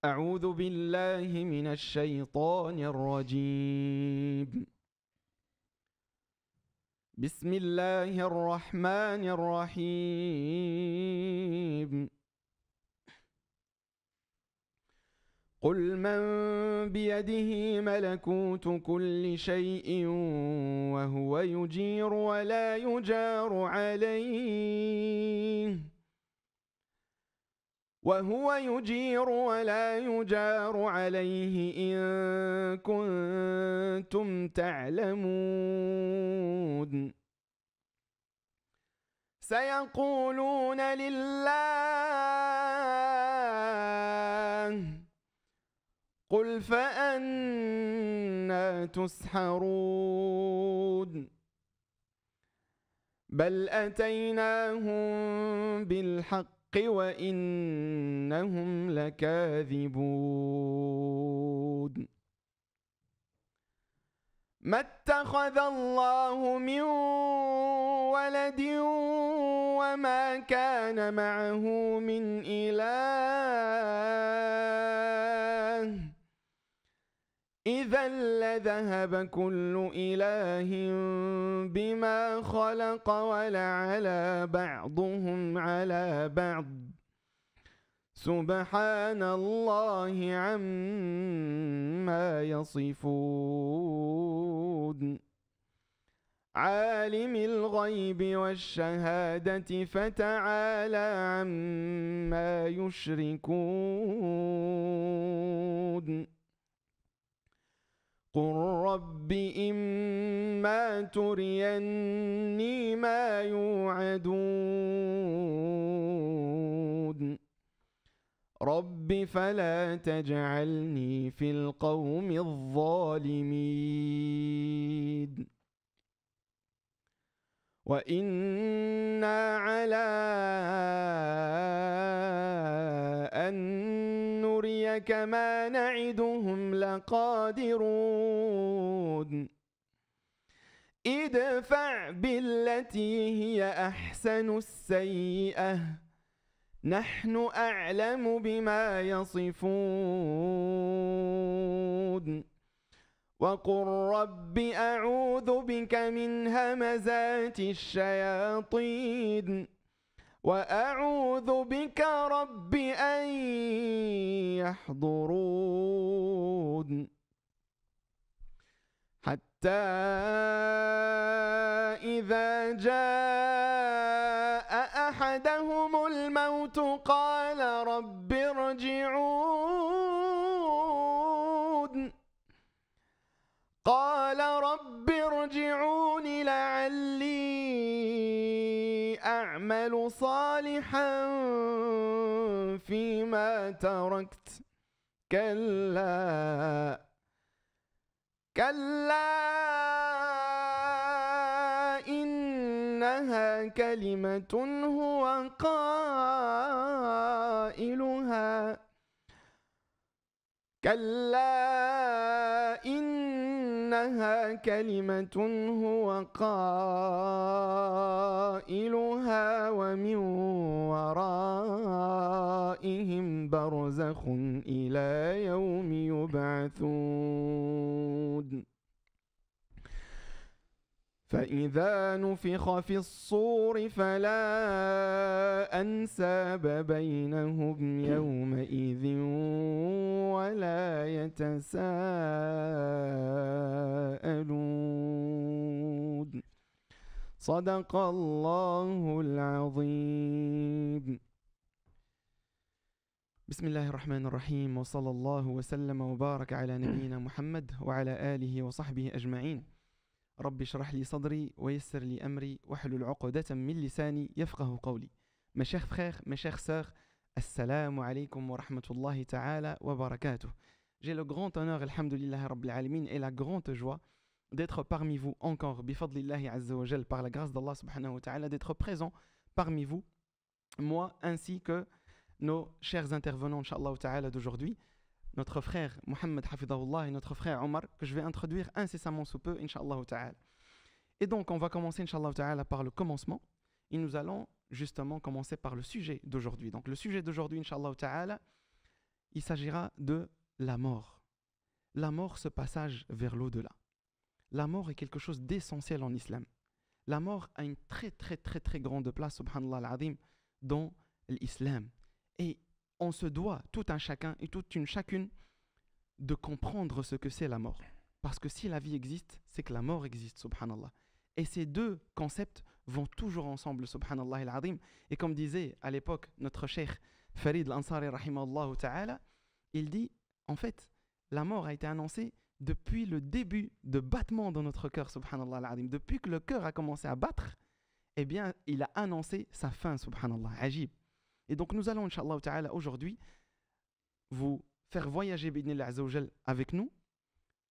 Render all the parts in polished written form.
أعوذ بالله من الشيطان الرجيم. بسم الله الرحمن الرحيم. قل من بيده ملكوت كل شيء وهو يجير ولا يجار عليه إن كنتم تعلمون. سيقولون لله قل فأنى تسحرون. بل أتيناهم بالحق وإنهم لكاذبون. ما اتخذ الله من ولد وما كان معه من إله إذا لذهب كل إله بما خلق ولعلى بعضهم على بعض سبحان الله عما يصفون. عالم الغيب والشهادة فتعالى عما يشركون. قل رب إما تريني ما يوعدون رب فلا تجعلني في القوم الظالمين. وإنا على أن نريك ما نعدهم لقادرون. ادفع بالتي هي أحسن السيئة نحن أعلم بما يصفون. وقل رب أعوذ بك من همزات الشياطين وأعوذ بك رب أن يحضرون. حتى إذا جاء أحدهم الموت قال رب ارجعون لعلي أعمل صالحا فيما تركت كلا إنها كلمة هو قائلها إنها كلمة هو قائلها ومن ورائهم برزخ إلى يوم يبعثون. فإذا نفخ في الصور فلا أنساب بينهم يومئذ ولا يتساءلون. صدق الله العظيم. بسم الله الرحمن الرحيم وصلى الله وسلم وبارك على نبينا محمد وعلى آله وصحبه أجمعين. رب اشرح لي صدري ويسر لي أمري واحلل عقدة من لساني يفقه قولي. Mes chers frères, mes chères sœurs, assalamu alaikum wa rahmatullahi ta'ala wa barakatuh. J'ai le grand honneur, alhamdulillah rabbil alamin, et la grande joie d'être parmi vous encore, bifadlillahi azza wa jal, par la grâce d'Allah subhanahu wa ta'ala, d'être présent parmi vous, moi ainsi que nos chers intervenants, inshallah ta'ala, d'aujourd'hui. Notre frère Mohamed Hafidahullah et notre frère Omar, que je vais introduire incessamment sous peu, Inch'Allah Ta'ala. Et donc, on va commencer, Inch'Allah Ta'ala, par le commencement. Et nous allons justement commencer par le sujet d'aujourd'hui. Donc, le sujet d'aujourd'hui, Inch'Allah Ta'ala, il s'agira de la mort. La mort, ce passage vers l'au-delà. La mort est quelque chose d'essentiel en islam. La mort a une très très très très grande place, subhanallah al-azim, dans l'islam. Et on se doit, tout un chacun et toute une chacune, de comprendre ce que c'est la mort. Parce que si la vie existe, c'est que la mort existe, subhanallah. Et ces deux concepts vont toujours ensemble, subhanallah al-azim. Et comme disait à l'époque notre cheikh Farid al-Ansari, rahimahullah ta'ala, il dit, en fait, la mort a été annoncée depuis le début de battement dans notre cœur, subhanallah al-azim. Depuis que le cœur a commencé à battre, eh bien, il a annoncé sa fin, subhanallah, ajib. Et donc, nous allons, inch'Allah ta'ala, aujourd'hui, vous faire voyager, bi'idhnillah azza wa jal, avec nous,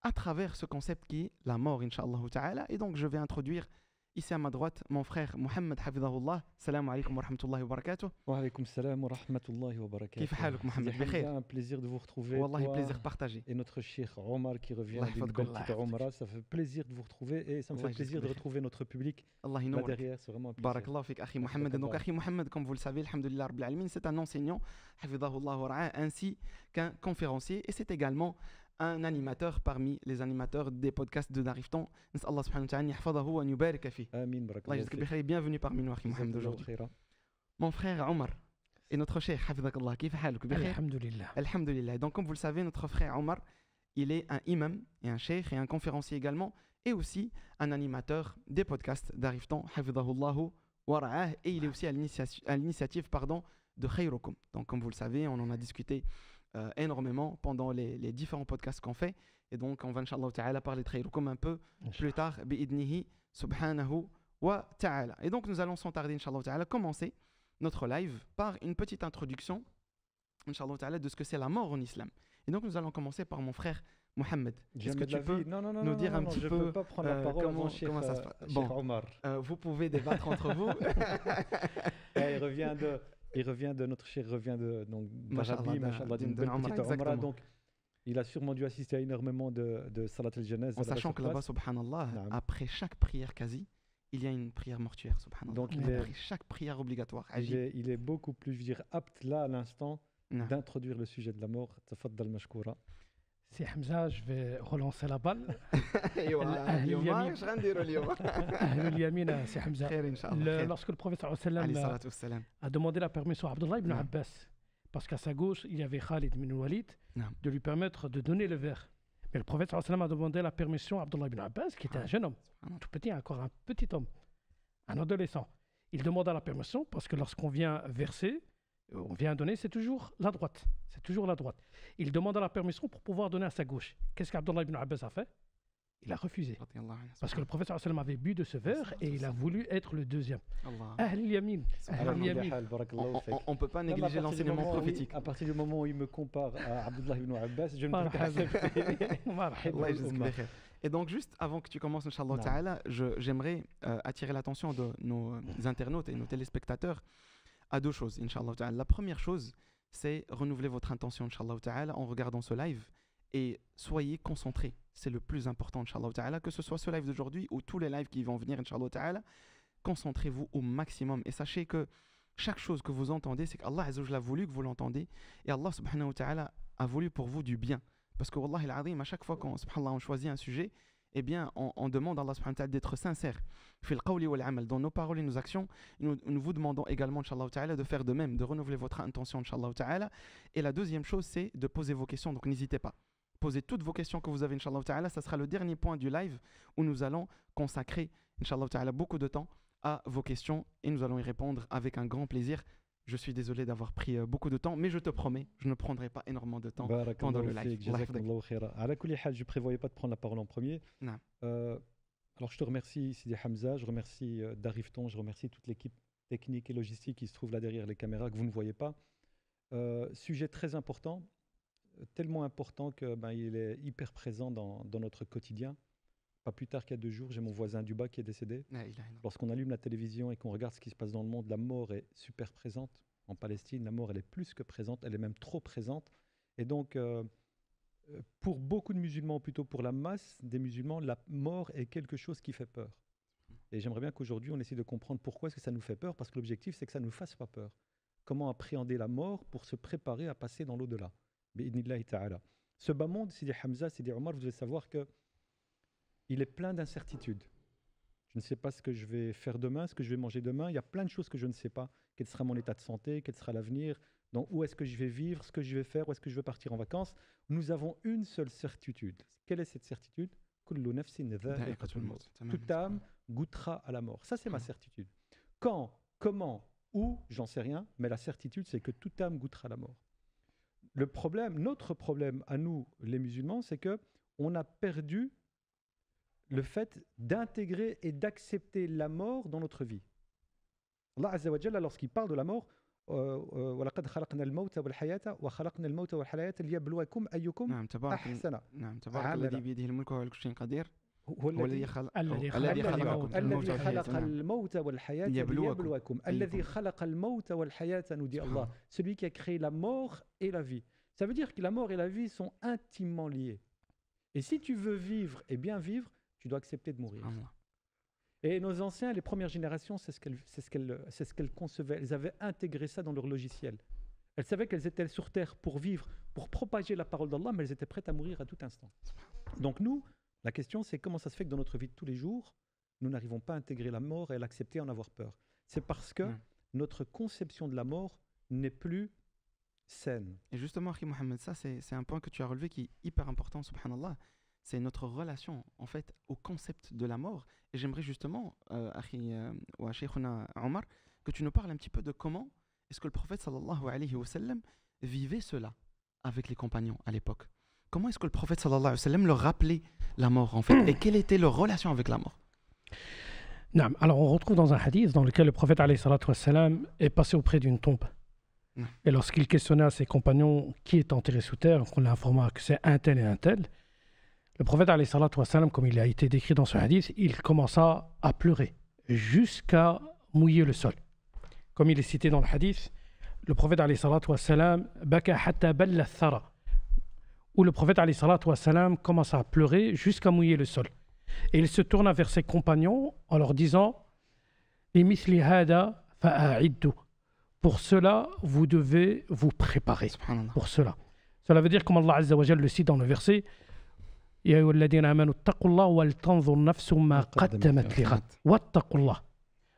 à travers ce concept qui est la mort, inch'Allah ta'ala. Et donc, je vais introduire ici à ma droite mon frère Mohamed Hafidahullah. Salam alaikum wa rahmatullahi wa barakatuh. Wa alaykoum salam wa rahmatullahi wa barakatuh. Kif haluk, Mohamed? C'est un plaisir de vous retrouver. Wallahi, toi plaisir partagé. Et notre cheikh Omar qui revient Allah d'une yafadkoum, belle Allah petite Omra. Ça fait plaisir de vous retrouver et ça me Allah fait plaisir de yajzak retrouver notre public Allah là yinourak. derrière. C'est vraiment un plaisir. Barakallahu fik, Akhi Mohamed. Et donc, Akhi Mohamed, comme vous le savez, alhamdulillah rabbil alamin, c'est un enseignant, Hafidahullah wa ra'a, ainsi qu'un conférencier. Et c'est également un animateur parmi les animateurs des podcasts de Darifton. Allah subhanahu wa ta'ala yahfadahu wa yubarika fi. Amin, Allah barakallahu yajzak fik. bi khair. Bienvenue parmi nous, Akhi Mohamed, aujourd'hui. Mon frère Omar et notre cheikh Hafidakallah, kif haluk? Bi khair? Alhamdulillah. Alhamdulillah. Donc, comme vous le savez, notre frère Omar, il est un imam et un cheikh et un conférencier également, et aussi un animateur des podcasts d'Arifton, Hafidahullahu wa ra'ah, et il est aussi à l'initiative de Khayrukum. Donc, comme vous le savez, on en a discuté énormément pendant les différents podcasts qu'on fait, et donc on va, Inch'Allah ta'ala, parler de Khayrukum un peu plus tard, bi'idnihi subhanahu wa ta'ala. Et donc, nous allons sans tarder, Inch'Allah ta'ala, commencer notre live par une petite introduction, Inch'Allah ta'ala, de ce que c'est la mort en islam. Et donc, nous allons commencer par mon frère Mohamed. Est-ce que tu peux nous dire un petit peu je peux pas prendre la parole comment ça se passe? Bon, Omar. vous pouvez débattre entre vous. Il revient de notre cheikh, revient de donc Mashallah, d'Arabie, mashallah, d'une belle Omra, petite Omra. exactement. Donc, il a sûrement dû assister à énormément de Salat al-Janaz. En sachant que là-bas, subhanallah, après chaque prière quasi, il y a une prière mortuaire, subhanallah. Donc, après chaque prière obligatoire. Il est beaucoup plus, je veux dire, apte là à l'instant Non. d'introduire le sujet de la mort. Tafaddal mashkoura. C'est Hamza, je vais relancer la balle. اليوم ايش غنديروا اليوم؟ أهل اليمين, c'est Hamza. خير ان شاء الله. Lorsque le prophète عليه sallam الصلاة والسلام. a demandé la permission à Abdullah ibn Non. Abbas, parce qu'à sa gauche, il y avait Khalid ibn Walid, Non. de lui permettre de donner le verre. Mais le prophète sallam a demandé la permission à Abdullah ibn Abbas, qui était un jeune homme, tout petit, encore un petit homme, un adolescent. Il demanda la permission parce que lorsqu'on vient verser, on vient donner, c'est toujours la droite. C'est toujours la droite. Il demanda la permission pour pouvoir donner à sa gauche. Qu'est-ce qu'Abdullah ibn Abbas a fait? Il a refusé. Parce que le prophète sallam avait bu de ce verre et il a voulu être le deuxième. Ahl al-Yamin. Ahl al-Yamin. On ne peut pas négliger l'enseignement prophétique. À partir du moment où il me compare à Abdullah ibn Abbas, je ne peux pas accepter. Allah yajzak bi khair. Et donc, juste avant que tu commences, Inch'Allah ta'ala, j'aimerais attirer l'attention de nos internautes et nos téléspectateurs à deux choses, Inch'Allah ta'ala. La première chose, c'est renouveler votre intention, Inch'Allah ta'ala, en regardant ce live, et soyez concentrés. C'est le plus important, Inch'Allah ta'ala, que ce soit ce live d'aujourd'hui ou tous les lives qui vont venir, Inch'Allah ta'ala. Concentrez-vous au maximum et sachez que chaque chose que vous entendez, c'est qu'Allah Azza wa Jalla a voulu que vous l'entendez, et Allah subhanahu wa ta'ala a voulu pour vous du bien. Parce que Wallahi al-Azim, à chaque fois qu'on on choisit un sujet, eh bien, on demande à Allah subhanahu wa ta'ala d'être sincère. Fil qawli wal amal, dans nos paroles et nos actions, nous vous demandons également, Inch'Allah ta'ala, de faire de même, de renouveler votre intention, Inch'Allah ta'ala. Et la deuxième chose, c'est de poser vos questions, donc n'hésitez pas. Posez toutes vos questions que vous avez, Inch'Allah ta'ala. Ça sera le dernier point du live où nous allons consacrer, Inch'Allah ta'ala, beaucoup de temps à vos questions et nous allons y répondre avec un grand plaisir. Je suis désolé d'avoir pris beaucoup de temps, mais je te promets, je ne prendrai pas énormément de temps pendant le live. Je ne prévoyais pas de prendre la parole en premier. Non. Alors je te remercie Sidi Hamza, je remercie Darifton, je remercie toute l'équipe technique et logistique qui se trouve là derrière les caméras que vous ne voyez pas. Sujet très important, tellement important que il est hyper présent dans notre quotidien. Pas plus tard qu'il y a 2 jours, j'ai mon voisin du bas qui est décédé. Lorsqu'on allume la télévision et qu'on regarde ce qui se passe dans le monde, la mort est super présente. En Palestine, la mort, elle est plus que présente, elle est même trop présente. Et donc, pour beaucoup de musulmans, ou plutôt pour la masse des musulmans, la mort est quelque chose qui fait peur. Et j'aimerais bien qu'aujourd'hui, on essaie de comprendre pourquoi est-ce que ça nous fait peur, parce que l'objectif, c'est que ça ne nous fasse pas peur. Comment appréhender la mort pour se préparer à passer dans l'au-delà. bi'idnillahi ta'ala. Ce bas monde, Sidi Hamza, Sidi Omar, vous devez savoir que il est plein d'incertitudes. Je ne sais pas ce que je vais faire demain, ce que je vais manger demain. Il y a plein de choses que je ne sais pas. Quel sera mon état de santé, quel sera l'avenir, où est-ce que je vais vivre, ce que je vais faire, où est-ce que je vais partir en vacances. Nous avons une seule certitude. Quelle est cette certitude? Kullu nafsin dha'iqatul maut. Toute âme goûtera à la mort. Ça, c'est ma certitude. Quand, comment, où, j'en sais rien, mais la certitude, c'est que toute âme goûtera à la mort. Le problème, notre problème à nous, les musulmans, c'est que on a perdu le fait d'intégrer et d'accepter la mort dans notre vie. Allah Azza wa Jalla, lorsqu'il parle de la mort, وَلَقَدْ خَلَقْنَا الْمَوْتَ وَالْحَيَاةَ وَخَلَقْنَا الْمَوْتَ وَالْحَيَاةَ لِيَبْلُوَكُمْ أَيُّكُمْ نعم تبارك أحسن نعم تبارك الذي بيده الملك وهو على كل شيء قدير هو هو الذي الذي خلق الذي الذي خلق خلق الموت الموت والحياة. خلق نعم. الموت والحياة ليبلوكم. ليبلوكم الذي خلق الموت والحياة nous dit Allah, celui qui a créé la mort et la vie. Ça veut dire que la mort et la vie sont intimement liées. Et si tu veux vivre et bien vivre, tu dois accepter de mourir. Allah. Et nos anciens, les premières générations, c'est ce qu'elles concevaient. Elles avaient intégré ça dans leur logiciel. Elles savaient qu'elles étaient sur terre pour vivre, pour propager la parole d'Allah, mais elles étaient prêtes à mourir à tout instant. Donc nous, la question c'est comment ça se fait que dans notre vie de tous les jours, nous n'arrivons pas à intégrer la mort et à l'accepter et en avoir peur. C'est parce que notre conception de la mort n'est plus saine. Et justement, Akhi Mohamed, ça c'est un point que tu as relevé qui est hyper important, subhanallah. C'est notre relation en fait au concept de la mort. Et j'aimerais justement, Akhi wa Sheikhuna Omar, que tu nous parles un petit peu de comment est-ce que le prophète sallallahu alayhi wa sallam vivait cela avec les compagnons à l'époque. Comment est-ce que le prophète sallallahu alayhi wa sallam leur rappelait la mort en fait et quelle était leur relation avec la mort? Non, alors on retrouve dans un hadith dans lequel le prophète alayhi salatu wassalam est passé auprès d'une tombe. Et lorsqu'il questionna ses compagnons qui est enterré sous terre, on l'informa que c'est un tel et un tel. Le prophète alayhi salatu wassalam, comme il a été décrit dans ce hadith, il commença à pleurer jusqu'à mouiller le sol. Comme il est cité dans le hadith, le prophète alayhi salatu wassalam baka hatta balla thara, où le prophète alayhi salatu wassalam commença à pleurer jusqu'à mouiller le sol. Et il se tourna vers ses compagnons en leur disant Limithli hada fa'a'iddu. Pour cela, vous devez vous préparer. Pour cela. Cela veut dire, comme Allah Azza wa Jalla le cite dans le verset, Ya ayyuhalladhina amanu ittaqullah wal tanzur nafsum ma qaddamat lighad wattaqullah.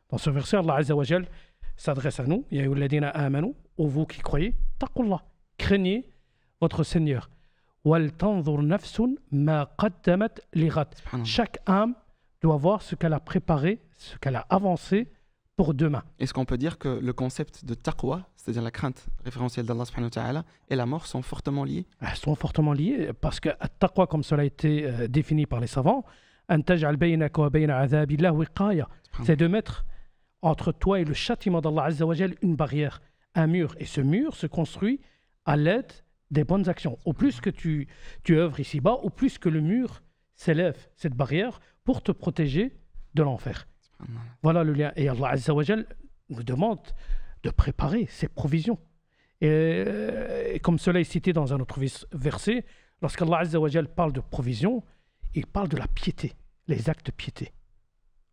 Dans ce verset, Allah Azza wa Jalla s'adresse à nous, Ya ayyuhalladhina amanu, ô vous qui croyez, taqullah, craignez votre Seigneur. Wal tanzur nafsun ma qaddamat lighad. Chaque âme doit voir ce qu'elle a préparé, ce qu'elle a avancé pour demain. Est-ce qu'on peut dire que le concept de taqwa, c'est-à-dire la crainte référentielle d'Allah subhanahu wa ta'ala, et la mort sont fortement liés? Elles sont fortement liées parce que taqwa, comme cela a été défini par les savants, c'est de mettre entre toi et le châtiment d'Allah Azza wa Jal une barrière, un mur. Et ce mur se construit à l'aide des bonnes actions. Au plus que tu œuvres ici-bas, au plus que le mur s'élève, cette barrière, pour te protéger de l'enfer. Voilà le lien. Et Allah Azza wa Jal nous demande de préparer ses provisions. Et comme cela est cité dans un autre verset, lorsqu'Allah Azza wa Jal parle de provisions, il parle de la piété, les actes de piété.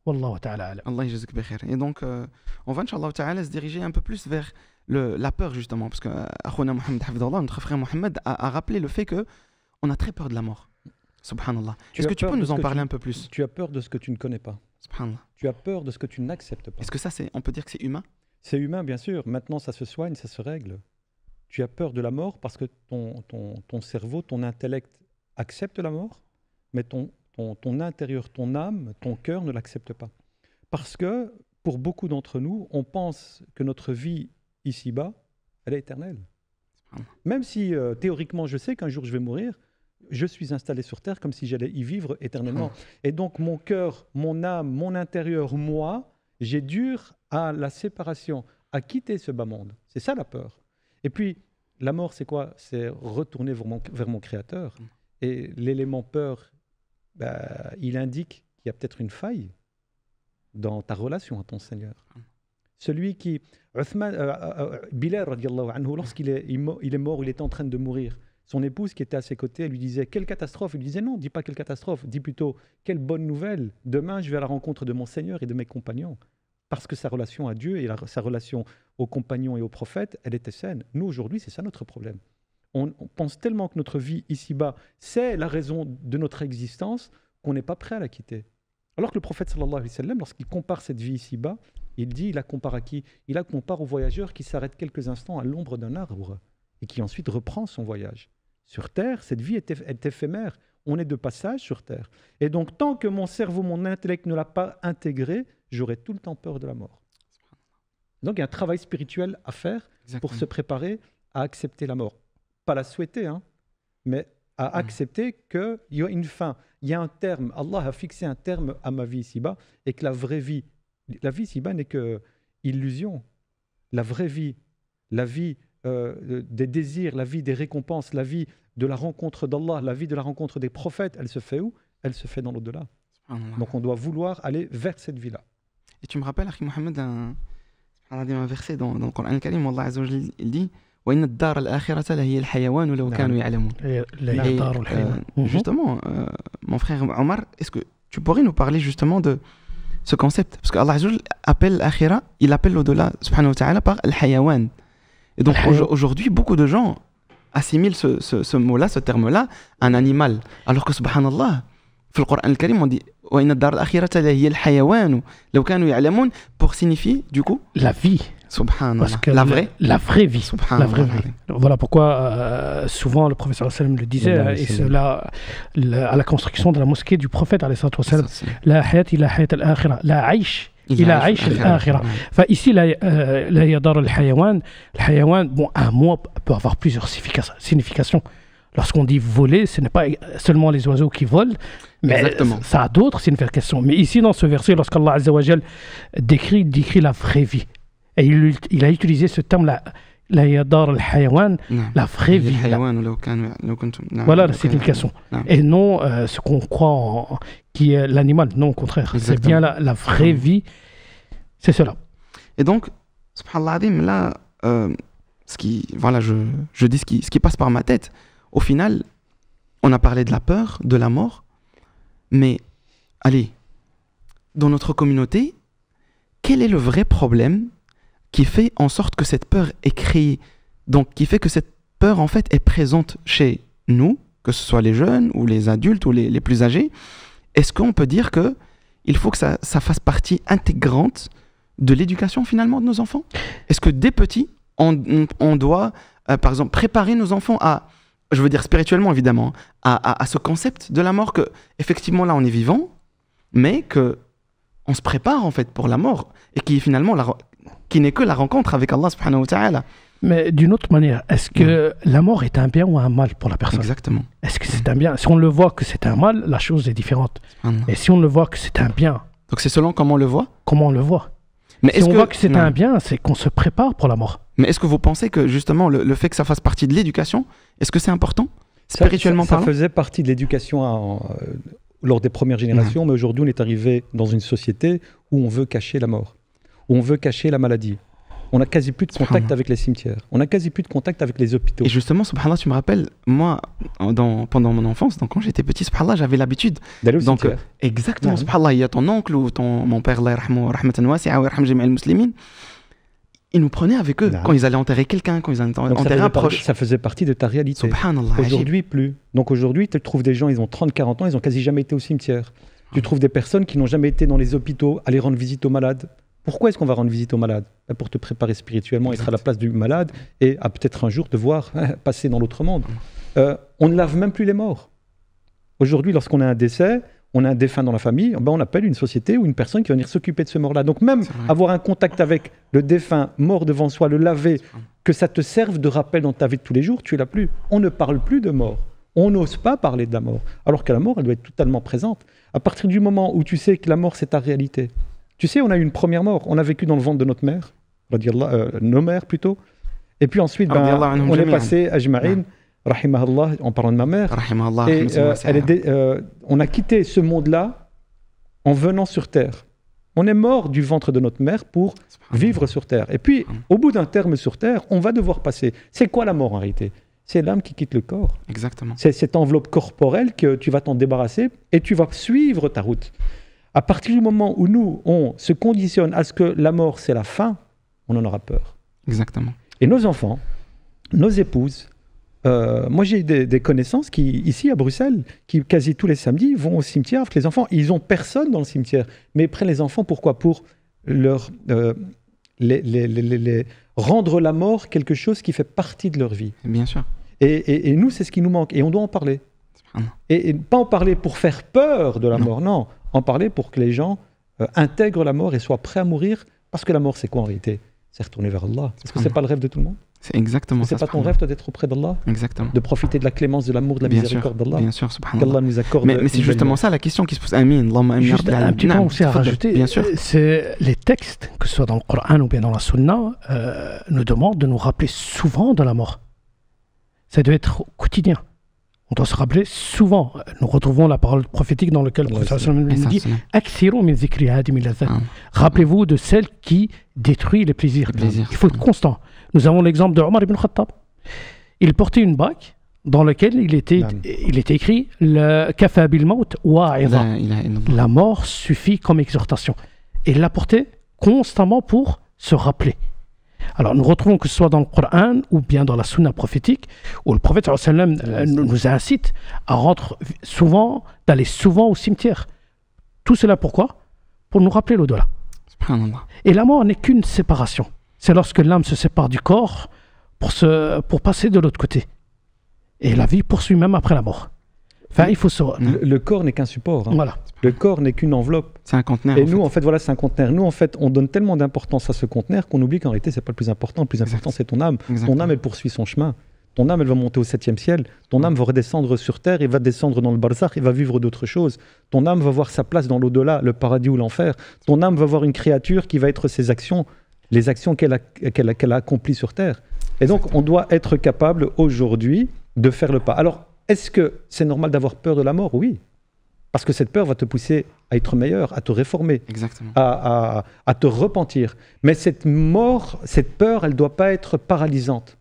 Wallahu ta'ala alam. Allah yajzak bi khair. Et donc, on va, Inch'Allah ta'ala, se diriger un peu plus vers la peur, justement, parce que Akhouna Mohamed Hafidallah, notre frère Mohamed, a rappelé le fait qu'on a très peur de la mort. Subhanallah. Est-ce que tu peux nous en parler un peu plus? Tu as peur de ce que tu ne connais pas. Subhanallah. Tu as peur de ce que tu n'acceptes pas. Est-ce que ça, on peut dire que c'est humain? C'est humain, bien sûr. Maintenant, ça se soigne, ça se règle. Tu as peur de la mort parce que ton cerveau, ton intellect accepte la mort, mais ton intérieur, ton âme, ton cœur ne l'accepte pas. Parce que, pour beaucoup d'entre nous, on pense que notre vie ici-bas, elle est éternelle. Même si, théoriquement, je sais qu'un jour je vais mourir, je suis installé sur Terre comme si j'allais y vivre éternellement. Et donc, mon cœur, mon âme, mon intérieur, moi, j'ai dur à la séparation, à quitter ce bas monde. C'est ça la peur. Et puis, la mort, c'est quoi? C'est retourner vers mon Créateur. Et l'élément peur, il indique qu'il y a peut-être une faille dans ta relation à ton Seigneur. Celui qui... Bilal, radiallahu anhu, lorsqu'il est mort, il était en train de mourir. Son épouse qui était à ses côtés, elle lui disait « Quelle catastrophe ?» Il disait « Non, dis pas quelle catastrophe, dis plutôt « Quelle bonne nouvelle, demain je vais à la rencontre de mon Seigneur et de mes compagnons. » Parce que sa relation à Dieu et sa relation aux compagnons et aux prophètes, elle était saine. Nous, aujourd'hui, c'est ça notre problème. on pense tellement que notre vie ici-bas, c'est la raison de notre existence, qu'on n'est pas prêt à la quitter. Alors que le prophète sallallahu alayhi wa sallam, lorsqu'il compare cette vie ici-bas, il la compare à qui? Il la compare au voyageur qui s'arrête quelques instants à l'ombre d'un arbre et qui ensuite reprend son voyage. Sur Terre, cette vie est éphémère. On est de passage sur Terre. Et donc, tant que mon cerveau, mon intellect ne l'a pas intégré, j'aurai tout le temps peur de la mort. Donc, il y a un travail spirituel à faire pour se préparer à accepter la mort. Pas la souhaiter, hein, mais à accepter qu'il y a une fin. Il y a un terme. Allah a fixé un terme à ma vie ici-bas et que la vraie vie, la vie ici-bas n'est que illusion. La vraie vie, la vie des désirs, la vie des récompenses, la vie de la rencontre d'Allah, la vie de la rencontre des prophètes, elle se fait où? Elle se fait dans l'au-delà. Donc on doit vouloir aller vers cette vie-là. Et tu me rappelles, Akhi Mohamed, un verset dans le Coran al-Karim où Allah Azza wa Jalla il dit وَإِنَّ الدَّارَ الْآخِرَةَ لَهِيَ الْحَيَوَانُ لَوْ كَانُوا يَعْلَمُونَ. Justement, mon frère Omar, est-ce que tu pourrais nous parler justement de ce concept? Parce qu'Allah Azza wa Jalla appelle l'akhira, il appelle l'au-delà, subhanahu wa ta'ala, par al-hayawan. Et donc aujourd'hui, beaucoup de gens assimilent ce mot-là, ce terme-là, à un animal. Alors que subhanallah, dans le Coran al-Karim, on dit وَإِنَّ الدَّارَ الْآخِرَةَ لَهِيَ الْحَيَوَانُ لَوْ كَانُوا يَعْلَمُونَ, pour signifier du coup la vie. Subhanallah. Parce que la vraie vie. La vraie vie. Voilà pourquoi souvent le professeur sallam le disait, et cela à la construction de la mosquée du prophète alayhi salatu wassalam, la hayat ila hayat al-akhirah, la aish ila aish al-akhirah. Enfin ici la yadar al-hayawan, bon, un mot peut avoir plusieurs significations. Lorsqu'on dit voler, ce n'est pas seulement les oiseaux qui volent, mais ça a d'autres significations. Mais ici dans ce verset, lorsqu'Allah Azza wa Jal décrit la vraie vie, et il a utilisé ce terme-là, la yadar al-hayawan, la vraie vie. Voilà la signification. Et non ce qu'on croit qui est l'animal. Non, au contraire. C'est bien la vraie vie. C'est cela. Et donc, subhanallah, là, voilà, je dis ce qui passe par ma tête. Au final, on a parlé de la peur, de la mort. Mais, allez, dans notre communauté, quel est le vrai problème qui fait en sorte que cette peur est créée, donc qui fait que cette peur en fait est présente chez nous, que ce soit les jeunes ou les adultes ou les plus âgés? Est-ce qu'on peut dire que il faut que ça fasse partie intégrante de l'éducation finalement de nos enfants? Est-ce que dès petits, on doit par exemple préparer nos enfants à, je veux dire spirituellement évidemment, à ce concept de la mort, que effectivement là on est vivant, mais que on se prépare en fait pour la mort, et qui est finalement qui n'est que la rencontre avec Allah subhanahu wa ta'ala. Mais d'une autre manière, est-ce que la mort est un bien ou un mal pour la personne? Exactement. Est-ce que c'est un bien? Si on le voit que c'est un mal, la chose est différente. Et si on le voit que c'est un bien... Donc c'est selon comment on le voit? Comment on le voit. Mais si on voit que c'est un bien, c'est qu'on se prépare pour la mort. Mais est-ce que vous pensez que justement le fait que ça fasse partie de l'éducation, est-ce que c'est important spirituellement parlant? Ça faisait partie de l'éducation lors des premières générations, mais aujourd'hui on est arrivé dans une société où on veut cacher la mort, où on veut cacher la maladie. On n'a quasi plus de contact avec les cimetières. On n'a quasi plus de contact avec les hôpitaux. Et justement, subhanallah, tu me rappelles, moi, pendant mon enfance, donc quand j'étais petit, subhanallah, j'avais l'habitude d'aller au cimetière. Exactement, subhanallah, il y a ton oncle ou mon père, Allah yarhamou, rahmatan wasi'a wa yarham jami' al-muslimin. Ils nous prenaient avec eux quand ils allaient enterrer quelqu'un, quand ils allaient enterrer un proche. Ça faisait partie de ta réalité. Subhanallah. Aujourd'hui, plus. Donc aujourd'hui, tu trouves des gens, ils ont 30-40 ans, ils n'ont quasi jamais été au cimetière. Tu trouves des personnes qui n'ont jamais été dans les hôpitaux, aller rendre visite aux malades. Pourquoi est-ce qu'on va rendre visite aux malades? Pour te préparer spirituellement, être à la place du malade et à peut-être un jour devoir passer dans l'autre monde. On ne lave même plus les morts. Aujourd'hui, lorsqu'on a un décès, on a un défunt dans la famille, on appelle une société ou une personne qui va venir s'occuper de ce mort-là. Donc même avoir un contact avec le défunt mort devant soi, le laver, que ça te serve de rappel dans ta vie de tous les jours, tu l'as plus. On ne parle plus de mort. On n'ose pas parler de la mort. Alors que la mort, elle doit être totalement présente. À partir du moment où tu sais que la mort, c'est ta réalité. Tu sais, on a eu une première mort. On a vécu dans le ventre de notre mère, nos mères plutôt. Et puis ensuite, on est passé à Ajma'in, rahimahallah, en parlant de ma mère. Et on a quitté ce monde-là en venant sur Terre. On est mort du ventre de notre mère pour vivre sur Terre. Et puis, au bout d'un terme sur Terre, on va devoir passer. C'est quoi la mort en réalité? C'est l'âme qui quitte le corps. Exactement. C'est cette enveloppe corporelle que tu vas t'en débarrasser et tu vas suivre ta route. À partir du moment où nous, on se conditionne à ce que la mort, c'est la fin, on en aura peur. Exactement. Et nos enfants, nos épouses, Moi, j'ai des connaissances qui, ici à Bruxelles, qui quasi tous les samedis vont au cimetière avec les enfants. Ils ont personne dans le cimetière, mais ils prennent les enfants. Pourquoi? Pour leur rendre la mort quelque chose qui fait partie de leur vie. Bien sûr. Et nous, c'est ce qui nous manque. Et on doit en parler. Et pas en parler pour faire peur de la mort, non. En parler pour que les gens intègrent la mort et soient prêts à mourir. Parce que la mort, c'est quoi en réalité? C'est retourner vers Allah. Est-ce que ce n'est pas le rêve de tout le monde? C'est exactement ça. C'est pas ton rêve, toi, d'être auprès d'Allah? Exactement. De profiter de la clémence, de l'amour, de la miséricorde d'Allah? Bien sûr, subhanallah. Qu'Allah nous accorde. Mais c'est justement ça la question qui se pose. Amin, Allahumma amin. Juste un petit point aussi à rajouter. Bien sûr. C'est les textes, que ce soit dans le Coran ou bien dans la Sunna, nous demandent de nous rappeler souvent de la mort. Ça doit être quotidien. On doit se rappeler souvent. Nous retrouvons la parole prophétique dans laquelle le prophète nous dit Akthiru min zikri hadimi lazat. Rappelez-vous de celle qui détruit les plaisirs. Il faut être constant. Nous avons l'exemple de Omar ibn Khattab. Il portait une bague dans laquelle il était écrit le kafa bil maut wa'idha. La mort suffit comme exhortation. Et il l'a porté constamment pour se rappeler. Alors nous retrouvons que ce soit dans le Coran ou bien dans la Sunna prophétique, où le prophète nous incite à d'aller souvent au cimetière. Tout cela pourquoi? Pour nous rappeler l'au-delà. Et la mort n'est qu'une séparation. C'est lorsque l'âme se sépare du corps pour passer de l'autre côté. Et la vie poursuit même après la mort. Enfin, il faut le corps n'est qu'un support. Hein. Voilà. Le corps n'est qu'une enveloppe. C'est un conteneur. Et nous, en fait, voilà, c'est un conteneur. Nous, en fait, on donne tellement d'importance à ce conteneur qu'on oublie qu'en réalité, c'est pas le plus important. Le plus important, c'est ton âme. Exactement. Ton âme, elle poursuit son chemin. Ton âme, elle va monter au 7e ciel. Ton âme va redescendre sur terre et va descendre dans le barzakh et va vivre d'autres choses. Ton âme va voir sa place dans l'au-delà, le paradis ou l'enfer. Ton âme va voir une créature qui va être ses actions, les actions qu'elle a accomplies sur terre. Et donc, on doit être capable aujourd'hui de faire le pas. Alors, est-ce que c'est normal d'avoir peur de la mort? Oui. Parce que cette peur va te pousser à être meilleur, à te réformer, à te repentir. Mais cette peur, elle ne doit pas être paralysante.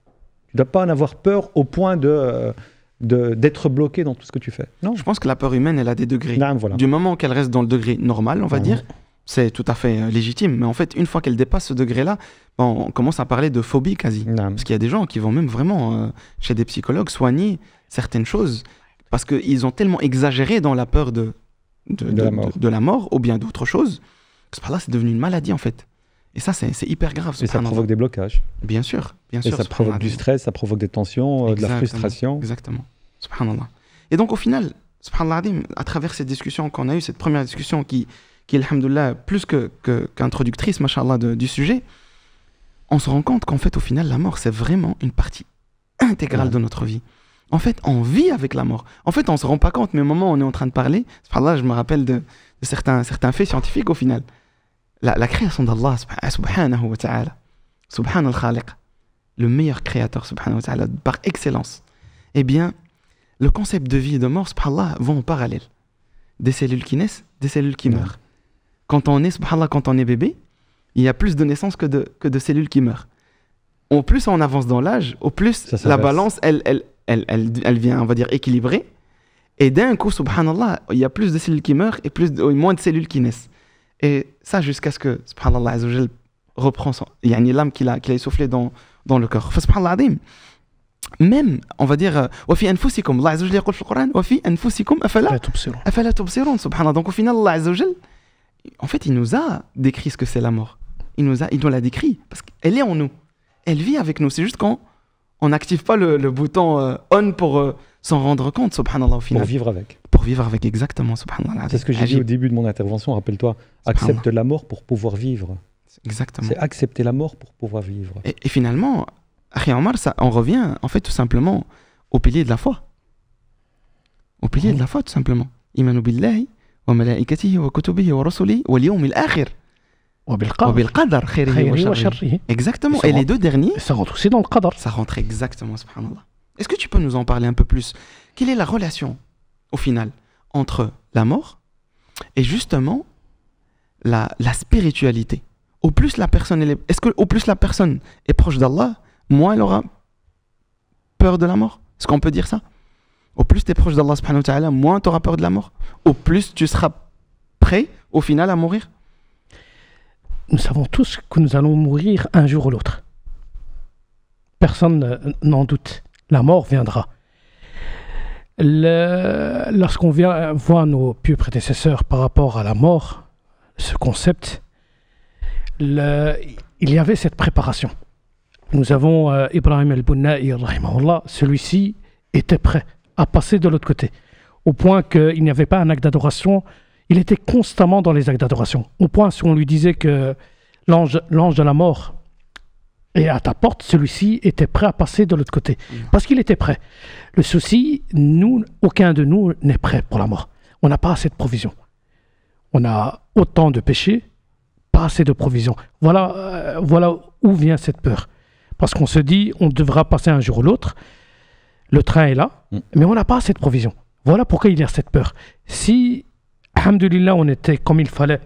Tu ne dois pas en avoir peur au point d'être bloqué dans tout ce que tu fais. Non. Je pense que la peur humaine, elle a des degrés. Non, voilà. Du moment qu'elle reste dans le degré normal, on va dire, c'est tout à fait légitime. Mais en fait, une fois qu'elle dépasse ce degré-là, on commence à parler de phobie quasi. Non. Parce qu'il y a des gens qui vont même vraiment, chez des psychologues, soigner certaines choses parce qu'ils ont tellement exagéré dans la peur de la mort ou bien d'autres choses que par là, c'est devenu une maladie en fait. Et ça, c'est hyper grave. Et ça provoque des blocages. Bien sûr. Et ça provoque du stress, ça provoque des tensions, de la frustration. Exactement. Subhanallah. Et donc au final, subhanallah, à travers cette discussion qu'on a eue, cette première discussion qui alhamdoulilah, plus qu'introductrice, mashallah, du sujet, on se rend compte qu'en fait, au final, la mort, c'est vraiment une partie intégrale de notre vie. En fait, on vit avec la mort. En fait, on ne se rend pas compte, mais au moment où on est en train de parler, subhanallah, je me rappelle de certains faits scientifiques au final. La création d'Allah, subhanahu wa ta'ala, subhan al-khaliq, le meilleur créateur, subhanahu wa ta'ala, par excellence, eh bien, le concept de vie et de mort, subhanallah, vont en parallèle. Des cellules qui naissent, des cellules qui meurent. Quand on est bébé, il y a plus de naissances que de cellules qui meurent. Au plus on avance dans l'âge, au plus la balance, elle vient, on va dire, équilibrer. Et d'un coup, subhanallah, il y a plus de cellules qui meurent et moins de cellules qui naissent. Et ça, jusqu'à ce que, subhanallah, azawajal, reprend il y a une lame qu'il a essoufflé dans le corps. Subhanallah, même, on va dire, وَفِي أَنفُسِكُمْ, Allah azawajal يقول في القرآن, وَفِي أَنفُسِكُمْ أَفَلَا تُبْصِرُونَ. Subhanallah. Donc au final, Allah azawajal, en fait, il nous a décrit ce que c'est la mort. Il nous l'a décrit parce qu'elle est en nous. Elle vit avec nous. C'est juste quand on n'active pas le bouton on pour s'en rendre compte, subhanallah, au final. Pour vivre avec. Pour vivre avec, exactement, subhanallah. C'est ce que j'ai dit au début de mon intervention, rappelle-toi. Accepte la mort pour pouvoir vivre. Exactement. C'est accepter la mort pour pouvoir vivre. Et finalement, Akhi Omar, on revient en fait tout simplement au pilier de la foi. Au pilier de la foi, tout simplement. Imanu billahi wa malaikatihi wa kutubihi wa rasulihi wa liyawm al-akhir. Wa bil qadar khayrihi wa sharrihi. Exactement. Et les deux derniers, ça rentre aussi dans le qadar. Ça rentre exactement, subhanallah. Est-ce que tu peux nous en parler un peu plus? Quelle est la relation, au final, entre la mort et justement la spiritualité? Au plus la personne est proche d'Allah, moins elle aura peur de la mort? Est-ce qu'on peut dire ça? Au plus tu es proche d'Allah subhanahu wa ta'ala, moins tu auras peur de la mort. Au plus tu seras prêt au final à mourir. Nous savons tous que nous allons mourir un jour ou l'autre. Personne n'en doute. la mort viendra. Lorsqu'on voit nos pieux prédécesseurs par rapport à la mort, ce concept, il y avait cette préparation. Nous avons Ibrahim al-Bunna'i, celui-ci était prêt à passer de l'autre côté, au point qu'il n'y avait pas un acte d'adoration, il était constamment dans les actes d'adoration, au point si on lui disait que l'ange de la mort est à ta porte, celui-ci était prêt à passer de l'autre côté, parce qu'il était prêt. Le souci, aucun de nous n'est prêt pour la mort. On n'a pas assez de provisions. On a autant de péchés, pas assez de provisions. Voilà où vient cette peur. Parce qu'on se dit, on devra passer un jour ou l'autre, le train est là, mais on n'a pas assez de provisions. Voilà pourquoi il y a cette peur. Si, alhamdoulilah, on était comme il fallait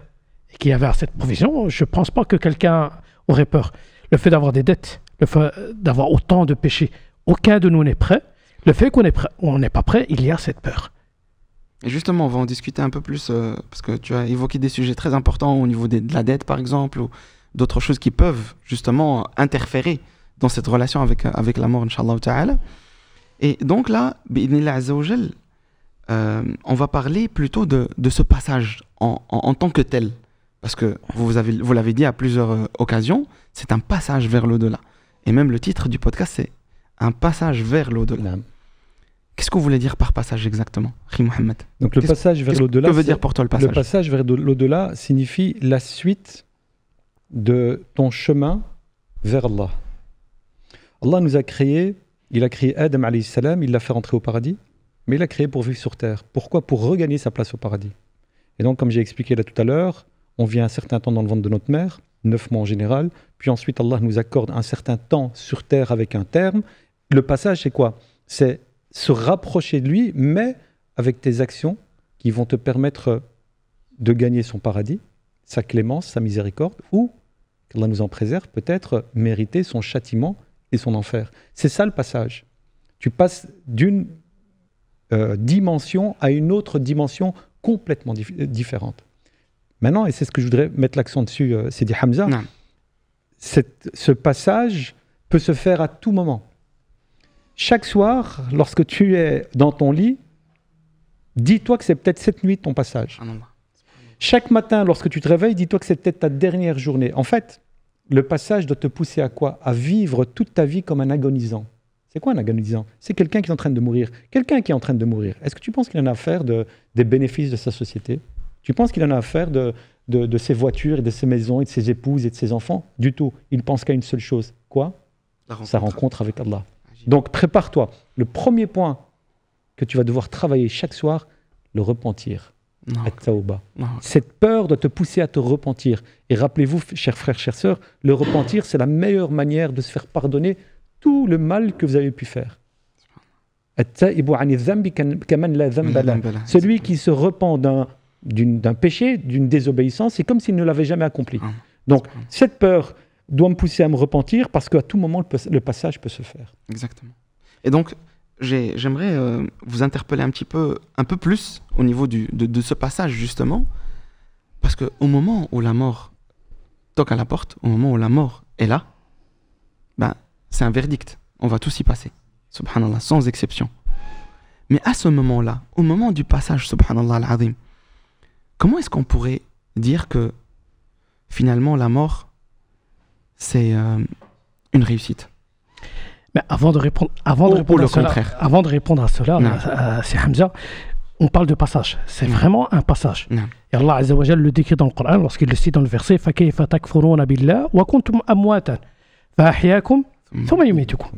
et qu'il y avait assez de provisions, je ne pense pas que quelqu'un aurait peur. Le fait d'avoir des dettes, le fait d'avoir autant de péchés, aucun de nous n'est prêt. Le fait qu'on n'est pas prêt, il y a cette peur. Et justement, on va en discuter un peu plus, parce que tu as évoqué des sujets très importants au niveau de la dette, par exemple, ou d'autres choses qui peuvent justement interférer dans cette relation avec la mort, Inch'Allah Ta'ala. Et donc là, bi'idhnillah azza wa jal, on va parler plutôt de ce passage en tant que tel. Parce que vous l'avez dit à plusieurs occasions, c'est un passage vers l'au-delà. Et même le titre du podcast, c'est un passage vers l'au-delà. Qu'est-ce que vous voulez dire par passage exactement, Khi Mohamed? Donc le passage vers l'au-delà, que veut dire pour toi le passage? Le passage vers l'au-delà signifie la suite de ton chemin vers Allah. Allah nous a créés, il a créé Adam alayhi salam, il l'a fait rentrer au paradis, mais il l'a créé pour vivre sur terre. Pourquoi? Pour regagner sa place au paradis. Et donc, comme j'ai expliqué là tout à l'heure, on vit un certain temps dans le ventre de notre mère, 9 mois en général, puis ensuite Allah nous accorde un certain temps sur terre avec un terme. Le passage, c'est quoi? C'est se rapprocher de lui, mais avec tes actions qui vont te permettre de gagner son paradis, sa clémence, sa miséricorde, ou, qu'Allah nous en préserve, peut-être mériter son châtiment et son enfer. C'est ça le passage. Tu passes d'une dimension à une autre dimension complètement différente. Maintenant, et c'est ce que je voudrais mettre l'accent dessus, Sidi Hamza, ce passage peut se faire à tout moment. Chaque soir, lorsque tu es dans ton lit, dis-toi que c'est peut-être cette nuit ton passage. Chaque matin, lorsque tu te réveilles, dis-toi que c'est peut-être ta dernière journée. En fait, le passage doit te pousser à quoi? À vivre toute ta vie comme un agonisant. C'est quoi un agonisant? C'est quelqu'un qui est en train de mourir. Quelqu'un qui est en train de mourir, est-ce que tu penses qu'il en a à faire des bénéfices de sa société? Tu penses qu'il en a à faire de ses voitures, et de ses maisons, et de ses épouses, et de ses enfants? Du tout. Il pense qu'à une seule chose. Quoi? Sa rencontre avec Allah. Donc, prépare-toi. Le premier point que tu vas devoir travailler chaque soir, le repentir. At-tawba. Cette peur doit te pousser à te repentir. Et rappelez-vous, chers frères, chères sœurs, le repentir, c'est la meilleure manière de se faire pardonner tout le mal que vous avez pu faire. Celui qui se repent d'un péché, d'une désobéissance, c'est comme s'il ne l'avait jamais accompli. Donc, cette peur doit me pousser à me repentir parce qu'à tout moment, le passage peut se faire. Exactement. Et donc, j'aimerais vous interpeller un peu plus au niveau de ce passage, justement, parce qu'au moment où la mort toque à la porte, au moment où la mort est là, ben, c'est un verdict. On va tous y passer, subhanallah, sans exception. Mais à ce moment-là, au moment du passage, subhanallah al-azim, comment est-ce qu'on pourrait dire que finalement la mort, c'est une réussite? Mais avant de répondre à cela, c'est Hamza, on parle de passage. C'est vraiment un passage. Et Allah Azza wa Jal le décrit dans le Coran lorsqu'il le cite dans le verset فَكَيْفَ تَكْفُرُونَ بِاللَّهِ وَكُنْتُمْ أَمْوَاتًا فَأَحْيَاكُمْ ثُمَّ يُمِيتُكُم.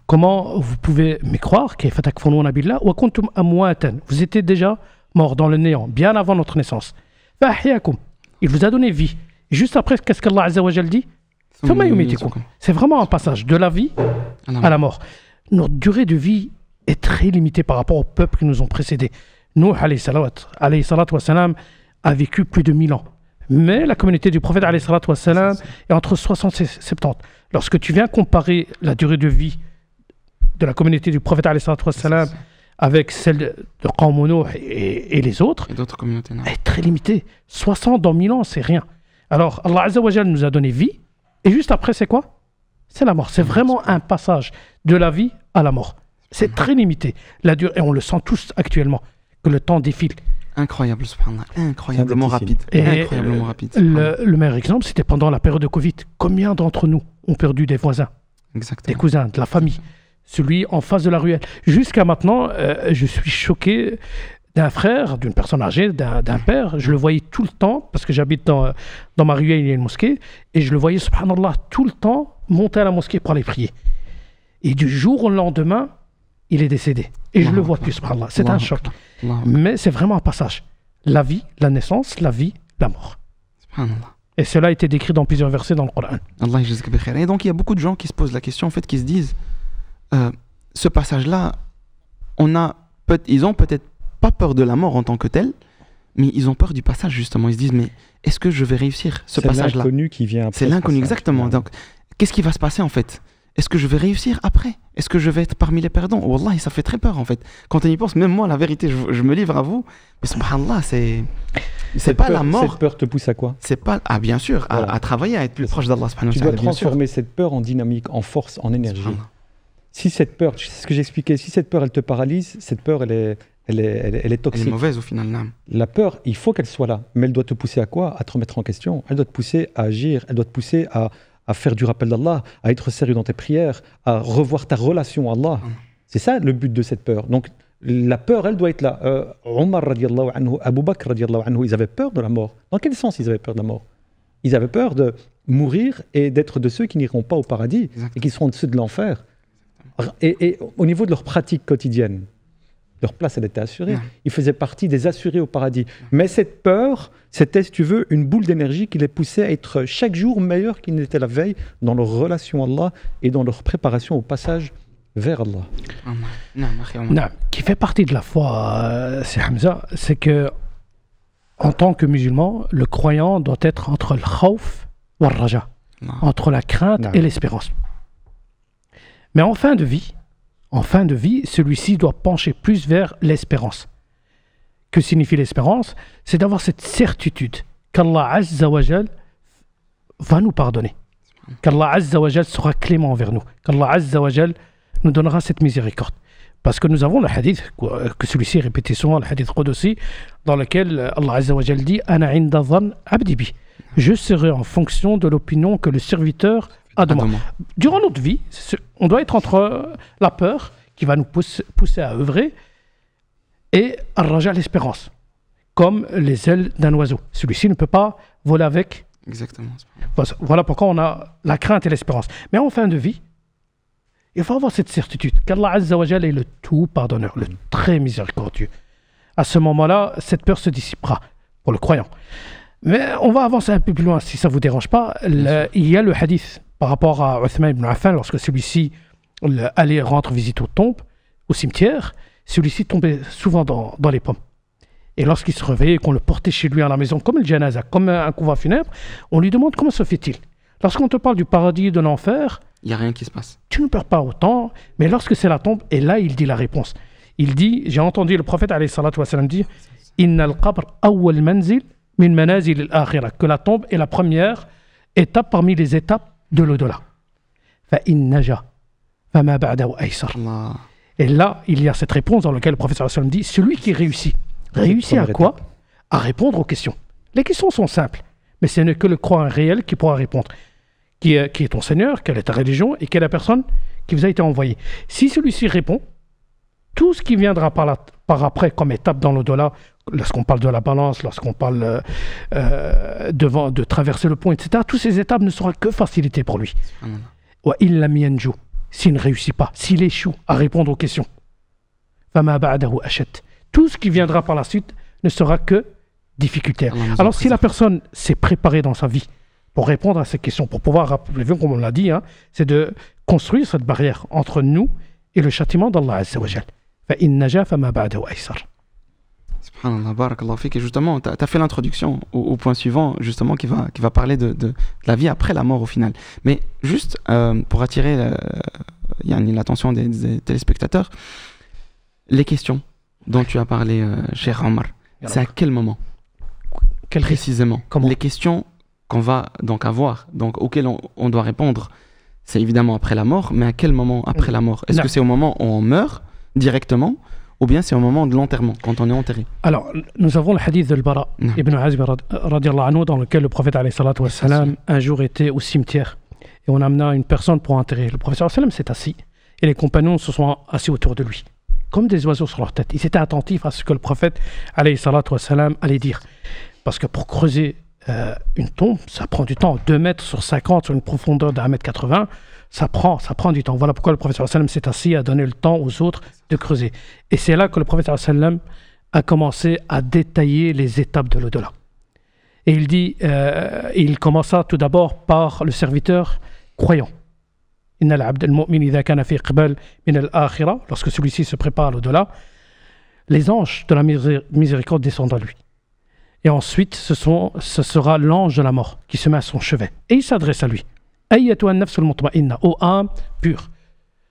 Comment vous pouvez me croire كَيْفَ تَكْفُرُونَ بِاللَّهِ وَكُنْتُمْ أَمْوَاتًا? Vous étiez déjà mort dans le néant, bien avant notre naissance. فَأَحْيَاكُمْ. Il vous a donné vie. Et juste après, qu'est-ce qu'Allah Azza wa Jal dit? C'est vraiment un passage de la vie à la mort. Notre durée de vie est très limitée par rapport aux peuples qui nous ont précédés. Nuh alayhi salatu wa salam a vécu plus de 1000 ans. Mais la communauté du prophète alayhi salatu wa salam est entre 60 et 70. Lorsque tu viens comparer la durée de vie de la communauté du prophète alayhi salatu wa salam avec celle de Qawm Nuh et les autres, elle est très limitée. 60 dans 1000 ans, c'est rien. Alors Allah Azza wa Jal nous a donné vie. Et juste après, c'est quoi? C'est la mort. C'est vraiment un passage de la vie à la mort. C'est très limité. La durée, et on le sent tous actuellement, que le temps défile. Incroyable, subhanallah. Incroyablement rapide. Et Incroyablement rapide. Le meilleur exemple, c'était pendant la période de Covid. Combien d'entre nous ont perdu des voisins, Exactement. des cousins, de la famille, celui en face de la ruelle. Jusqu'à maintenant, je suis choqué d'un frère, d'une personne âgée, d'un père. Je le voyais tout le temps, parce que j'habite dans ma ruelle, il y a une mosquée, et je le voyais, subhanallah, tout le temps monter à la mosquée pour aller prier. Et du jour au lendemain, il est décédé. Et je le vois plus, subhanallah. C'est un choc. Mais c'est vraiment un passage. La vie, la naissance, la vie, la mort. Subhanallah. Et cela a été décrit dans plusieurs versets dans le Coran. Allah yajzak bi khair. Et donc il y a beaucoup de gens qui se posent la question, en fait, qui se disent ce passage-là, ils ont peut-être pas peur de la mort en tant que tel, mais ils ont peur du passage, justement. Ils se disent, mais est-ce que je vais réussir ce passage-là? C'est l'inconnu qui vient après. C'est l'inconnu, exactement. Donc, qu'est-ce qui va se passer, en fait? Est-ce que je vais réussir après? Est-ce que je vais être parmi les perdants? Wallah, ça fait très peur, en fait. Quand on y pense, même moi, la vérité, je me livre à vous. Mais subhanallah, c'est pas la mort. Cette peur te pousse à quoi? C'est pas, bien sûr, voilà. à travailler, à être plus proche d'Allah subhanahu wa ta'ala. Tu dois transformer cette peur en dynamique, en force, en énergie. Si cette peur, c'est ce que j'expliquais, si cette peur, elle te paralyse, cette peur, elle est toxique. Elle est mauvaise au final. Non. La peur, il faut qu'elle soit là. Mais elle doit te pousser à quoi? À te remettre en question. Elle doit te pousser à agir. Elle doit te pousser à faire du rappel d'Allah, à être sérieux dans tes prières, à revoir ta relation à Allah. C'est ça le but de cette peur. Donc la peur, elle doit être là. Omar radiallahu anhu, Abu Bakr radiallahu anhu, ils avaient peur de la mort. Dans quel sens ils avaient peur de la mort? Ils avaient peur de mourir et d'être de ceux qui n'iront pas au paradis. Exactement. Et qui seront de ceux de l'enfer. Et au niveau de leur pratique quotidienne, leur place, elle était assurée. Ils faisaient partie des assurés au paradis. Mais cette peur, c'était, si tu veux, une boule d'énergie qui les poussait à être chaque jour meilleurs qu'ils n'étaient la veille dans leur relation à Allah et dans leur préparation au passage vers Allah. Non, qui fait partie de la foi, c'est Hamza, c'est que en tant que musulman, le croyant doit être entre le khawf et le raja, entre la crainte et l'espérance. Mais en fin de vie, celui-ci doit pencher plus vers l'espérance. Que signifie l'espérance? C'est d'avoir cette certitude qu'Allah Azza wa Jal va nous pardonner, qu'Allah Azza wa Jal sera clément envers nous, qu'Allah Azza wa Jal nous donnera cette miséricorde. Parce que nous avons le hadith, que celui-ci est répété souvent, le hadith Qudsi, dans lequel Allah Azza wa Jal dit « Ana inda dhann abdi bi » je serai en fonction de l'opinion que le serviteur a de moi. Durant notre vie, on doit être entre la peur qui va nous pousser à œuvrer et al-raja, l'espérance, comme les ailes d'un oiseau. Celui-ci ne peut pas voler avec. Exactement. Voilà pourquoi on a la crainte et l'espérance. Mais en fin de vie, il faut avoir cette certitude qu'Allah Azza wa Jal est le tout pardonneur, le très miséricordieux. À ce moment-là, cette peur se dissipera pour le croyant. Mais on va avancer un peu plus loin, si ça ne vous dérange pas. Il y a le hadith par rapport à Uthman ibn Affan, lorsque celui-ci allait rendre visite aux tombes, au cimetière, celui-ci tombait souvent dans les pommes. Et lorsqu'il se réveillait et qu'on le portait chez lui à la maison, comme le janaza, comme un convoi funèbre, on lui demande comment se fait-il. Lorsqu'on te parle du paradis et de l'enfer, il n'y a rien qui se passe. Tu ne perds pas autant, mais lorsque c'est la tombe, et là il dit la réponse. Il dit, j'ai entendu le prophète alayhi salatu wa sallam dire « Inna al-qabr awwal manzil min manazil al-akhirah » que la tombe est la première étape parmi les étapes de l'au-delà. Fa in naja fa ma ba'dahu aysar. Et là, il y a cette réponse dans laquelle le prophète sallallahu alayhi wa sallam dit celui qui réussit à quoi? À répondre aux questions. Les questions sont simples, mais ce n'est que le croyant réel qui pourra répondre. Qui est ton Seigneur, quelle est ta religion et quelle est la personne qui vous a été envoyée. Si celui-ci répond, tout ce qui viendra par après comme étape dans l'au-delà, lorsqu'on parle de la balance, lorsqu'on parle de traverser le pont, etc., toutes ces étapes ne seront que facilitées pour lui. Wa il lam yanju, s'il ne réussit pas, s'il échoue à répondre aux questions, fama ba'dahu ashad, tout ce qui viendra par la suite ne sera que difficultaire. Alors si la personne s'est préparée dans sa vie pour répondre à ces questions, pour pouvoir rappeler, comme on l'a dit, c'est de construire cette barrière entre nous et le châtiment d'Allah Azza wa Jal. Fa in naja fama ba'dahu aysar. Subhanallah, barakallahu fik. Et justement, tu as fait l'introduction au point suivant, justement, qui va parler de la vie après la mort au final. Mais juste pour attirer l'attention des téléspectateurs, les questions dont tu as parlé, cher Omar, c'est à quel moment précisément? Les questions qu'on va donc avoir, donc auxquelles on doit répondre, c'est évidemment après la mort, mais à quel moment après la mort? Est-ce que c'est au moment où on meurt directement ou bien c'est au moment de l'enterrement, quand on est enterré? Alors, nous avons le hadith de Al-Bara ibn Azib radiallahu anhu, dans lequel le prophète alayhi salatu wa salam, un jour était au cimetière et on amena une personne pour enterrer. Le prophète sallam s'est assis et les compagnons se sont assis autour de lui, comme des oiseaux sur leur tête. Ils étaient attentifs à ce que le prophète alayhi salatu wa salam allait dire. Parce que pour creuser une tombe, ça prend du temps. 2 mètres sur 50 sur une profondeur d'1 mètre 80, ça prend du temps. Voilà pourquoi le prophète sallallahu alayhi wa sallam s'est assis à donner le temps aux autres de creuser. Et c'est là que le prophète sallallahu alayhi wa sallam a commencé à détailler les étapes de l'au-delà. Et il dit, il commença tout d'abord par le serviteur croyant. Lorsque celui-ci se prépare à l'au-delà, les anges de la miséricorde descendent à lui. Et ensuite, ce sera l'ange de la mort qui se met à son chevet. Et il s'adresse à lui. Ô âme pure,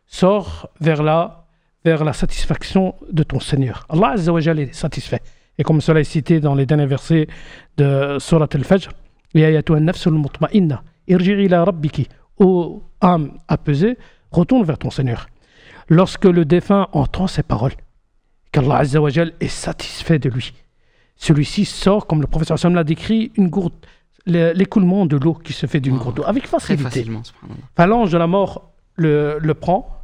sors vers la satisfaction de ton Seigneur. Allah Azza wa Jalla est satisfait. Et comme cela est cité dans les derniers versets de Surat Al-Fajr, ô âme apaisée, retourne vers ton Seigneur. Lorsque le défunt entend ces paroles, qu'Allah Azza wa Jalla est satisfait de lui, celui-ci sort, comme le professeur Sam l'a décrit, une gourde, l'écoulement de l'eau qui se fait d'une gourde d'eau, avec facilité. Très facilement, enfin, l'ange de la mort le prend,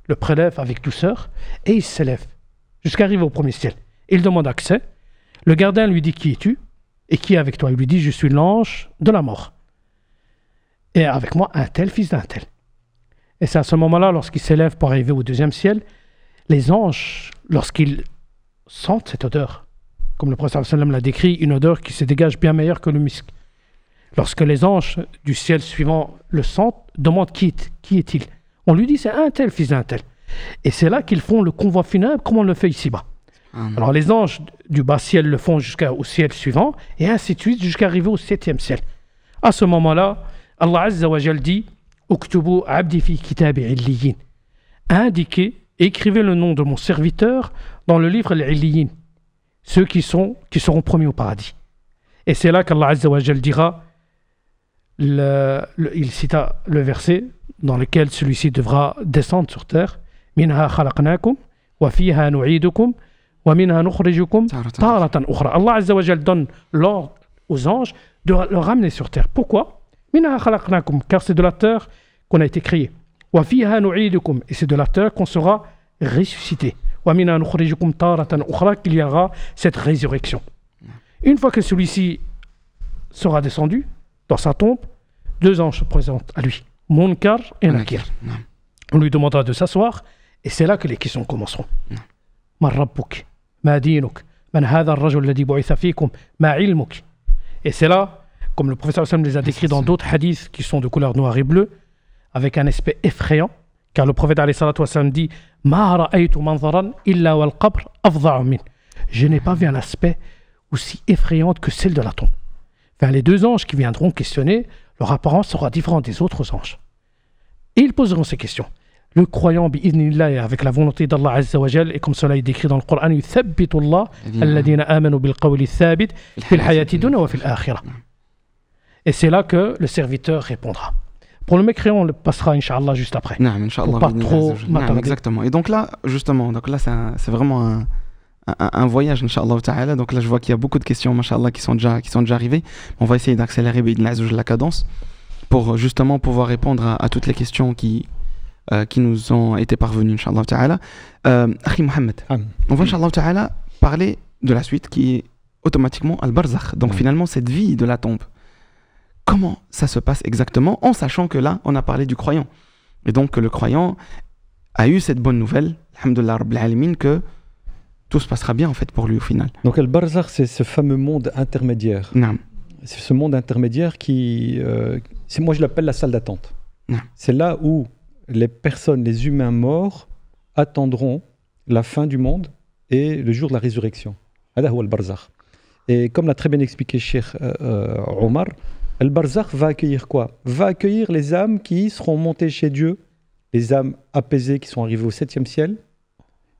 le prélève avec douceur, et il s'élève jusqu'à arriver au premier ciel. Il demande accès. Le gardien lui dit, qui es-tu et qui est avec toi? Il lui dit, je suis l'ange de la mort. Et avec moi, un tel, fils d'un tel. Et c'est à ce moment-là, lorsqu'il s'élève pour arriver au deuxième ciel, les anges, lorsqu'ils sentent cette odeur, comme le prophète sallam l'a décrit, une odeur qui se dégage bien meilleure que le musc. Lorsque les anges du ciel suivant le sentent, demandent qui est-il? On lui dit, c'est un tel, fils d'un tel. Et c'est là qu'ils font le convoi funèbre comme on le fait ici-bas. Alors les anges du bas ciel le font jusqu'au ciel suivant, et ainsi de suite jusqu'à arriver au 7e ciel. À ce moment-là, Allah Azza wa Jal dit, Uktubu abdi fi kitabi illiyin. Indiquez, écrivez le nom de mon serviteur dans le livre al-Illiyin, ceux qui seront promis au paradis. Et c'est là qu'Allah Azza wa Jal dira, il cita le verset dans lequel celui-ci devra descendre sur terre. Minha khalaqnakum wa fiha nu'idukum wa minha nukhrijukum taratan ukhra. Allah Azza wa Jal donne l'ordre aux anges de le ramener sur terre. Pourquoi? Minha khalaqnakum, car c'est de la terre qu'on a été créé. Wa fiha nu'idukum, et c'est de la terre qu'on sera ressuscité. Wa minha nukhrijukum taratan ukhra, qu'il y aura cette résurrection. Une fois que celui-ci sera descendu dans sa tombe, 2 anges se présentent à lui, Munkar et Nakir. On lui demandera de s'asseoir, et c'est là que les questions commenceront. Man rabbuk, ma dinuk, man hadha ar-rajul alladhi bu'itha fikum, ma ilmuk. Et c'est là, comme le professeur Sam les a décrits dans d'autres hadiths qui sont de couleur noire et bleue, avec un aspect effrayant, car le prophète alayhi salatu wa sallam dit, ma ra'aytu manzaran illa wal qabr afdha'u min. Je n'ai pas vu un aspect aussi effrayant que celle de la tombe. Enfin, les 2 anges qui viendront questionner, leur apparence sera différente des autres anges. Et ils poseront ces questions. Le croyant, bi'idhnillah, avec la volonté d'Allah Azza wa Jal, et comme cela est décrit dans le Coran, yuthabbitu Allah alladhina amanu bil qawli thabit fil hayati dunya wa fil akhirah. Et c'est là que le serviteur répondra. Pour le mécréant, on le passera, Inch'Allah, juste après. Pour pas trop m'attarder. Exactement. Et donc là, justement, c'est vraiment un voyage, Inch'Allah ta'ala. Donc là, je vois qu'il y a beaucoup de questions, Masha'Allah, qui sont déjà arrivées. On va essayer d'accélérer la cadence pour justement pouvoir répondre à toutes les questions qui nous ont été parvenues, Inch'Allah ta'ala. Akhi Mohamed, on va, Inch'Allah ta'ala, parler de la suite qui est automatiquement Al-Barzakh. Donc finalement, cette vie de la tombe. Comment ça se passe exactement, en sachant que là, on a parlé du croyant. Et donc que le croyant a eu cette bonne nouvelle, alhamdoulilah rabbil alamin, que tout se passera bien en fait pour lui au final. Donc Al-Barzakh, c'est ce fameux monde intermédiaire. Non. C'est ce monde intermédiaire qui, moi je l'appelle la salle d'attente. Non. C'est là où les personnes, les humains morts, attendront la fin du monde et le jour de la résurrection. Hada huwa Al-Barzakh. Et comme l'a très bien expliqué Cheikh Omar, Al-Barzakh va accueillir quoi? Va accueillir les âmes qui seront montées chez Dieu, les âmes apaisées qui sont arrivées au 7e ciel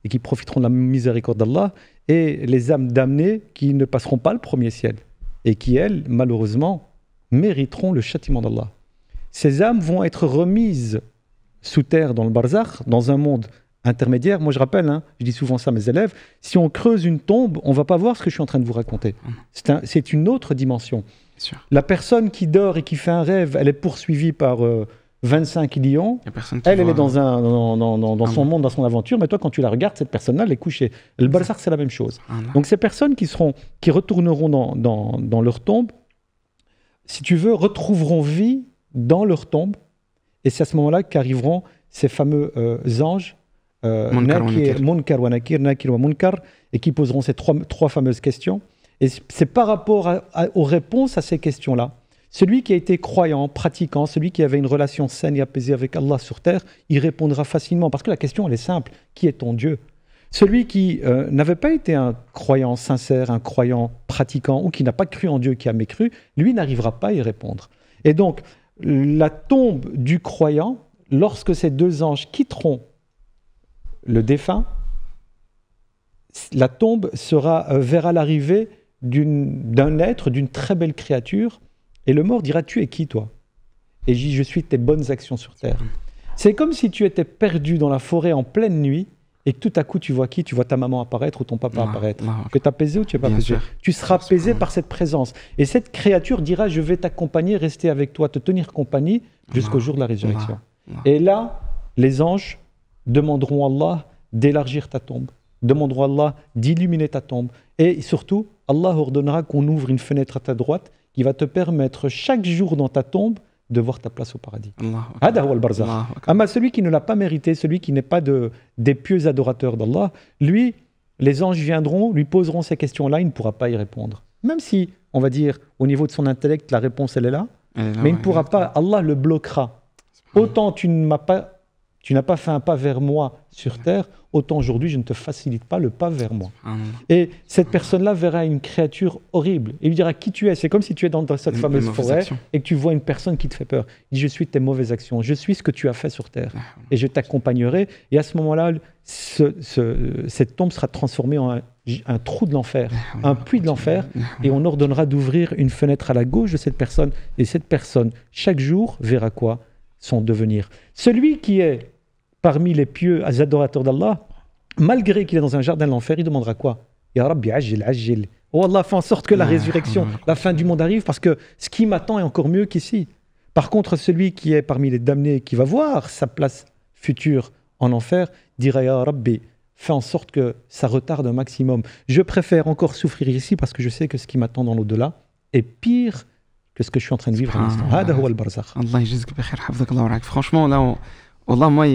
et qui profiteront de la miséricorde d'Allah, et les âmes damnées qui ne passeront pas le premier ciel et qui, elles, malheureusement, mériteront le châtiment d'Allah. ces âmes vont être remises sous terre dans le barzakh, dans un monde intermédiaire. Moi, je rappelle, hein, je dis souvent ça à mes élèves, si on creuse une tombe, on ne va pas voir ce que je suis en train de vous raconter. C'est une autre dimension. La personne qui dort et qui fait un rêve, elle est poursuivie par 25 lions. Elle est dans son monde, dans son aventure, mais toi, quand tu la regardes, cette personne-là, elle est couchée. Le barzakh, c'est la même chose. Donc, ces personnes qui retourneront dans leur tombe, si tu veux, retrouveront vie dans leur tombe. Et c'est à ce moment-là qu'arriveront ces fameux anges, Munkar wa Nakir, Nakir wa Munkar, et qui poseront ces trois fameuses questions. Et c'est par rapport aux réponses à ces questions-là. Celui qui a été croyant, pratiquant, celui qui avait une relation saine et apaisée avec Allah sur terre, il répondra facilement. Parce que la question, elle est simple. Qui est ton Dieu ? Celui qui n'avait pas été un croyant sincère, un croyant pratiquant, ou qui n'a pas cru en Dieu, qui a mécru, lui n'arrivera pas à y répondre. Et donc, la tombe du croyant, lorsque ces deux anges quitteront le défunt, la tombe verra l'arrivée d'un être, d'une très belle créature, et le mort dira « Tu es qui, toi ?» Et je dis « Je suis tes bonnes actions sur terre. » C'est comme si tu étais perdu dans la forêt en pleine nuit, et que tout à coup, tu vois qui ? Tu vois ta maman apparaître ou ton papa apparaître. Que tu as apaisé ou tu n'es pas apaisé. Tu seras apaisé par cette présence. Et cette créature dira « Je vais t'accompagner, rester avec toi, te tenir compagnie jusqu'au jour de la résurrection. » Et là, les anges demanderont à Allah d'élargir ta tombe, demanderont à Allah d'illuminer ta tombe. Et surtout, Allah ordonnera qu'on ouvre une fenêtre à ta droite qui va te permettre chaque jour dans ta tombe de voir ta place au paradis. Celui qui ne l'a pas mérité, celui qui n'est pas des pieux adorateurs d'Allah, lui, les anges viendront, lui poseront ces questions-là, il ne pourra pas y répondre. Même si, on va dire, au niveau de son intellect, la réponse, elle est là, mais il ne pourra pas, Allah le bloquera. Autant tu n'as pas fait un pas vers moi sur terre, autant aujourd'hui je ne te facilite pas le pas vers moi. Et cette personne-là verra une créature horrible. Il lui dira qui tu es. C'est comme si tu es dans cette fameuse forêt et que tu vois une personne qui te fait peur. Il dit je suis tes mauvaises actions, je suis ce que tu as fait sur terre et je t'accompagnerai. Et à ce moment-là, cette tombe sera transformée en un trou de l'enfer, un puits de l'enfer, et on ordonnera d'ouvrir une fenêtre à la gauche de cette personne. Et cette personne, chaque jour, verra quoi ? Son devenir. Celui qui est parmi les pieux adorateurs d'Allah, malgré qu'il est dans un jardin de l'enfer, il demandera quoi ? Ya Rabbi, ajil, ajil. Oh Allah, fais en sorte que la résurrection, la fin du monde arrive, parce que ce qui m'attend est encore mieux qu'ici. Par contre, celui qui est parmi les damnés, qui va voir sa place future en enfer, dira Ya Rabbi, fais en sorte que ça retarde un maximum. Je préfère encore souffrir ici, parce que je sais que ce qui m'attend dans l'au-delà est pire que ce que je suis en train de vivre à l'instant. هذا هو البرزخ. Allah يجزيك بخير حفظك الله ورعاك. Franchement là والله moi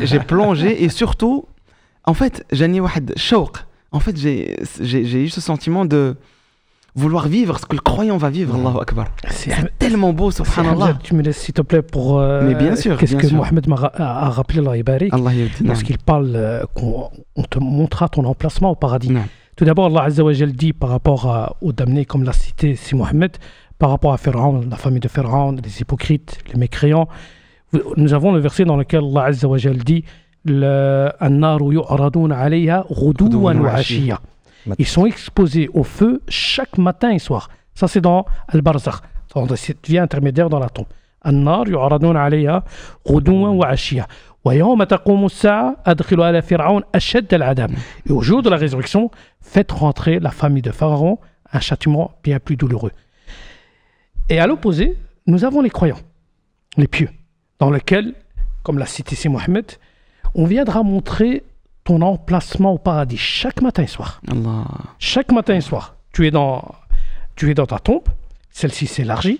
j'ai plongé et surtout en fait جاني واحد شوق. En fait j'ai eu ce sentiment de vouloir vivre ce que le croyant va vivre. Allahu Akbar. C'est tellement beau, subhanallah. Tu me laisses s'il te plaît pour mais bien sûr, qu'est-ce que Mohamed a rappelé Allah Ibarik lorsqu'il parle qu'on te montrera ton emplacement au paradis. Tout d'abord, Allah Azza wa Jal dit par rapport aux damnés, comme l'a cité si Mohamed, par rapport à Pharaon, la famille de Pharaon, les hypocrites, les mécréants. Nous avons le verset dans lequel Allah Azza wa Jal dit An-naru yu'raduna 'alayha ghuduwan wa 'ashiyya. Ils sont exposés au feu chaque matin et soir. Ça, c'est dans Al-Barzakh, dans cette vie intermédiaire dans la tombe. An-nar yu'raduna 'alayha ghuduwan wa 'ashiyya. Et au jour de la résurrection, faites rentrer la famille de Pharaon, un châtiment bien plus douloureux. Et à l'opposé, nous avons les croyants, les pieux, dans lesquels, comme l'a cité ici Mohamed, on viendra montrer ton emplacement au paradis chaque matin et soir. Allah. Chaque matin et soir, tu es dans ta tombe, celle-ci s'élargit,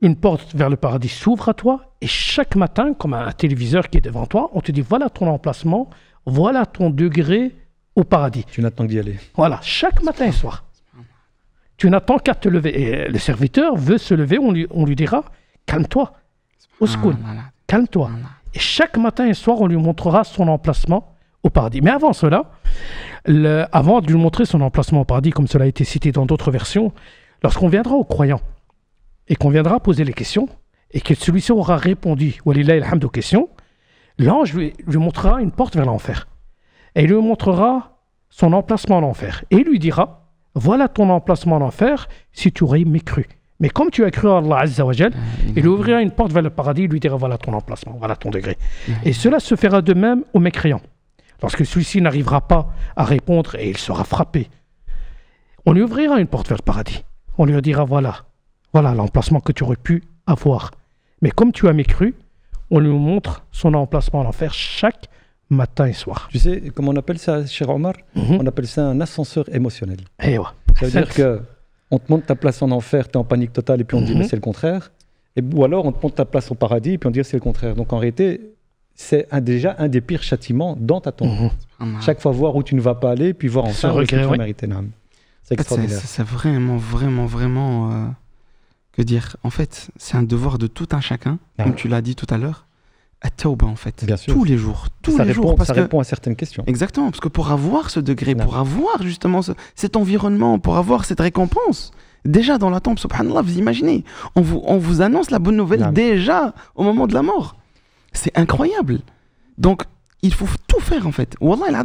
une porte vers le paradis s'ouvre à toi, et chaque matin, comme un téléviseur qui est devant toi, on te dit voilà ton emplacement, voilà ton degré au paradis. Tu n'attends qu'd'y aller. Voilà, chaque matin et soir. Tu n'attends qu'à te lever. Et le serviteur veut se lever, on lui dira calme-toi, Oskoun, calme-toi. Et chaque matin et soir, on lui montrera son emplacement au paradis. Mais avant cela, avant de lui montrer son emplacement au paradis, comme cela a été cité dans d'autres versions, lorsqu'on viendra au croyant et qu'on viendra poser les questions, et que celui-ci aura répondu Walillahi alhamd aux questions, l'ange lui montrera une porte vers l'enfer. Et il lui montrera son emplacement en enfer. Et il lui dira voilà ton emplacement en enfer si tu aurais mécru. Mais comme tu as cru à Allah Azza wa Jal, il ouvrira une porte vers le paradis, il lui dira voilà ton emplacement, voilà ton degré. Et cela se fera de même aux mécréants. Lorsque celui-ci n'arrivera pas à répondre et il sera frappé, on lui ouvrira une porte vers le paradis. On lui dira voilà l'emplacement que tu aurais pu avoir. Mais comme tu as mécru, on lui montre son emplacement en enfer chaque matin et soir. Tu sais comment on appelle ça, cher Omar? On appelle ça un ascenseur émotionnel. Et ouais. Ça veut dire qu'on te montre ta place en enfer, tu es en panique totale et puis on te dit mais c'est le contraire. Ou alors on te montre ta place au paradis et puis on te dit c'est le contraire. Donc en réalité, c'est déjà un des pires châtiments dans ta tombe. Chaque fois voir où tu ne vas pas aller puis voir enfin où tu vas mériter. C'est extraordinaire. C'est vraiment... que dire? En fait, c'est un devoir de tout un chacun, comme tu l'as dit tout à l'heure. At-tawba en fait, tous les jours, ça répond à certaines questions. Exactement, parce que pour avoir ce degré, pour avoir justement cet environnement, pour avoir cette récompense, déjà dans la tombe, subhanallah, vous imaginez, on vous annonce la bonne nouvelle déjà au moment de la mort. C'est incroyable. Donc, il faut tout faire en fait. Wallah,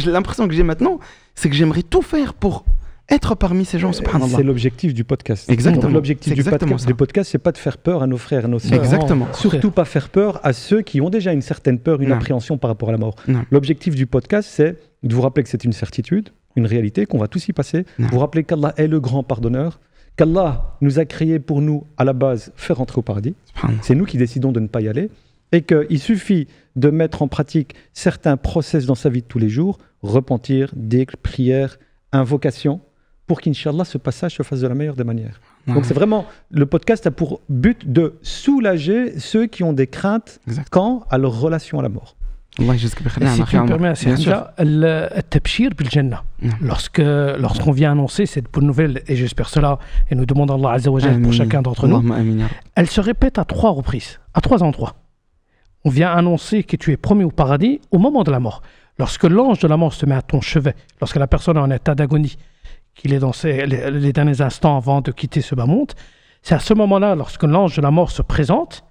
l'impression que j'ai maintenant, c'est que j'aimerais tout faire pour être parmi ces gens, subhanallah. C'est l'objectif du podcast. Exactement. L'objectif du podcast, c'est pas de faire peur à nos frères et nos sœurs. Exactement. Surtout pas faire peur à ceux qui ont déjà une certaine peur, une appréhension par rapport à la mort. L'objectif du podcast, c'est de vous rappeler que c'est une certitude, une réalité, qu'on va tous y passer. Vous rappeler qu'Allah est le grand pardonneur, qu'Allah nous a créés pour nous, à la base, faire rentrer au paradis. C'est nous qui décidons de ne pas y aller. Et qu'il suffit de mettre en pratique certains process dans sa vie de tous les jours, repentir, dhikr, prière, invocation, pour qu'Inch'Allah, ce passage se fasse de la meilleure des manières. Donc c'est vraiment, le podcast a pour but de soulager ceux qui ont des craintes quant à leur relation à la mort. Si tu me permets, c'est le tabshir bil Jannah. Lorsqu'on vient annoncer cette bonne nouvelle, et j'espère cela, et nous demandons Allah Azza wa Jal pour chacun d'entre nous, elle se répète à 3 reprises, à 3 endroits. On vient annoncer que tu es promis au paradis au moment de la mort. Lorsque l'ange de la mort se met à ton chevet, lorsque la personne est en état d'agonie, qu'il est dans les derniers instants avant de quitter ce bas monde, c'est à ce moment-là, lorsque l'ange de la mort se présente,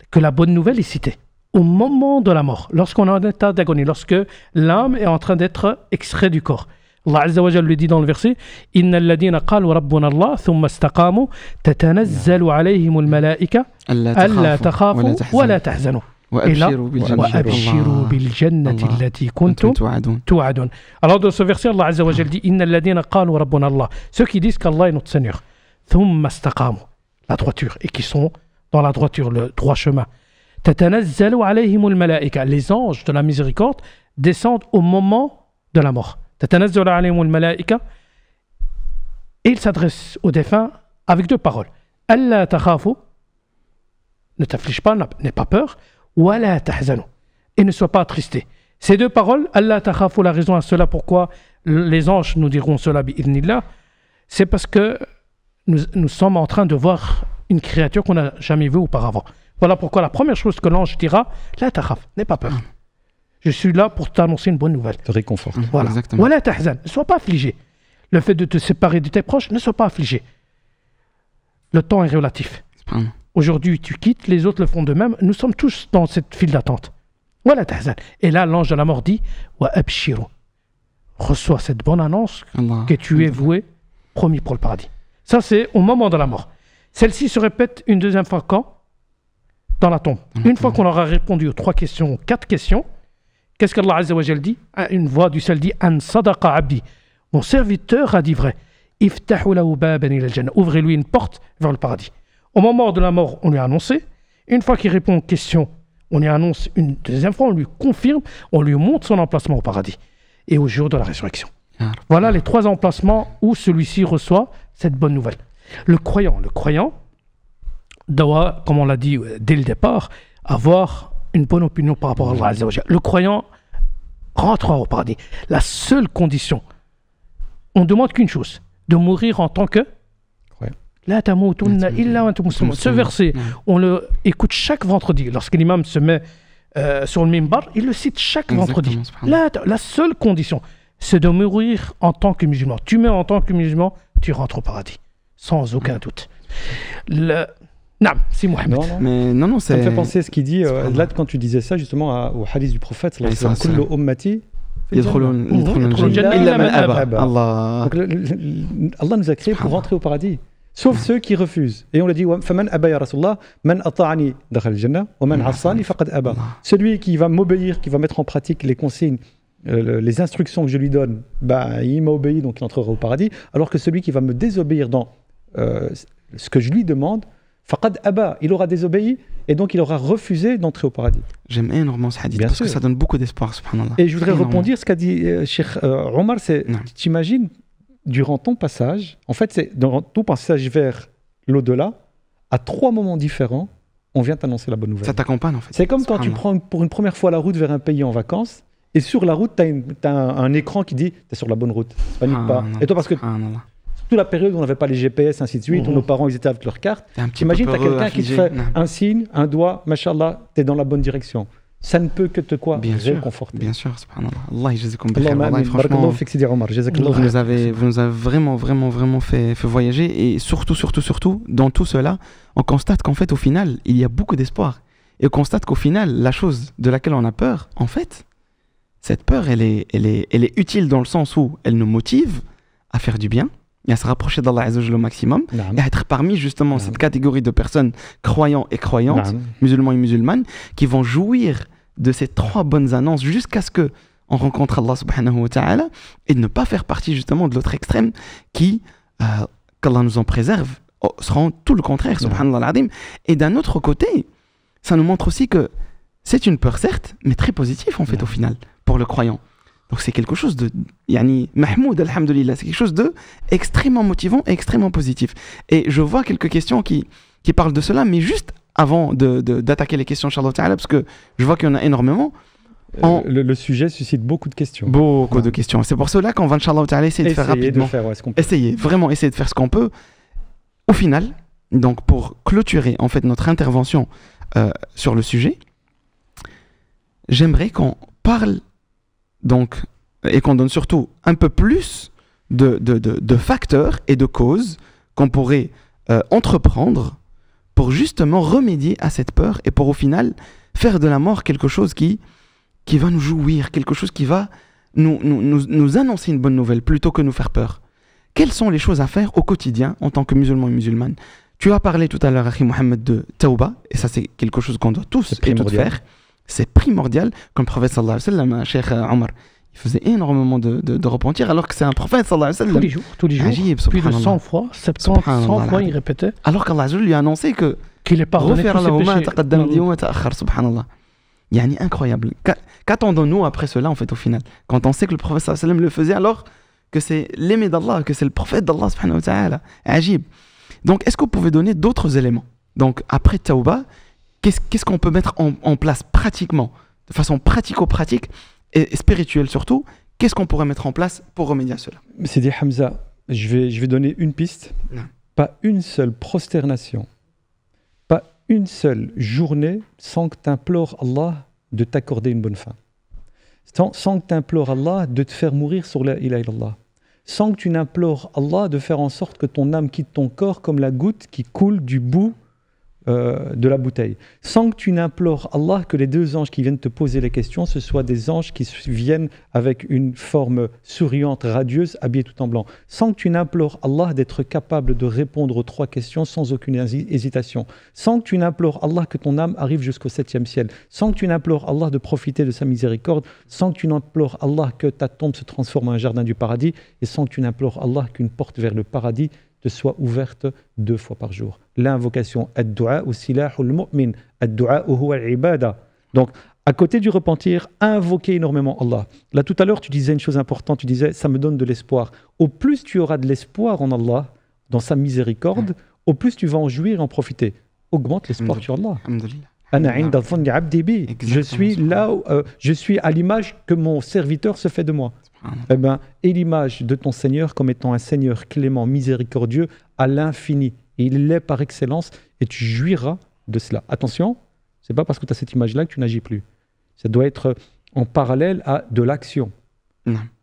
que la bonne nouvelle est citée. Au moment de la mort, lorsqu'on est en état d'agonie, lorsque l'âme est en train d'être extraite du corps. Allah Azza wa Jalla lui dit dans le verset « Inna alladhina qalu rabbuna Allah thumma istaqamu tatanazzalu alayhimul malaika alla takhafu wa la tahzanu » وَأَبْشِرُوا بِالْجَنَّةِ الَّتِي كُنْتُمْ تُوعَدُونَ. Alors dans ce verset, Allah Azza wa Jalla dit إِنَّ الَّذِينَ قَالُوا رَبُّنَا اللَّهُ, ceux qui disent qu'Allah est notre Seigneur, ثُمَّ اسْتَقَامُوا, la droiture, et qui sont dans la droiture, le droit chemin. تَتَنَزَّلُ عَلَيْهِمُ الْمَلَائِكَةُ, les anges de la miséricorde descendent au moment de la mort. تَتَنَزَّلُ عَلَيْهِمُ الْمَلَائِكَةُ, et ils s'adressent aux défunts avec 2 paroles. أَلَّا تَخَافُوا, ne t'afflige pas, n'aie pas peur. وَلَا تَحْزَنُوا, et ne sois pas attristé. Ces 2 paroles, Allah takhafu, la raison à cela, pourquoi les anges nous diront cela, bi'idhnillah, c'est parce que nous sommes en train de voir une créature qu'on n'a jamais vue auparavant. Voilà pourquoi la première chose que l'ange dira, la takhaf, n'aie pas peur. Je suis là pour t'annoncer une bonne nouvelle. Te réconforte. Voilà. وَلَا تَحْزَنْ, ne sois pas affligé. Le fait de te séparer de tes proches, ne sois pas affligé. Le temps est relatif. Aujourd'hui, tu quittes, les autres le font de même. Nous sommes tous dans cette file d'attente. Voilà tahzan. Et là, l'ange de la mort dit wa abshiru. Reçois cette bonne annonce que tu es voué, promis pour le paradis. Ça, c'est au moment de la mort. Celle-ci se répète une deuxième fois quand? Dans la tombe. Une fois qu'on aura répondu aux 3 questions, 4 questions, qu'est-ce qu'Allah Azza wa Jal dit? Une voix du ciel dit An sadaqa abdi. Mon serviteur a dit vrai. Iftahu lahu baban ila al-jannah. Ouvrez-lui une porte vers le paradis. Au moment de la mort, on lui a annoncé. Une fois qu'il répond aux questions, on lui annonce une deuxième fois, on lui confirme, on lui montre son emplacement au paradis. Et au jour de la résurrection. Voilà les 3 emplacements où celui-ci reçoit cette bonne nouvelle. Le croyant doit, comme on l'a dit dès le départ, avoir une bonne opinion par rapport à Allah Azza wa Jalla. Le croyant rentrera au paradis. La seule condition, on ne demande qu'une chose, de mourir en tant que La tamutunna illa wa antum muslimun. Ce verset, on le écoute chaque vendredi. Lorsque l'imam se met sur le mimbar, il le cite chaque vendredi. La seule condition, c'est de mourir en tant que musulman. Tu meurs en tant que musulman, tu rentres au paradis. Sans aucun doute. Non, c'est Mohamed. Mais non, ça me fait penser à ce qu'il dit, là, quand tu disais ça, justement, au hadith du prophète, kullu ummati Allah nous a créés pour rentrer au paradis. Sauf ceux qui refusent. Et on le dit فَمَنْ أَبَى يَا رَسُولَ اللَّهِ مَنْ أَطَاعَنِي دَخَلَ الْجَنَّةَ وَمَنْ عَصَانِي فَقَدْ أَبَى. Celui qui va m'obéir, qui va mettre en pratique les consignes, les instructions que je lui donne, bah, il m'a obéi, donc il entrera au paradis. Alors que celui qui va me désobéir dans ce que je lui demande, فَقَدْ أَبَى, il aura désobéi et donc il aura refusé d'entrer au paradis. J'aime énormément ce hadith Bien parce sûr. que ça donne beaucoup d'espoir, subhanallah. Et je voudrais Énormément. rebondir ce qu'a dit Cheikh Omar, c'est, Non. tu t'imagines, durant ton passage, en fait, c'est dans ton passage vers l'au-delà, à 3 moments différents, on vient t'annoncer la bonne nouvelle. Ça t'accompagne en fait. C'est comme quand tu prends pour une première fois la route vers un pays en vacances, et sur la route, tu as un écran qui dit « t'es sur la bonne route, panique pas ». Et toi, parce que Subhanallah. toute la période où on n'avait pas les GPS, ainsi de suite, où nos parents ils étaient avec leur carte, T'es un petit t'imagines, peu tu as peureux, quelqu'un qui te affligé. fait Non. un signe, un doigt, machallah, tu es dans la bonne direction. Ça ne peut que te quoi Bien sûr, réconforter. Bien sûr, subhanallah. Allah yajazakum bi khair. Allahumma Wallahi, amin. franchement, Barakallahu fik Sidi Omar. Jazakallahu vous khair. nous avez vraiment fait voyager. Et surtout, dans tout cela, on constate qu'en fait, au final, il y a beaucoup d'espoir. Et on constate qu'au final, la chose de laquelle on a peur, en fait, cette peur, elle est utile dans le sens où elle nous motive à faire du bien et à se rapprocher d'Allah Azza wa Jalla au maximum Naam. et à être parmi justement Naam. cette catégorie de personnes croyants et croyantes, Naam. musulmans et musulmanes, qui vont jouir de ces 3 bonnes annonces jusqu'à ce que on rencontre Allah subhanahu wa ta'ala et de ne pas faire partie justement de l'autre extrême qui, qu'Allah nous en préserve, seront tout le contraire, subhanallah al-azim. Et d'un autre côté, ça nous montre aussi que c'est une peur certes, mais très positive en fait au final pour le croyant. Donc c'est quelque chose de yani mahmoud alhamdulillah, c'est quelque chose de extrêmement motivant et extrêmement positif. Et je vois quelques questions qui parlent de cela, mais juste avant d'attaquer les questions Inch'Allah ta'ala, parce que je vois qu'il y en a énormément. Le sujet suscite beaucoup de questions. Beaucoup de questions. C'est pour cela qu'on va Inch'Allah ta'ala essayer de faire rapidement. Essayer de faire ce qu'on peut. Au final, donc pour clôturer en fait notre intervention sur le sujet, j'aimerais qu'on parle donc, et qu'on donne surtout un peu plus de facteurs et de causes qu'on pourrait entreprendre pour justement remédier à cette peur et pour au final faire de la mort quelque chose qui va nous jouir, quelque chose qui va nous annoncer une bonne nouvelle plutôt que nous faire peur. Quelles sont les choses à faire au quotidien en tant que musulman et musulmane? Tu as parlé tout à l'heure, Akhi Mohamed, de Tawba, et ça c'est quelque chose qu'on doit tous et toutes faire. C'est primordial, comme le prophète sallallahu alayhi wa sallam, Cheikh Omar, il faisait énormément de repentir alors que c'est un prophète sallallahu alayhi wa sallam. Tous les jours, Ajib, plus de 100 fois, 70, 100 fois il répétait. Alors qu'Allah lui a annoncé que qu'il est pardonné tous ses péchés. Yani incroyable. Qu'attendons-nous après cela en fait au final? Quand on sait que le prophète sallallahu alayhi wa sallam le faisait alors que c'est l'aimé d'Allah, que c'est le prophète d'Allah subhanahu wa ta'ala. Ajib. Donc est-ce que vous pouvez donner d'autres éléments? Donc après Tawba, qu'est-ce qu'on peut mettre en place pratiquement, de façon pratico-pratique et spirituelle surtout? Qu'est-ce qu'on pourrait mettre en place pour remédier à cela? Sidi Hamza, je vais donner une piste. Non. Pas une seule prosternation, pas une seule journée sans que tu implores Allah de t'accorder une bonne fin. Sans que tu implores Allah de te faire mourir sur la ilaha illallah. Sans que tu n'implores Allah de faire en sorte que ton âme quitte ton corps comme la goutte qui coule du bout de la bouteille. Sans que tu n'implores Allah que les 2 anges qui viennent te poser les questions, ce soient des anges qui viennent avec une forme souriante, radieuse, habillés tout en blanc. Sans que tu n'implores Allah d'être capable de répondre aux 3 questions sans aucune hésitation. Sans que tu n'implores Allah que ton âme arrive jusqu'au 7e ciel. Sans que tu n'implores Allah de profiter de sa miséricorde. Sans que tu n'implores Allah que ta tombe se transforme en un jardin du paradis. Et sans que tu n'implores Allah qu'une porte vers le paradis te soit ouverte 2 fois par jour. L'invocation ad-du'a ou silahul mu'min, ad-du'a huwa al-ibada. Donc, à côté du repentir, invoquer énormément Allah. Là, tout à l'heure, tu disais une chose importante, tu disais, ça me donne de l'espoir. Au plus tu auras de l'espoir en Allah, dans sa miséricorde, au plus tu vas en jouir et en profiter. Augmente l'espoir sur Allah. Je suis là, je suis à l'image que mon serviteur se fait de moi. Eh ben, et l'image de ton Seigneur comme étant un Seigneur clément, miséricordieux à l'infini. Et il l'est par excellence et tu jouiras de cela. Attention, ce n'est pas parce que tu as cette image-là que tu n'agis plus. Ça doit être en parallèle à de l'action.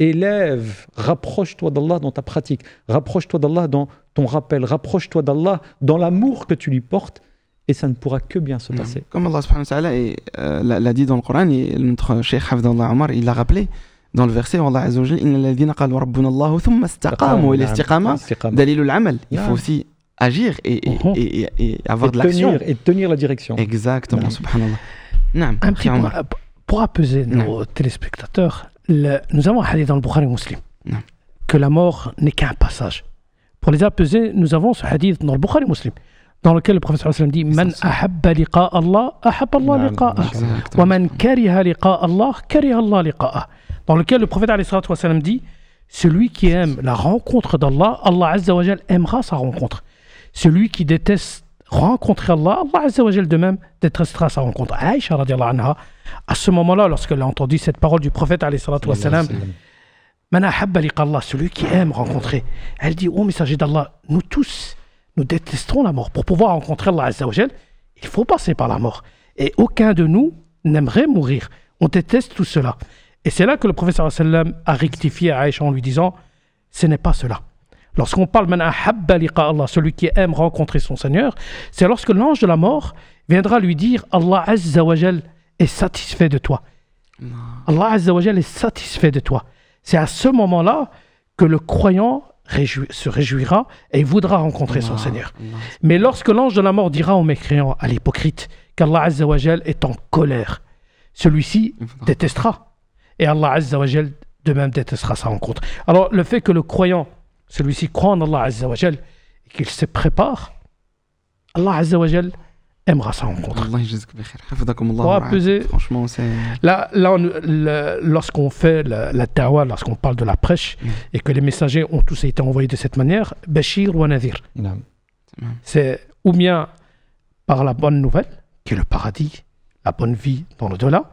Élève, rapproche-toi d'Allah dans ta pratique, rapproche-toi d'Allah dans ton rappel, rapproche-toi d'Allah dans l'amour que tu lui portes et ça ne pourra que bien se passer. Comme Allah subhanahu wa ta'ala l'a dit dans le Coran, et notre Cheikh Hafidallah Omar, il l'a rappelé dans le verset où Allah Azza wa Jalla, innal ladhina qalu rabbuna Allah thumma istaqamu, et l'istiqama dalilul amal. Il faut aussi agir et avoir de l'action. Et tenir la direction. Exactement, Non. subhanallah. Non, Un petit point, pour apaiser nos téléspectateurs, nous avons un hadith dans le Bukhari Muslim Non. que la mort n'est qu'un passage. Pour les apaiser, nous avons ce hadith dans le Bukhari Muslim dans lequel le prophète sallallahu alayhi wa sallam dit Man ahabba liqa Allah, ahabba Allah liqa'ah. Wa man kariha liqa Allah, kariha Allah liqa'ah. Dans lequel le prophète sallallahu alayhi wa sallam dit celui qui aime la rencontre d'Allah, Allah Azza wa Jal aimera sa rencontre. Celui qui déteste rencontrer Allah, Allah Azza wa Jal de même détestera sa rencontre. Aïcha radiallahu anha, à ce moment-là, lorsqu'elle a entendu cette parole du prophète sallallahu alayhi wa sallam, Man ahabba liqa Allah, celui qui aime rencontrer, elle dit ô messager d'Allah, nous tous, nous détesterons la mort. Pour pouvoir rencontrer Allah Azza wa Jal, il faut passer par la mort. Et aucun de nous n'aimerait mourir. On déteste tout cela. Et c'est là que le prophète sallallahu alayhi wa sallam a rectifié à Aïcha en lui disant ce n'est pas cela. Lorsqu'on parle man ahabba liqa Allah, celui qui aime rencontrer son Seigneur, c'est lorsque l'ange de la mort viendra lui dire Allah Azza wa Jal est satisfait de toi. Allah Azza wa Jal est satisfait de toi. C'est à ce moment-là que le croyant se réjouira et voudra rencontrer son Seigneur. Mais lorsque l'ange de la mort dira au mécréant, à l'hypocrite, qu'Allah Azza wa Jal est en colère, celui-ci détestera. Et Allah Azza wa Jal de même détestera sa rencontre. Alors le fait que le croyant, celui-ci croit en Allah Azza wa Jal et qu'il se prépare, Allah Azza wa Jal aimera sa rencontre. Pour apaiser, franchement, c'est... Là lorsqu'on fait la da'wa, lorsqu'on parle de la prêche et que les messagers ont tous été envoyés de cette manière, Bashir wa Nadir. C'est ou bien par la bonne nouvelle, qui est le paradis, la bonne vie dans l'au-delà,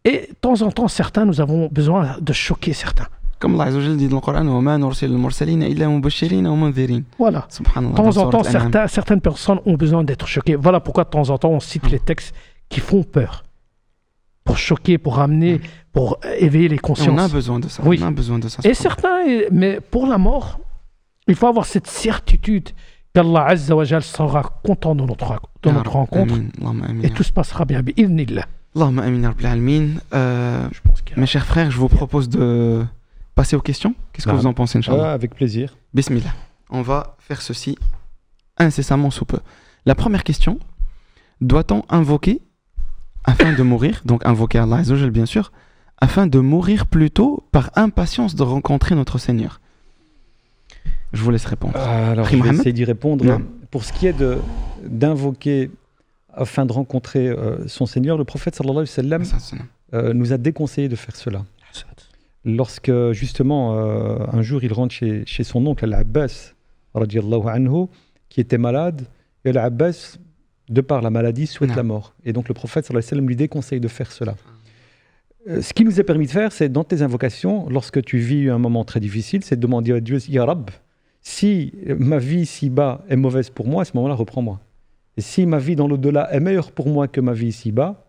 et de temps en temps, certains, nous avons besoin de choquer certains. Comme Allah Azza wa Jal dit dans le Coran, وَمَا نُرْسِلُ الْمُرْسَلِينَ إِلَّا مُبَشِّرِينَ وَمُنذِرِينَ. Voilà. Subhanallah. De temps en temps, certaines personnes ont besoin d'être choquées. Voilà pourquoi de temps en temps, on cite les textes qui font peur. Pour choquer, pour ramener, pour éveiller les consciences. On a besoin de ça. Oui. On a besoin de ça. Et certains, mais pour la mort, il faut avoir cette certitude qu'Allah Azza wa Jal sera content de notre rencontre. Et tout se passera bien. Bi'idhnillah. Allahumma amin ya rabbil alamin. Mes chers frères, je vous propose de passer aux questions. Qu'est-ce que vous en pensez, Inch'Allah? Avec plaisir. Bismillah. On va faire ceci incessamment sous peu. La première question, doit-on invoquer afin de mourir, donc invoquer Allah Azza wa Jal bien sûr, afin de mourir plus tôt par impatience de rencontrer notre Seigneur? Je vous laisse répondre. Alors, je vais essayer d'y répondre. Non. Pour ce qui est d'invoquer afin de rencontrer son Seigneur, le prophète sallallahu alayhi wa sallam nous a déconseillé de faire cela. Lorsque justement un jour il rentre chez son oncle Al-Abbas radiyallahu anhu, qui était malade, et Al-Abbas, de par la maladie, souhaite la mort. Et donc le prophète sallallahu alayhi wa sallam lui déconseille de faire cela. Ce qui nous est permis de faire, c'est dans tes invocations, lorsque tu vis un moment très difficile, c'est de demander à Dieu, Ya Rab, si ma vie ici-bas est mauvaise pour moi, à ce moment-là, reprends-moi. Et si ma vie dans l'au-delà est meilleure pour moi que ma vie ici-bas,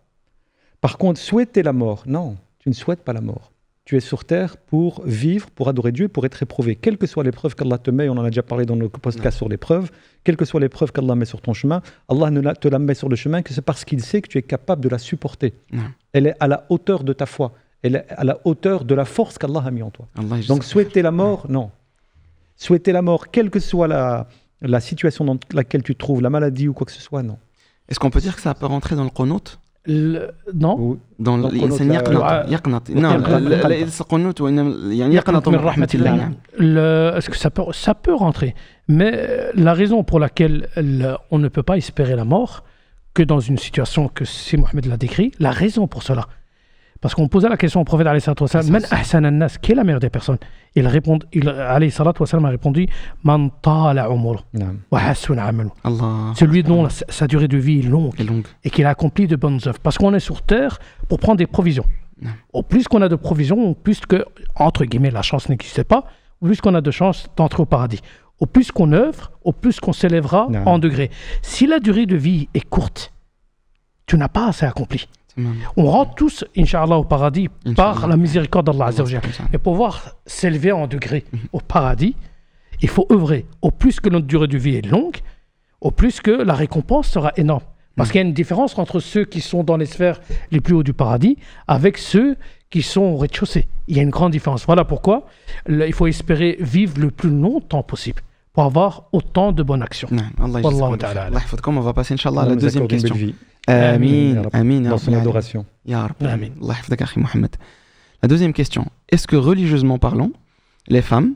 par contre, souhaiter la mort, non, tu ne souhaites pas la mort. Tu es sur terre pour vivre, pour adorer Dieu, pour être éprouvé. Quelles que soient les preuves qu'Allah te met, on en a déjà parlé dans nos podcasts sur les preuves, quelles que soient les preuves qu'Allah met sur ton chemin, Allah ne te la met sur le chemin que c'est parce qu'il sait que tu es capable de la supporter. Elle est à la hauteur de ta foi. Elle est à la hauteur de la force qu'Allah a mis en toi. Donc souhaiter la mort, non. Souhaiter la mort, quelle que soit la situation dans laquelle tu te trouves, la maladie ou quoi que ce soit, non. Est-ce qu'on peut dire que ça peut rentrer dans le qunut? Non. Dans الإنسان يقنط. Non, القنوت يعني يقنط من رحمة الله. Est-ce que ça peut rentrer? Mais la raison pour laquelle on ne peut pas espérer la mort que dans une situation que si Mohamed l'a décrit, la raison pour cela. Parce qu'on posait la question au prophète alayhi salatu wa sallam, Man ahsan an-nas, qui est la meilleure des personnes? Alayhi salatu wa sallam a répondu, Man tala umur wa hasuna amalu. Celui dont sa durée de vie est longue et qu'il a accompli de bonnes œuvres. Parce qu'on est sur terre pour prendre des provisions. Au plus qu'on a de provisions, au plus que, entre guillemets, la chance n'existait pas, au plus qu'on a de chance d'entrer au paradis. Au plus qu'on œuvre, au plus qu'on s'élèvera en degrés. Si la durée de vie est courte, tu n'as pas assez accompli. On rentre tous, Inch'Allah, au paradis par la miséricorde d'Allah Azza wa Jal. Et pour pouvoir s'élever en degré au paradis, il faut œuvrer. Au plus que notre durée de vie est longue, au plus que la récompense sera énorme. Parce qu'il y a une différence entre ceux qui sont dans les sphères les plus hauts du paradis avec ceux qui sont au rez-de-chaussée. Il y a une grande différence. Voilà pourquoi il faut espérer vivre le plus longtemps possible pour pour avoir autant de bonnes actions. Wallahu ta'ala alam. On va passer, Inch'Allah, à la nous deuxième accorde une question. belle vie Amin, amin, dans son adoration. Ya Rabbi, amin. Amin. Allah yahfadhak, akhi Mohamed. La deuxième question. Est-ce que religieusement parlant, les femmes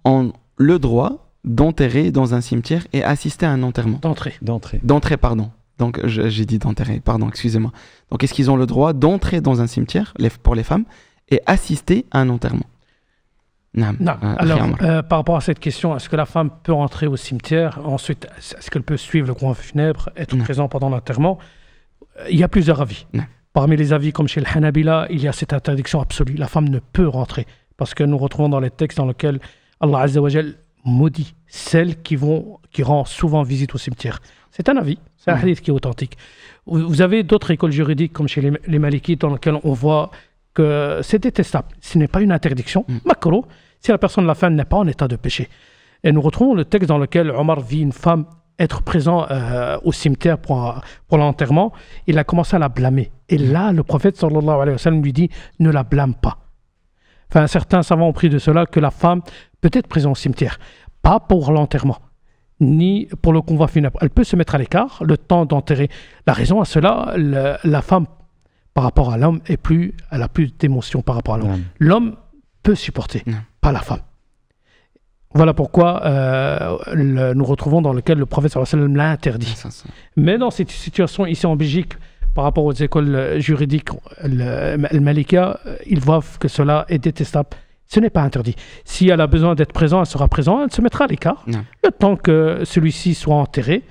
ont le droit d'enterrer dans un cimetière et assister à un enterrement? D'entrée. Pardon. Donc j'ai dit d'enterrer, pardon, excusez-moi. Donc est-ce qu'ils ont le droit d'entrer dans un cimetière pour les femmes et assister à un enterrement? Non. Alors, par rapport à cette question, est-ce que la femme peut entrer au cimetière? Ensuite, est-ce qu'elle peut suivre le courant funèbre, être présent pendant l'enterrement? Il y a plusieurs avis. Non. Parmi les avis, comme chez le Hanabila, il y a cette interdiction absolue. La femme ne peut rentrer parce que nous retrouvons dans les textes dans lesquels Allah Azza wa Jal maudit celles qui rendent souvent visite au cimetière. C'est un avis, c'est un hadith qui est authentique. Vous avez d'autres écoles juridiques comme chez les Malikites dans lesquelles on voit que c'est détestable. Ce n'est pas une interdiction. Makro, si la personne l'a fait, n'est pas en état de péché. Et nous retrouvons le texte dans lequel Omar vit une femme être présent au cimetière pour l'enterrement. Il a commencé à la blâmer. Et là, le prophète sallallahu alayhi wa sallam lui dit « Ne la blâme pas ». Enfin, certains savants ont pris de cela que la femme peut être présente au cimetière, pas pour l'enterrement, ni pour le convoi funèbre. Elle peut se mettre à l'écart le temps d'enterrer. La raison à cela, la femme, par rapport à l'homme, elle a plus d'émotion par rapport à l'homme. L'homme peut supporter, pas la femme. Voilà pourquoi nous retrouvons dans lequel le prophète sallallahu alayhi wa sallam l'a interdit. Mais dans cette situation ici en Belgique, par rapport aux écoles juridiques, le Malika, ils voient que cela est détestable. Ce n'est pas interdit. Si elle a besoin d'être présente, elle sera présente, elle se mettra à l'écart, le temps que celui-ci soit enterré.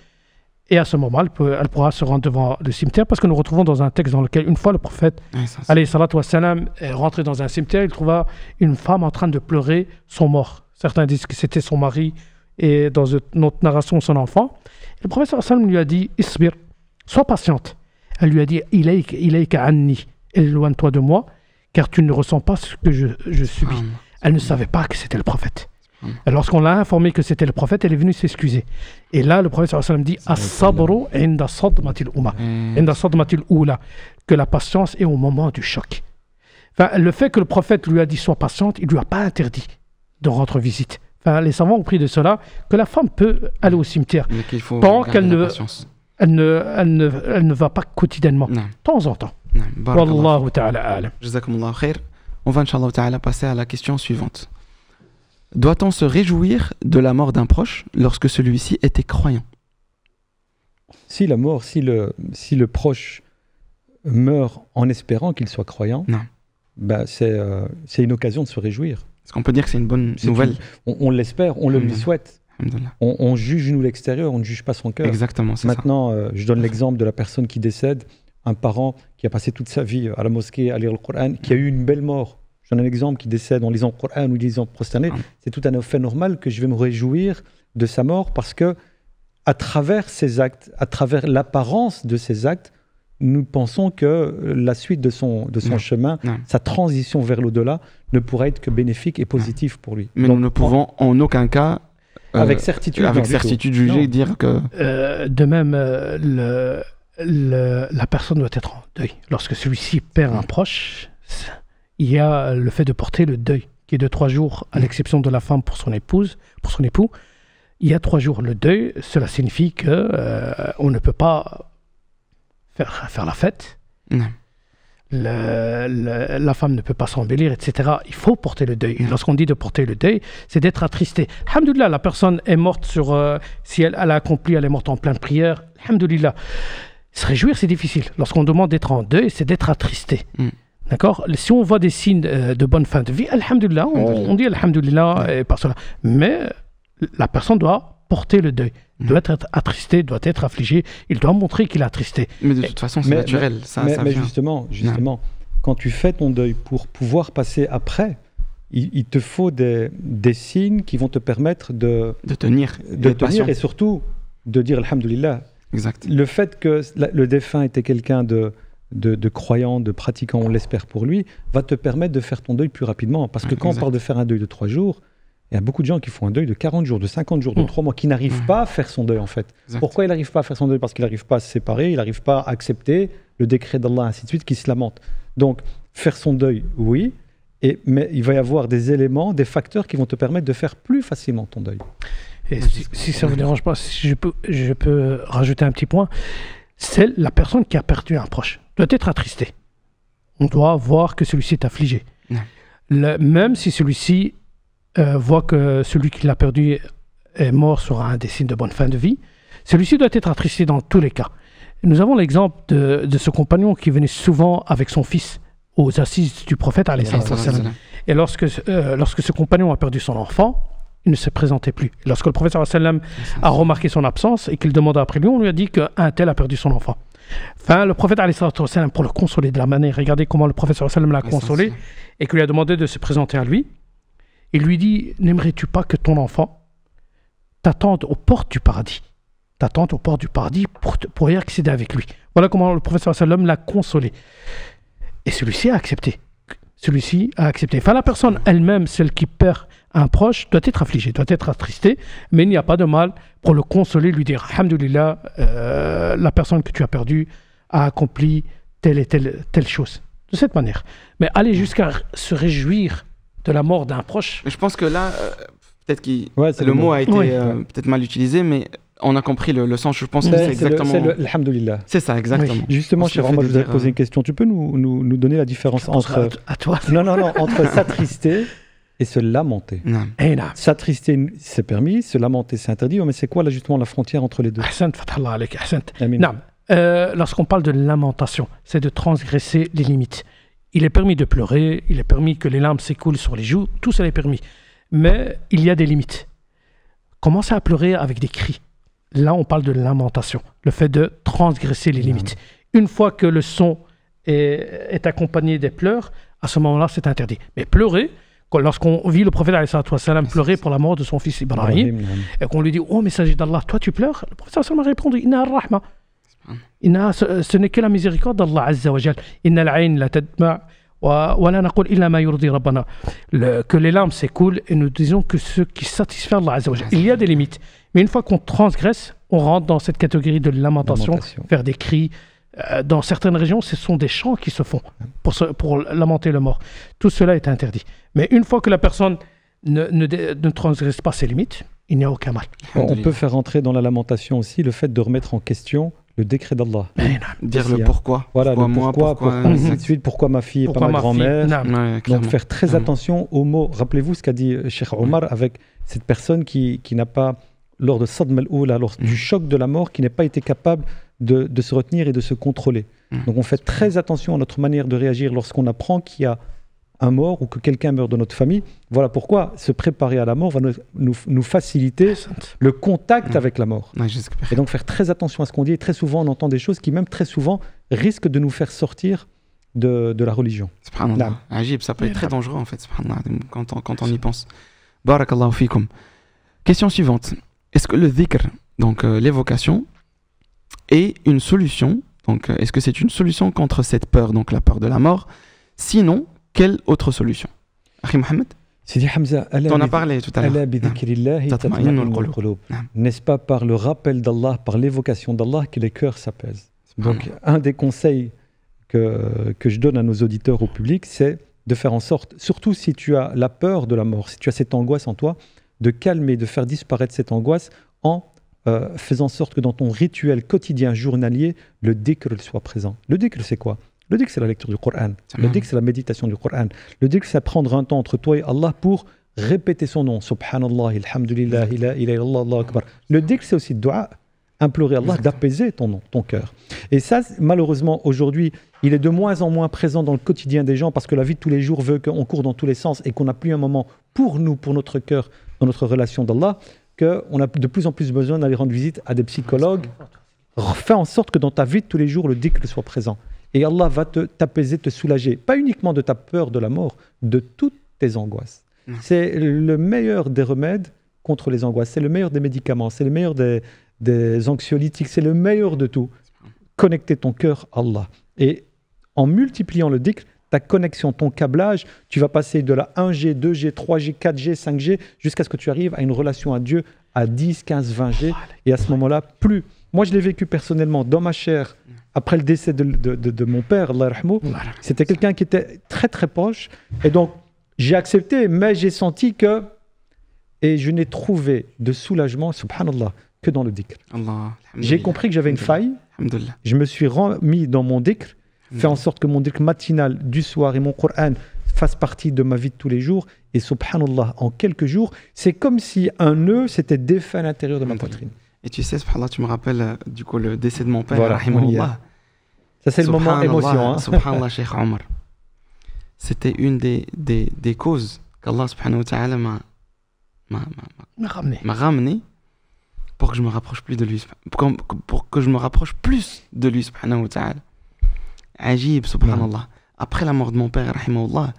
Et à ce moment, elle pourra se rendre devant le cimetière, parce que nous retrouvons dans un texte dans lequel, une fois le prophète, alayhi salatu wassalam, est rentré dans un cimetière, il trouva une femme en train de pleurer son mort. Certains disent que c'était son mari, et dans une autre narration, son enfant. Et le prophète sallallahu alayhi wa sallam lui a dit « Isbir, sois patiente ». Elle lui a dit « Ilayka anni, éloigne-toi de moi, car tu ne ressens pas ce que je subis. » Elle ne savait pas que c'était le prophète. Et lorsqu'on l'a informé que c'était le prophète, elle est venue s'excuser. Et là, le prophète sallallahu alayhi wa sallam dit « As-sabru inda sadmatil umma, inda sadmatil ula » que la patience est au moment du choc. Enfin, le fait que le prophète lui a dit « Sois patiente », il ne lui a pas interdit de rendre visite. Enfin, les savants ont pris de cela que la femme peut aller au cimetière tant qu'elle ne va pas quotidiennement, de temps en temps. Wallahu ta'ala alam. Jazakumullah khair. On va, Inch'Allah ta'ala, passer à la question suivante. Doit-on se réjouir de la mort d'un proche lorsque celui-ci était croyant? Si le proche meurt en espérant qu'il soit croyant, bah c'est une occasion de se réjouir. Est-ce qu'on peut dire que c'est une bonne nouvelle? On l'espère, on le lui souhaite. On juge nous l'extérieur, on ne juge pas son cœur. Exactement, c'est Maintenant, je donne l'exemple de la personne qui décède, un parent qui a passé toute sa vie à la mosquée à lire le Coran, qui a eu une belle mort. Je donne un exemple qui décède en lisant le Coran ou en lisant prosterné. C'est tout à fait normal que je vais me réjouir de sa mort parce que à travers ses actes, à travers l'apparence de ses actes, nous pensons que la suite de son chemin, sa transition vers l'au-delà, ne pourra être que bénéfique et positive pour lui. Mais nous ne pouvons en aucun cas, avec certitude juger et dire que... de même, la personne doit être en deuil. Lorsque celui-ci perd un proche, il y a le fait de porter le deuil, qui est de 3 jours, à l'exception de la femme pour son épouse, pour son époux. Il y a 3 jours. Le deuil, cela signifie qu'on ne peut pas faire la fête. La femme ne peut pas s'embellir, etc. Il faut porter le deuil. Et lorsqu'on dit de porter le deuil, c'est d'être attristé. Alhamdoulilah, la personne est morte si elle a accompli, elle est morte en pleine prière. Alhamdoulilah. Se réjouir, c'est difficile. Lorsqu'on demande d'être en deuil, c'est d'être attristé. D'accord? Si on voit des signes de bonne fin de vie, alhamdoulilah, on dit alhamdoulilah par cela. Mais la personne doit porter le deuil, doit être attristé, doit être affligé. Il doit montrer qu'il est attristé. Mais de toute façon, c'est naturel. Mais justement, quand tu fais ton deuil pour pouvoir passer après, il te faut des signes qui vont te permettre de tenir et surtout de dire alhamdoulilah. Exact. Le fait que le défunt était quelqu'un de croyant, de pratiquant, on l'espère pour lui, va te permettre de faire ton deuil plus rapidement. Parce que quand on parle de faire un deuil de 3 jours, il y a beaucoup de gens qui font un deuil de 40 jours, de 50 jours, de 3 mois, qui n'arrivent pas à faire son deuil en fait. Exact. Pourquoi il n'arrive pas à faire son deuil? Parce qu'il n'arrive pas à se séparer, il n'arrive pas à accepter le décret d'Allah, ainsi de suite, qui se lamente. Donc, faire son deuil, oui, mais il va y avoir des éléments, des facteurs qui vont te permettre de faire plus facilement ton deuil. Et si ça ne vous dérange pas, si je peux rajouter un petit point, c'est la personne qui a perdu un proche doit être attristée. On doit voir que celui-ci est affligé. Même si celui-ci voit que celui qui l'a perdu est mort sur un des signes de bonne fin de vie, celui-ci doit être attristé dans tous les cas. Nous avons l'exemple de ce compagnon qui venait souvent avec son fils aux assises du prophète. Et lorsque ce compagnon a perdu son enfant, il ne se présentait plus. Et lorsque le prophète a remarqué son absence et qu'il demanda après lui, on lui a dit qu'un tel a perdu son enfant. Enfin, le prophète, pour le consoler de la manière, regardez comment le prophète l'a consolé et qu'il lui a demandé de se présenter à lui. Il lui dit, n'aimerais-tu pas que ton enfant t'attende aux portes du paradis, pour y accéder avec lui. Voilà comment le prophète l'a consolé. Et celui-ci a accepté. Enfin, la personne elle-même, celle qui perd un proche, doit être affligée, doit être attristée, mais il n'y a pas de mal pour le consoler, lui dire, alhamdoulilah, la personne que tu as perdue a accompli telle et telle chose. De cette manière. Mais aller jusqu'à se réjouir de la mort d'un proche. Je pense que là, peut-être que le mot a été peut-être mal utilisé, mais on a compris le sens. Je pense que c'est exactement. C'est l'alhamdoulilah. C'est ça, exactement. Oui. Justement, cher Omar, je vous ai posé une question. Tu peux nous donner la différence entre. À toi. Non, entre s'attrister et se lamenter. S'attrister, c'est permis, se lamenter, c'est interdit. Mais c'est quoi justement la frontière entre les deux? Lorsqu'on parle de lamentation, c'est de transgresser les limites. Il est permis de pleurer, il est permis que les larmes s'écoulent sur les joues, tout cela est permis. Mais il y a des limites. Commencer à pleurer avec des cris. Là, on parle de lamentation, le fait de transgresser les limites. Une fois que le son est accompagné des pleurs, à ce moment-là, c'est interdit. Mais pleurer, lorsqu'on vit le prophète pleurer pour la mort de son fils Ibrahim, et qu'on lui dit « Oh, messager d'Allah, toi tu pleures ?» Le prophète a répondu « Inna ar-rahma » ce n'est que la miséricorde d'Allah Azza wa Jal. Inna al-ayn la tadma' wa la naqul illa ma yurdi rabbana. Que les larmes s'écoulent et nous disons que ce qui satisfait Allah Azza wa Jal. Il y a des limites. Mais une fois qu'on transgresse, on rentre dans cette catégorie de lamentation, faire des cris. Dans certaines régions, ce sont des chants qui se font pour lamenter le mort. Tout cela est interdit. Mais une fois que la personne ne transgresse pas ses limites, il n'y a aucun mal. On peut faire entrer dans la lamentation aussi le fait de remettre en question le décret d'Allah. Dire le pourquoi. Voilà, pourquoi ma fille et pas ma grand-mère. Donc faire très attention aux mots. Rappelez-vous ce qu'a dit Cheikh Omar avec cette personne qui n'a pas, lors de Sadm al-Oula, lors du choc de la mort, qui n'a pas été capable de se retenir et de se contrôler. Donc on fait très attention à notre manière de réagir lorsqu'on apprend qu'il y a un mort ou que quelqu'un meurt de notre famille. Voilà pourquoi se préparer à la mort va nous faciliter le contact avec la mort. Et donc faire très attention à ce qu'on dit. Et très souvent, on entend des choses qui, même très souvent, risquent de nous faire sortir de la religion. Subhanallah. Ajib, ça peut être très dangereux en fait, subhanallah, quand on y pense. Barakallahu fikum. Question suivante. Est-ce que le dhikr, donc l'évocation, est une solution? Donc, est-ce que c'est une solution contre cette peur, donc la peur de la mort? Sinon, quelle autre solution? Akhi Mohamed, Sidi Hamza, tu en as parlé tout à l'heure. N'est-ce pas par le rappel d'Allah, par l'évocation d'Allah que les cœurs s'apaisent? Donc, un des conseils que je donne à nos auditeurs, au public, c'est de faire en sorte, surtout si tu as la peur de la mort, si tu as cette angoisse en toi, de calmer, de faire disparaître cette angoisse en faisant en sorte que dans ton rituel quotidien, journalier, le dhikr soit présent. Le dhikr, c'est quoi? Le dhikr, c'est la lecture du Coran. Le dhikr, c'est la méditation du Coran. Le dhikr, c'est prendre un temps entre toi et Allah pour répéter son nom. Subhanallah, alhamdulillah, ila ilaha illallah, Allahu akbar. Le dhikr, c'est aussi dua, implorer Allah d'apaiser ton cœur. Et ça, malheureusement, aujourd'hui, il est de moins en moins présent dans le quotidien des gens parce que la vie de tous les jours veut qu'on court dans tous les sens et qu'on n'a plus un moment pour nous, pour notre cœur, dans notre relation d'Allah, qu'on a de plus en plus besoin d'aller rendre visite à des psychologues. Fais en sorte que dans ta vie de tous les jours, le dhikr soit présent. Et Allah va t'apaiser, te soulager, pas uniquement de ta peur de la mort, de toutes tes angoisses. C'est le meilleur des remèdes contre les angoisses, c'est le meilleur des médicaments, c'est le meilleur des anxiolytiques, c'est le meilleur de tout. Connecter ton cœur à Allah. Et en multipliant le dhikr, ta connexion, ton câblage, tu vas passer de la 1G, 2G, 3G, 4G, 5G, jusqu'à ce que tu arrives à une relation à Dieu à 10, 15, 20G. Et à ce moment-là, plus. Moi, je l'ai vécu personnellement dans ma chair. Après le décès de mon père, Allah yarhamou, c'était quelqu'un qui était très très proche. Et donc, j'ai accepté, mais j'ai senti que Et je n'ai trouvé de soulagement, subhanallah, que dans le dhikr. J'ai compris que j'avais une faille. Je me suis remis dans mon dhikr, fait en sorte que mon dhikr matinal du soir et mon Coran fassent partie de ma vie de tous les jours. Et subhanallah, en quelques jours, c'est comme si un nœud s'était défait à l'intérieur de ma poitrine. Et tu sais, subhanallah, tu me rappelles du coup le décès de mon père, voilà, rahimahullah. Ça, c'est le moment émotion. Hein. Subhanallah, Cheikh Omar. C'était une des causes qu'Allah subhanahu wa ta'ala m'a ramené pour que je me rapproche plus de lui, pour que je me rapproche plus de lui subhanahu wa ta'ala. Ajib, subhanallah. Après la mort de mon père, rahimahullah,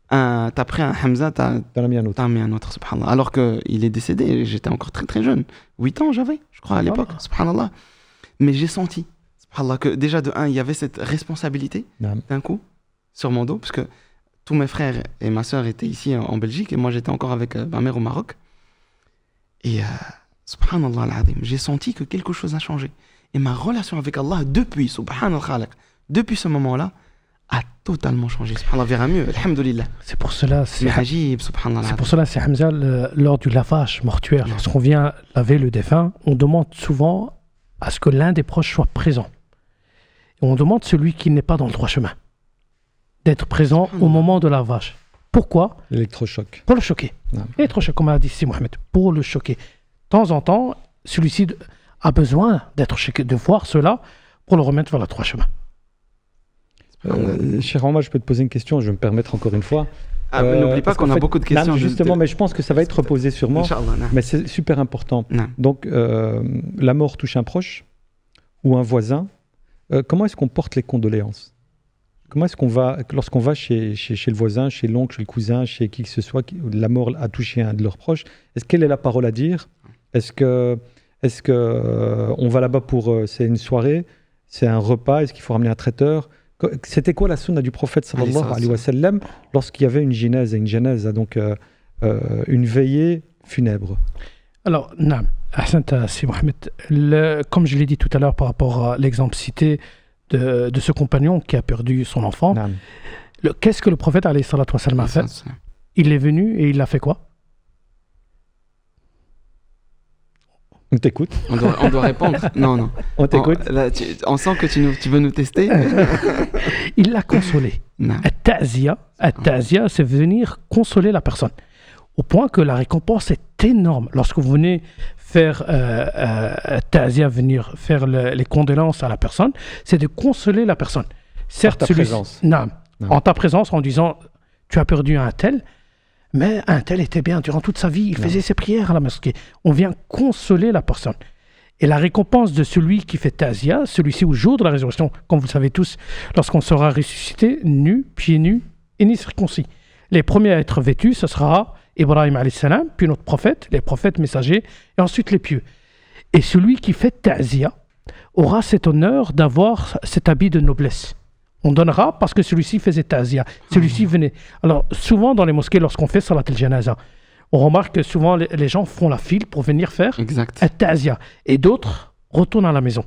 t'as pris un Hamza, t'as mis un autre, subhanallah. Alors qu'il est décédé, j'étais encore très très jeune. 8 ans j'avais, je crois, à l'époque, subhanallah. Mais j'ai senti, subhanallah, que déjà de un, il y avait cette responsabilité d'un coup sur mon dos, parce que tous mes frères et ma soeur étaient ici en Belgique, et moi j'étais encore avec ma mère au Maroc. Et subhanallah al-azim, j'ai senti que quelque chose a changé. Et ma relation avec Allah depuis, subhanallah, depuis ce moment-là, a totalement changé. Subhanallah, vers un mieux, alhamdulillah. C'est pour cela, c'est pour cela, c'est Hamza, lors du lavage mortuaire, lorsqu'on vient laver le défunt, on demande souvent à ce que l'un des proches soit présent. Et on demande celui qui n'est pas dans le droit chemin d'être présent au moment de lavage. Pourquoi? L'électrochoc. Pour le choquer. L'électrochoc, comme a dit Si Mohamed, pour le choquer. De temps en temps, celui-ci a besoin d'être choqué, de voir cela pour le remettre vers le droit chemin. Cher Omar, je peux te poser une question, je vais me permettre encore une fois. N'oublie pas qu'on a beaucoup de questions. Justement, mais je pense que ça va être posé sûrement. Mais c'est super important. Donc, la mort touche un proche ou un voisin. Comment est-ce qu'on porte les condoléances? Comment est-ce qu'on va, lorsqu'on va chez le voisin, chez l'oncle, chez le cousin, chez qui que ce soit, la mort a touché un de leurs proches, quelle est la parole à dire? Est-ce que on va là-bas pour... c'est une soirée, c'est un repas, est-ce qu'il faut ramener un traiteur? C'était quoi la sunna du prophète sallallahu alayhi wa sallam lorsqu'il y avait une genèse, donc une veillée funèbre? Alors, Naam, Ahsanta Si Mohamed, comme je l'ai dit tout à l'heure par rapport à l'exemple cité de ce compagnon qui a perdu son enfant, qu'est-ce que le prophète alayhi salatu wa sallam a fait? Il est venu et il a fait quoi? On t'écoute. On doit répondre. Non. On t'écoute. On sent que tu veux nous tester. Il l'a consolé. At-ta'ziya, c'est venir consoler la personne. Au point que la récompense est énorme. Lorsque vous venez faire ta'ziya, venir faire les condoléances à la personne, c'est de consoler la personne. Certes, en ta présence. En ta présence, en disant tu as perdu un tel. Mais un tel était bien durant toute sa vie, il faisait ses prières à la mosquée. On vient consoler la personne. Et la récompense de celui qui fait ta'ziya, celui-ci au jour de la résurrection, comme vous le savez tous, lorsqu'on sera ressuscité, nu, pieds nus et ni circoncis. Les premiers à être vêtus, ce sera Ibrahim alayhi salam, puis notre prophète, les prophètes messagers, et ensuite les pieux. Et celui qui fait ta'ziya aura cet honneur d'avoir cet habit de noblesse. On donnera parce que celui-ci faisait ta'ziya. Celui-ci venait. Alors, souvent dans les mosquées, lorsqu'on fait salat al-janaza, on remarque que souvent les gens font la file pour venir faire ta'ziya. Et d'autres retournent à la maison.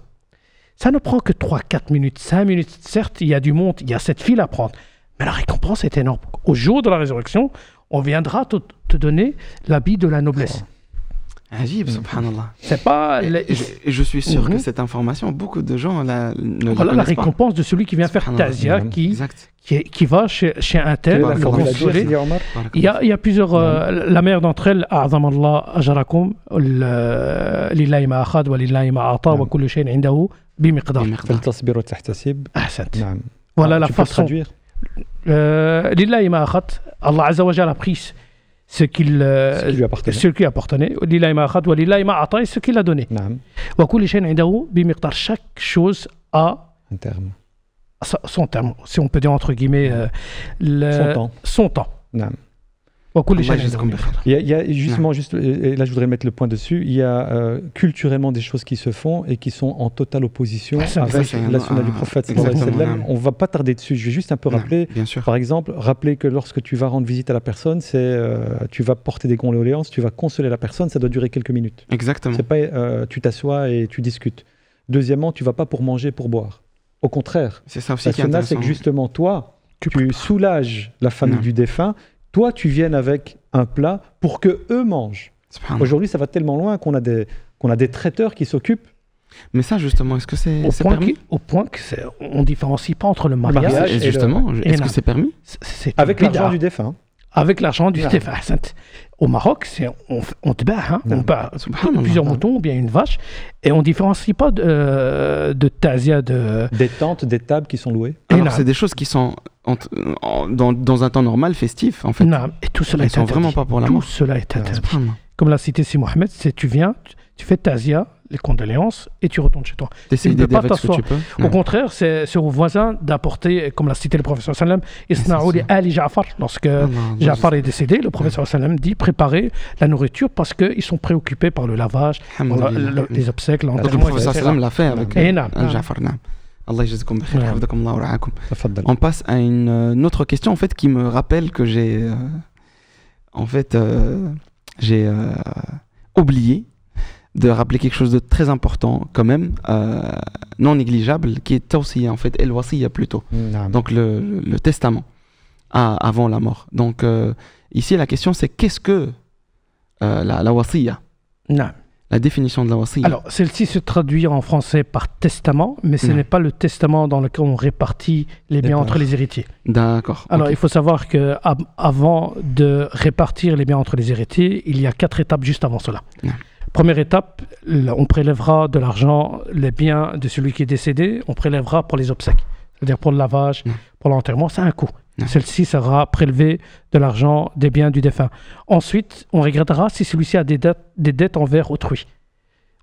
Ça ne prend que 3-4 minutes, 5 minutes. Certes, il y a du monde, il y a cette file à prendre. Mais la récompense est énorme. Au jour de la résurrection, on viendra te donner l'habit de la noblesse. Ajib, subhanallah. C'est pas... Je suis sûr que cette information, beaucoup de gens ne la connaissent la récompense pas. De celui qui vient faire ta'ziya, qui va chez un tel, le consoler. Il y a plusieurs... la meilleure d'entre elles, A'zam Allah ajarakum, lillahi ma akhad, wa lillahi ma ata, wa kullu shay'in indahu bimiqdar. Faltasbir wa tahtasib. Ahsant. Voilà la façon. Lillahi ma akhad, Allah Azza wa Jalla a pris ce qui lui appartenait. Lillahi ma akhad wa lillahi ma ata, ce qu'il a donné. Wa kullu shay'in indahu bimiqdar. Chaque chose a un terme. Son terme, si on peut dire entre guillemets, son temps. Il y a justement, et là je voudrais mettre le point dessus, il y a culturellement des choses qui se font et qui sont en totale opposition avec la sunna du prophète. On ne va pas tarder dessus, je vais juste un peu rappeler. Par exemple, rappeler que lorsque tu vas rendre visite à la personne, tu vas porter des condoléances, tu vas consoler la personne, ça doit durer quelques minutes. Exactement. C'est pas tu t'assois et tu discutes. Deuxièmement, tu ne vas pas pour manger, pour boire. Au contraire, c'est ça aussi la sunna, c'est que justement toi, tu soulages la famille du défunt toi, tu viennes avec un plat pour que eux mangent. Aujourd'hui, ça va tellement loin qu'on a des traiteurs qui s'occupent. Mais ça, justement, est-ce que c'est permis? Au point qu'on ne différencie pas entre le mariage et justement, est-ce que c'est permis? Avec l'argent du défunt. Avec l'argent du défunt. Au Maroc, on te bat, on bat plusieurs moutons ou bien une vache, et on ne différencie pas de tazia. Des tentes, des tables qui sont louées. Alors, c'est des choses qui sont dans un temps normal, festif, en fait. Non, et tout cela est interdit. Vraiment pas pour la mort. Tout cela est interdit. Comme l'a cité Si Mohamed, c'est tu viens, tu fais tazia, les condoléances, et tu retournes chez toi. T'essayes d'aider avec ce que tu peux. Au contraire, c'est aux voisins d'apporter, comme l'a cité le professeur sallam, Isna'ouli Ali Ja'far. Lorsque Ja'far est décédé, le professeur sallam dit préparer la nourriture parce qu'ils sont préoccupés par le lavage, les obsèques, l'enterrement. Le professeur sallam l'a fait avec Ja'far. Allah yjazakum bi khair, hafdakum Allah wa ra'akum. On passe à une autre question en fait qui me rappelle que j'ai oublié de rappeler quelque chose de très important quand même, non négligeable, qui est tawsiya en fait, el-wasiya plutôt. Donc le testament avant la mort. Donc ici la question c'est qu'est-ce que la wasiya? La définition de la wasiya. Alors, celle-ci se traduit en français par testament, mais ce n'est pas le testament dans lequel on répartit les biens entre les héritiers. D'accord. Alors, il faut savoir qu'avant de répartir les biens entre les héritiers, il y a 4 étapes juste avant cela. Première étape, on prélèvera de l'argent, les biens de celui qui est décédé, on prélèvera pour les obsèques, c'est-à-dire pour le lavage, pour l'enterrement, c'est un coût. Celle-ci sera prélevée de l'argent des biens du défunt. Ensuite, on regrettera si celui-ci a des dettes envers autrui.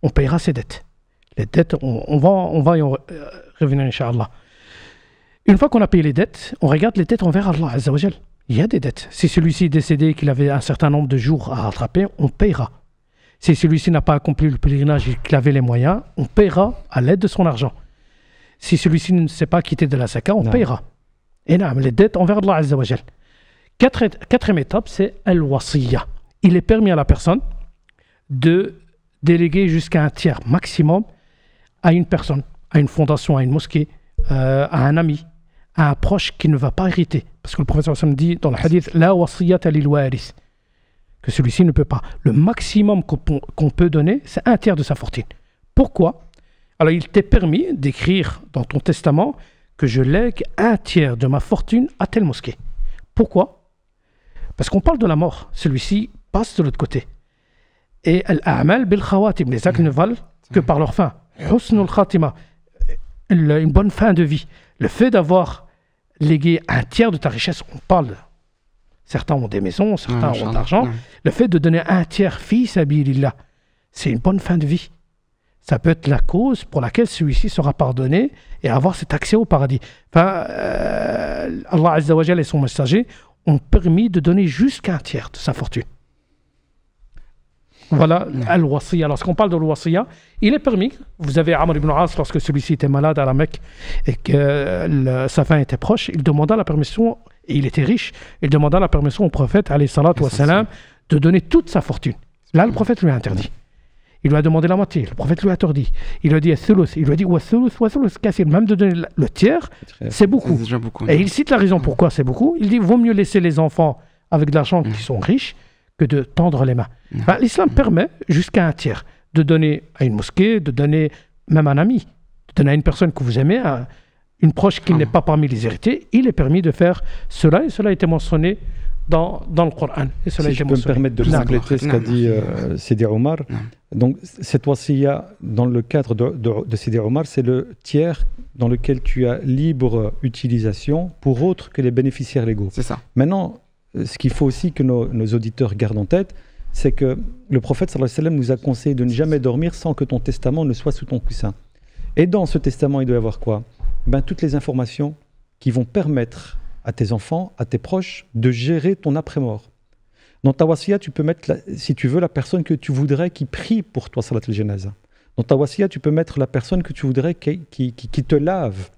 On payera ses dettes. Les dettes, on va y revenir, Inch'Allah. Une fois qu'on a payé les dettes, on regarde les dettes envers Allah Azza wa Jal. Il y a des dettes. Si celui-ci est décédé et qu'il avait un certain nombre de jours à rattraper, on payera. Si celui-ci n'a pas accompli le pèlerinage et qu'il avait les moyens, on payera à l'aide de son argent. Si celui-ci ne s'est pas quitté de la zakat, on payera. Et non, les dettes envers Allah Azza wa Jal. Quatrième étape, c'est al-wasiyya. Il est permis à la personne de déléguer jusqu'à un tiers maximum à une personne, à une fondation, à une mosquée, à un ami, à un proche qui ne va pas hériter. Parce que le professeur Hassan dit dans le hadith, la wasiyyata lil waris, que celui-ci ne peut pas. Le maximum qu'on peut donner, c'est un tiers de sa fortune. Pourquoi? Alors, il t'est permis d'écrire dans ton testament que je lègue un tiers de ma fortune à telle mosquée. Pourquoi? Parce qu'on parle de la mort. Celui-ci passe de l'autre côté. Et al-a'mal bil khawatim, les actes ne valent que par leur fin. Husnul khatima, une bonne fin de vie. Le fait d'avoir légué un tiers de ta richesse, on parle. Certains ont des maisons, certains ont de l'argent. Le fait de donner un tiers, fi sabilillah, c'est une bonne fin de vie. Ça peut être la cause pour laquelle celui-ci sera pardonné et avoir cet accès au paradis. Enfin, Allah Azza wa Jalla et son messager ont permis de donner jusqu'à un tiers de sa fortune. Voilà, al-wasiya. Lorsqu'on parle de al-wasiya, il est permis. Vous avez Amr ibn As, lorsque celui-ci était malade à la Mecque et que sa fin était proche, il demanda la permission, et il était riche, il demanda la permission au prophète, alayhi salatu wa salam, de donner toute sa fortune. Là, le prophète lui a interdit. Il lui a demandé la moitié, le prophète lui a interdit. Il lui a dit al-thuluth, il lui a dit wa-thuluth kathir, même de donner le tiers, c'est beaucoup. C'est déjà beaucoup. Et il cite la raison pourquoi c'est beaucoup. Il dit vaut mieux laisser les enfants avec de l'argent qui sont riches que de tendre les mains. Enfin, l'islam permet jusqu'à un tiers de donner à une mosquée, de donner même à un ami, de donner à une personne que vous aimez, à une proche qui n'est pas parmi les héritiers. Il est permis de faire cela, et cela a été mentionné dans le Coran. Et cela si je peux me permettre de compléter ce qu'a dit Sidi Omar. Donc cette wasiya, dans le cadre de Sidi Omar, c'est le tiers dans lequel tu as libre utilisation pour autres que les bénéficiaires légaux. C'est ça. Maintenant, ce qu'il faut aussi que nos auditeurs gardent en tête, c'est que le prophète sallallahu alayhi wa sallam nous a conseillé de ne jamais dormir sans que ton testament ne soit sous ton coussin. Et dans ce testament, il doit y avoir quoi? Toutes les informations qui vont permettre à tes enfants, à tes proches, de gérer ton après-mort. Dans ta wasiya, tu peux mettre, si tu veux, la personne que tu voudrais qui prie pour toi, salat al-janaza. Dans ta wasiya, tu peux mettre la personne que tu voudrais qui te lave.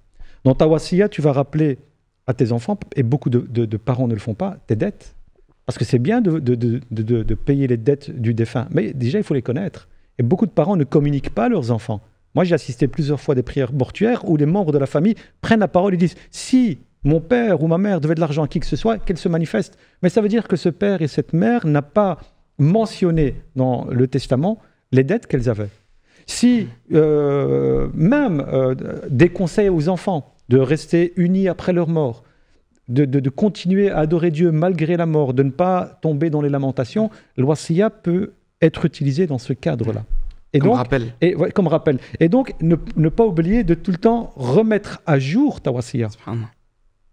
Dans ta wasiya, tu vas rappeler à tes enfants, et beaucoup de parents ne le font pas, tes dettes. Parce que c'est bien de payer les dettes du défunt, mais déjà, il faut les connaître. Et beaucoup de parents ne communiquent pas à leurs enfants. Moi, j'ai assisté plusieurs fois à des prières mortuaires où les membres de la famille prennent la parole et disent « Si mon père ou ma mère devait de l'argent à qui que ce soit, qu'elle se manifeste. Mais ça veut dire que ce père et cette mère n'ont pas mentionné dans le testament les dettes qu'elles avaient. Si même des conseils aux enfants de rester unis après leur mort, de continuer à adorer Dieu malgré la mort, de ne pas tomber dans les lamentations, l'wasiya peut être utilisé dans ce cadre-là. Et comme donc, rappel. comme rappel. Et donc, ne pas oublier de tout le temps remettre à jour ta wasiya.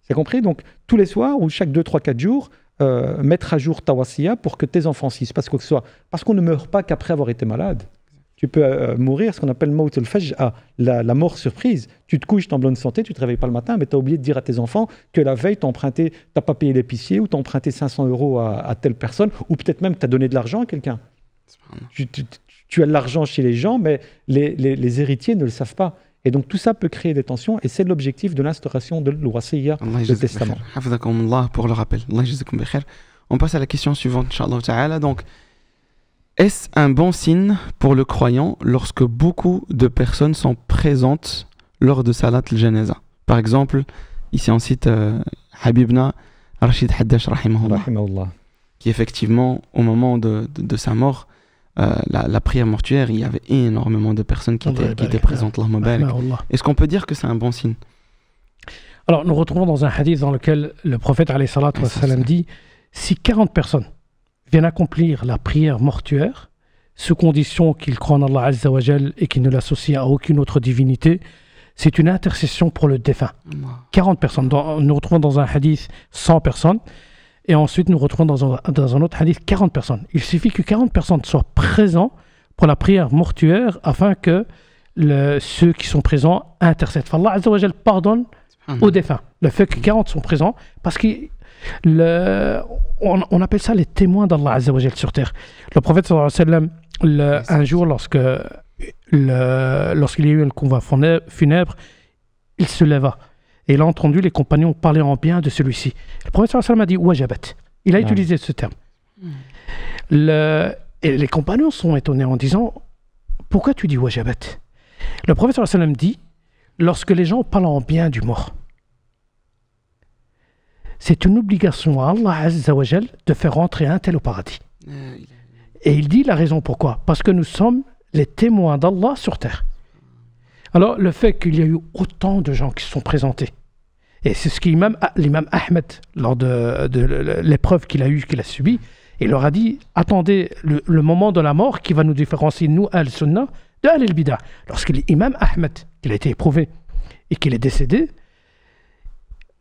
C'est compris? Donc, tous les soirs ou chaque 2, 3, 4 jours, mettre à jour ta wasiya pour que tes enfants, s'il se passe quoi que ce soit, parce qu'on ne meurt pas qu'après avoir été malade. Tu peux mourir, ce qu'on appelle maut al-faj'a, la mort surprise. Tu te couches, tu es en bonne santé, tu ne te réveilles pas le matin, mais tu as oublié de dire à tes enfants que la veille, tu n'as pas payé l'épicier ou tu as emprunté 500 € à telle personne, ou peut-être même que tu as donné de l'argent à quelqu'un. Tu as de l'argent chez les gens, mais les héritiers ne le savent pas. Et donc tout ça peut créer des tensions, et c'est l'objectif de l'instauration de l'wasiya, le testament. Pour le rappel. On passe à la question suivante, Inch'Allah Ta'ala. Donc, est-ce un bon signe pour le croyant lorsque beaucoup de personnes sont présentes lors de Salat al-Janaza? Par exemple, ici on cite Habibna Rachid Haddash rahimahullah, qui effectivement, au moment de sa mort, la prière mortuaire, il y avait énormément de personnes qui étaient présentes. Est-ce qu'on peut dire que c'est un bon signe? Alors, nous retrouvons dans un hadith dans lequel le prophète alayhi salatu wa salam dit, si 40 personnes viennent accomplir la prière mortuaire, sous condition qu'ils croient en Allah Azza wa Jal et qu'ils ne l'associent à aucune autre divinité, c'est une intercession pour le défunt. 40 personnes. Nous retrouvons dans un hadith 100 personnes, et ensuite nous retrouvons dans un autre hadith 40 personnes. Il suffit que 40 personnes soient présents pour la prière mortuaire afin que ceux qui sont présents intercèdent. Allah Azza wa Jal pardonne aux défunts. Le fait que 40 sont présents, parce que on appelle ça les témoins d'Allah Azza wa Jal sur terre. Le prophète sallallahu alayhi wa sallam, un jour, lorsqu'il y a eu un convoi funèbre, il se leva et il a entendu les compagnons parler en bien de celui-ci. Le prophète sallallahu alayhi wa sallam a dit wajabat. Il a utilisé ce terme. Et les compagnons sont étonnés en disant pourquoi tu dis wajabat? Le prophète sallallahu alayhi wa sallam dit lorsque les gens parlent en bien du mort, c'est une obligation à Allah Azza wa Jal de faire rentrer un tel au paradis. Et il dit la raison pourquoi. Parce que nous sommes les témoins d'Allah sur terre. Alors, le fait qu'il y a eu autant de gens qui se sont présentés, et c'est ce qu'imam l'imam Ahmed, lors de l'épreuve qu'il a subie, il leur a dit, attendez le moment de la mort qui va nous différencier, nous, Al-Sunnah, de Al-Bidah. Lorsque l'imam Ahmed, il a été éprouvé et qu'il est décédé,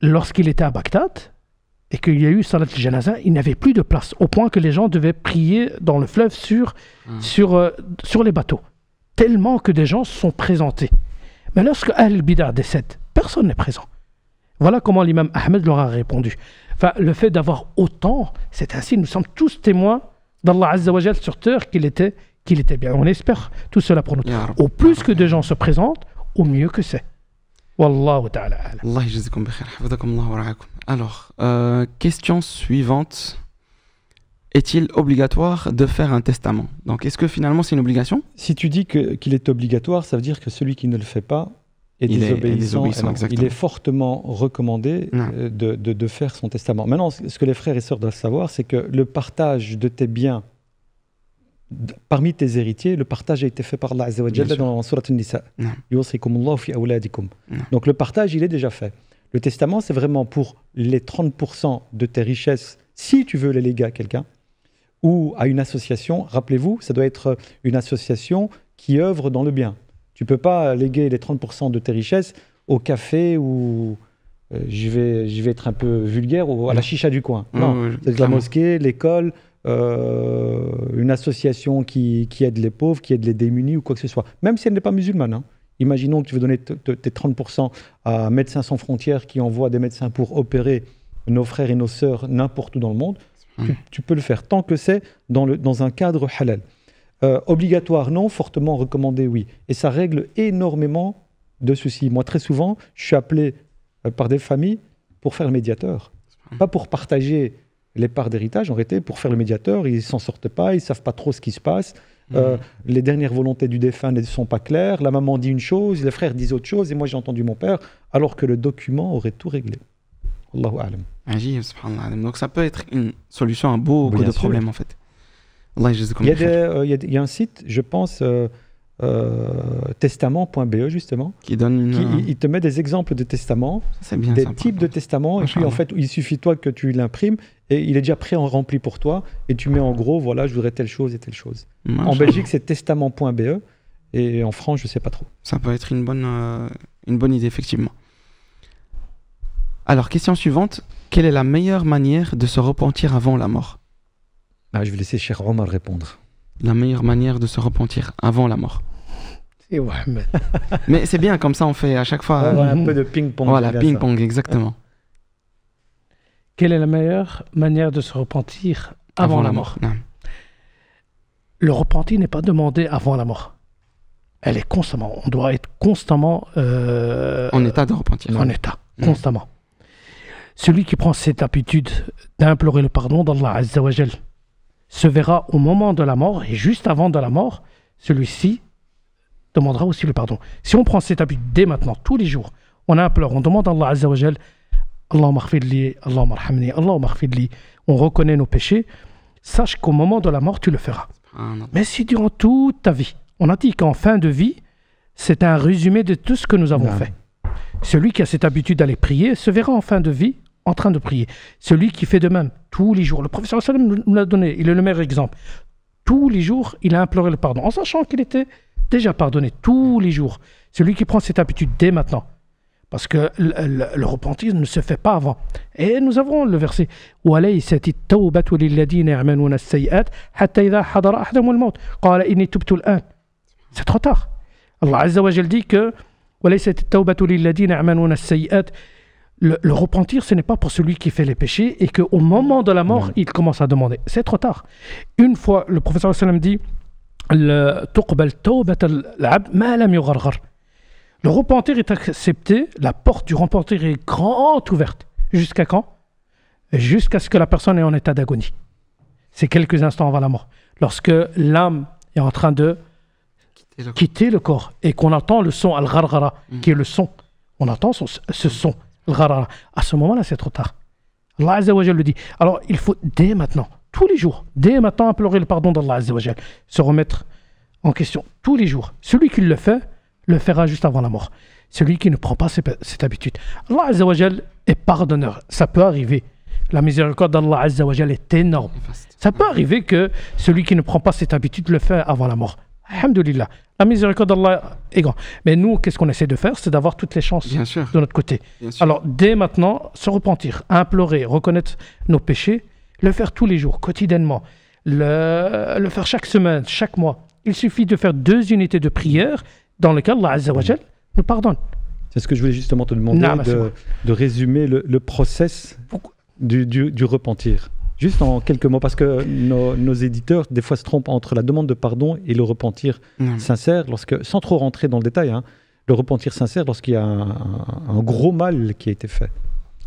lorsqu'il était à Bagdad et qu'il y a eu Salat al-Janaza, il n'y avait plus de place, au point que les gens devaient prier dans le fleuve sur les bateaux, tellement que des gens se sont présentés. Mais lorsque Al-Bidah décède, personne n'est présent. Voilà comment l'imam Ahmed leur a répondu. Enfin, le fait d'avoir autant, c'est ainsi, nous sommes tous témoins d'Allah Azza wa Jal sur terre qu'il était bien. On espère tout cela pour nous. Au plus que de gens se présentent, au mieux que c'est. Wallahu ta'ala a'lam. Allah yajzikum bi khair. Hafidhakum Allah wa ra'akum. Alors, question suivante. Est-il obligatoire de faire un testament? Donc, est-ce que finalement c'est une obligation? Si tu dis qu'il est obligatoire, ça veut dire que celui qui ne le fait pas est désobéissant. Il est fortement recommandé de faire son testament. Maintenant, ce que les frères et sœurs doivent savoir, c'est que le partage de tes biens parmi tes héritiers, le partage a été fait par Allah Azza wa Jalla dans Surat An-Nisa. Yusikumullahu fi awladikum. Donc le partage, il est déjà fait. Le testament, c'est vraiment pour les 30% de tes richesses, si tu veux les léguer à quelqu'un, ou à une association. Rappelez-vous, ça doit être une association qui œuvre dans le bien. Tu ne peux pas léguer les 30% de tes richesses au café ou, je vais être un peu vulgaire, ou à la chicha du coin. Non, c'est la mosquée, l'école, une association qui aide les pauvres, qui aide les démunis ou quoi que ce soit. Même si elle n'est pas musulmane. Hein. Imaginons que tu veux donner tes 30% à Médecins sans frontières qui envoie des médecins pour opérer nos frères et nos sœurs n'importe où dans le monde. Tu peux le faire tant que c'est dans un cadre halal. Obligatoire, non. Fortement recommandé, oui. Et ça règle énormément de soucis. Moi, très souvent, je suis appelé par des familles pour faire le médiateur. Pas pour partager les parts d'héritage, en réalité, pour faire le médiateur. Ils ne s'en sortent pas, ils ne savent pas trop ce qui se passe. Les dernières volontés du défunt ne sont pas claires. La maman dit une chose, les frères disent autre chose, et moi j'ai entendu mon père, alors que le document aurait tout réglé. Allahu a'lam. Ajib, subhanallah. Donc ça peut être une solution à beaucoup Bien de sûr. problèmes en fait. Allah yajzakum Il y a, khair. il y a un site, je pense, testament.be justement, Qui donne une. qui il te met des exemples de testaments, C'est bien des ça. types de testaments, et puis en Masha'Allah. fait, il suffit toi que tu l'imprimes et il est déjà prêt en rempli pour toi, et tu mets en gros, voilà, je voudrais telle chose et telle chose. En Masha'Allah. Belgique, c'est testament.be, et en France, je sais pas trop. Ça peut être une bonne idée, effectivement. Alors, question suivante. Quelle est la meilleure manière de se repentir avant la mort? Ah, je vais laisser cher Omar répondre. La meilleure manière de se repentir avant la mort. Et Mohamed. Mais c'est bien, comme ça on fait à chaque fois. Ouais, un peu de ping-pong. Voilà, j'aime bien ça. ping-pong, exactement. Quelle est la meilleure manière de se repentir avant la mort? Non. Le repentir n'est pas demandé avant la mort. Elle est constamment. On doit être constamment En état de repentir. en état, Mm. constamment. Celui qui prend cette habitude d'implorer le pardon d'Allah Azza wa Jal se verra au moment de la mort et juste avant de la mort, celui-ci demandera aussi le pardon. Si on prend cette habitude dès maintenant, tous les jours, on implore, on demande à Allah Azza wa Jal, Allahumma khfirli, Allahumma arhamni, Allahumma khfirli, on reconnaît nos péchés, sache qu'au moment de la mort, tu le feras. Subhanallah. Mais si durant toute ta vie, on a dit qu'en fin de vie, c'est un résumé de tout ce que nous avons Non. fait. Celui qui a cette habitude d'aller prier se verra en fin de vie en train de prier. Celui qui fait de même tous les jours, le professeur sallam nous l'a donné, il est le meilleur exemple. Tous les jours, il a imploré le pardon, en sachant qu'il était déjà pardonné tous les jours. Celui qui prend cette habitude dès maintenant, parce que le repentir ne se fait pas avant. Et nous avons le verset وَلَيْسَتِ التَّوْبَةُ لِلَّذِينَ يَعْمَلُونَ السَّيِّئَاتِ حَتَّى إِذَا حَضَرَ أَحَدَهُمُ الْمَوْتُ قَالَ إِنِّي تُبْتُ الْآنَ. C'est trop tard. Allah Azza wa Jal dit que وَلَيْسَتِ التَّوْبَةُ لِلَّذِينَ يَعْمَلُونَ السَّيِّئَاتِ. Le repentir, ce n'est pas pour celui qui fait les péchés et qu'au moment de la mort, Non. il commence à demander. C'est trop tard. Une fois, le professeur sallam dit تُقْبَلْ تَوْبَةَ الْعَبْدِ مَا لَمْ يُغَرْغَرْ. Le repentir est accepté, la porte du repentir est grande ouverte. Jusqu'à quand? Jusqu'à ce que la personne est en état d'agonie. C'est quelques instants avant la mort. Lorsque l'âme est en train de quitter le corps et qu'on entend le son al-gharghara, qui est le son, on entend ce son al-gharghara. À ce moment-là, c'est trop tard. Allah Azza wa Jal le dit. Alors, il faut dès maintenant, tous les jours, dès maintenant implorer le pardon d'Allah Azza wa Jal, se remettre en question tous les jours. Celui qui le fait, le fera juste avant la mort. Celui qui ne prend pas cette habitude. Allah Azza wa Jal est pardonneur. Ça peut arriver. La miséricorde d'Allah Azza wa Jal est énorme. Ça peut arriver que celui qui ne prend pas cette habitude le fait avant la mort. Alhamdulillah. La miséricorde d'Allah est grande. Mais nous, qu'est-ce qu'on essaie de faire? C'est d'avoir toutes les chances Bien sûr. de notre côté. Bien sûr. Alors, dès maintenant, se repentir, implorer, reconnaître nos péchés, le faire tous les jours, quotidiennement, le faire chaque semaine, chaque mois. Il suffit de faire 2 unités de prière dans lesquelles Allah Azza wa Jal nous pardonne. C'est ce que je voulais justement te demander, Non, mais c'est bon. de résumer le process Pourquoi du repentir. Juste en quelques mots, parce que nos éditeurs, des fois, se trompent entre la demande de pardon et le repentir Non. sincère, sans trop rentrer dans le détail, hein, le repentir sincère lorsqu'il y a un gros mal qui a été fait.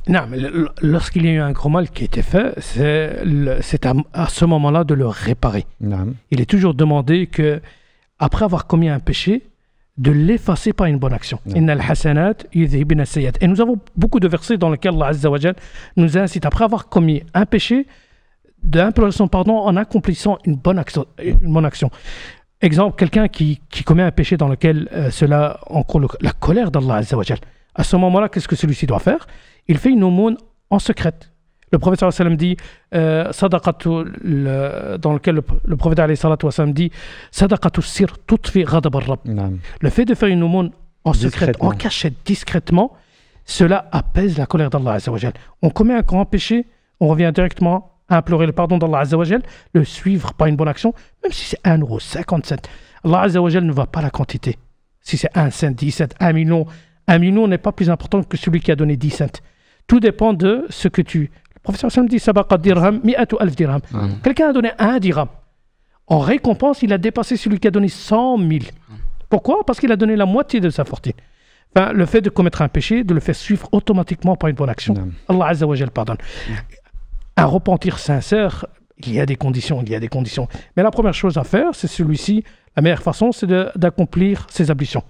Non, mais lorsqu'il y a eu un gros mal qui a été fait, c'est à ce moment-là de le réparer. Naam. Il est toujours demandé que, après avoir commis un péché, de l'effacer par une bonne action. Ouais. Innal hasanat yudhibna as-sayyi'at. Et nous avons beaucoup de versets dans lesquels Allah Azza wa Jal nous incite, après avoir commis un péché, d'implorer son pardon en accomplissant une bonne action. Exemple, quelqu'un qui commet un péché dans lequel cela encourt la colère d'Allah Azza wa Jal. À ce moment-là, qu'est-ce que celui-ci doit faire? Il fait une aumône en secrète. Le prophète sallam dit sadaqatu, dans lequel le prophète sallam dit sadaqatu sir tutfi ghadab ar-rabb. Naam. Le fait de faire une aumône en secrète, en Discrètement. cachette, discrètement, cela apaise la colère d'Allah Azza wa Jal. On commet un grand péché, on revient directement à implorer le pardon d'Allah Azza wa Jal, le suivre par une bonne action, même si c'est 1 euro, 50 cents. Allah Azza wa Jal ne voit pas la quantité. Si c'est 1 cent, 10 cents, 1 million n'est pas plus important que celui qui a donné 10 cents. Tout dépend de ce que tu... Le professeur Sam dit sabaqa dirham, mi'atu alf dirham. Quelqu'un a donné 1 dirham. En récompense, il a dépassé celui qui a donné 100 000. Pourquoi? Parce qu'il a donné la moitié de sa fortune. Enfin, le fait de commettre un péché, de le faire suivre automatiquement par une bonne action. Naam. Allah Azza wa Jal pardonne. Un repentir sincère, il y a des conditions. Mais la première chose à faire, c'est celui-ci. La meilleure façon, c'est d'accomplir ses ablutions.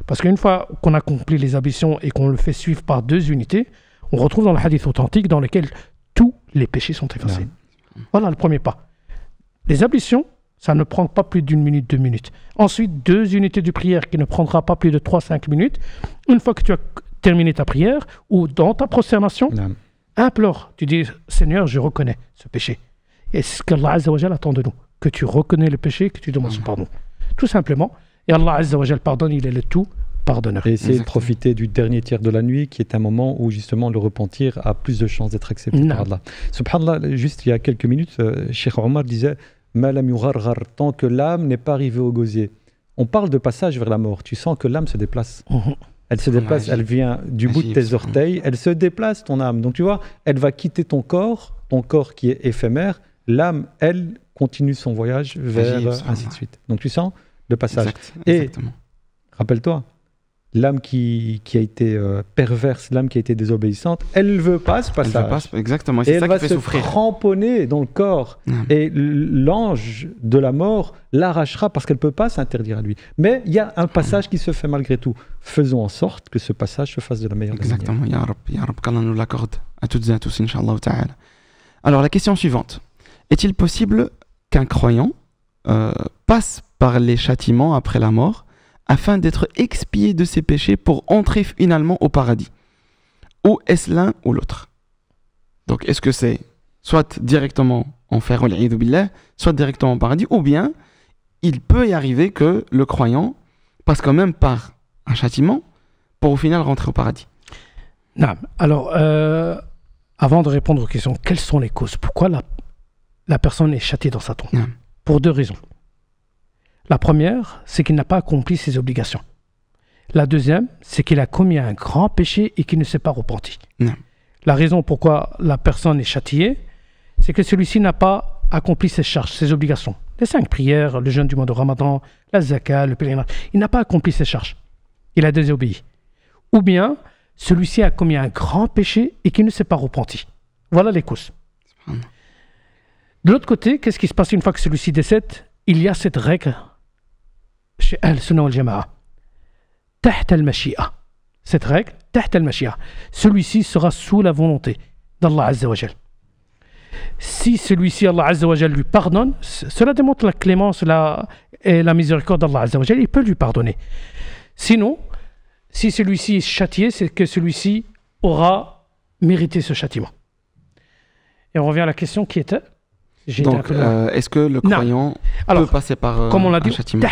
Parce qu'une fois qu'on accomplit les ablutions et qu'on le fait suivre par 2 unités, on retrouve dans le hadith authentique dans lequel tous les péchés sont effacés. Voilà le premier pas. Les ablutions, ça ne prend pas plus d'une minute, 2 minutes. Ensuite, 2 unités de prière qui ne prendra pas plus de 3-5 minutes. Une fois que tu as terminé ta prière ou dans ta prosternation, implore. Tu dis, Seigneur, je reconnais ce péché. Et c'est ce qu'Allah Azza wa Jal attend de nous. Que tu reconnais le péché, que tu demandes son pardon. Tout simplement. Et Allah Azza wa Jal pardonne, il est le tout pardonneur. Et essayer de profiter du dernier tiers de la nuit, qui est un moment où justement le repentir a plus de chances d'être accepté par Allah. Subhanallah, juste il y a quelques minutes, Cheikh Omar disait Malam yugharghar, tant que l'âme n'est pas arrivée au gosier. On parle de passage vers la mort. Tu sens que l'âme se déplace. Elle se déplace, elle vient du bout de tes orteils, elle se déplace, ton âme. Donc tu vois, elle va quitter ton corps qui est éphémère. L'âme, elle, continue son voyage vers ainsi de suite. Donc tu sens le passage. Exactement. Et rappelle-toi, l'âme qui a été perverse, l'âme qui a été désobéissante, elle ne veut pas ce passage. Exactement. Et elle va se cramponner dans le corps. Et l'ange de la mort l'arrachera parce qu'elle ne peut pas s'interdire à lui. Mais il y a un passage qui se fait malgré tout. Faisons en sorte que ce passage se fasse de la meilleure manière. Exactement. Ya Rab, qu'Allah nous l'accorde à toutes et à tous, Inch'Allah ta'ala. Alors, la question suivante. Est-il possible qu'un croyant passe par les châtiments après la mort afin d'être expié de ses péchés pour entrer finalement au paradis? Ou est-ce l'un ou l'autre? Donc, est-ce que c'est soit directement enfer, soit directement au paradis, ou bien il peut y arriver que le croyant passe quand même par un châtiment pour au final rentrer au paradis? Non. Alors, avant de répondre aux questions, quelles sont les causes? Pourquoi la personne est châtiée dans sa tombe? Pour 2 raisons. La première, c'est qu'il n'a pas accompli ses obligations. La deuxième, c'est qu'il a commis un grand péché et qu'il ne s'est pas repenti. La raison pourquoi la personne est châtiée, c'est que celui-ci n'a pas accompli ses charges, ses obligations. Les 5 prières, le jeûne du mois de Ramadan, la zakat, le pèlerinage. Il n'a pas accompli ses charges. Il a désobéi. Ou bien, celui-ci a commis un grand péché et qu'il ne s'est pas repenti. Voilà les causes. De l'autre côté, qu'est-ce qui se passe une fois que celui-ci décède? Il y a cette règle chez Al-Sunnah wal-Jama'a. Tahta al-Mashi'a. Cette règle, Tahta al-Mashi'a. Celui-ci sera sous la volonté d'Allah Azza wa Jal. Si celui-ci, Allah Azza wa Jal, lui pardonne, cela démontre la clémence et la miséricorde d'Allah Azza wa Jal. Il peut lui pardonner. Sinon, si celui-ci est châtié, c'est que celui-ci aura mérité ce châtiment. Et on revient à la question qui était... Donc, est-ce que le croyant peut passer par comme on l'a dit, un châtiment?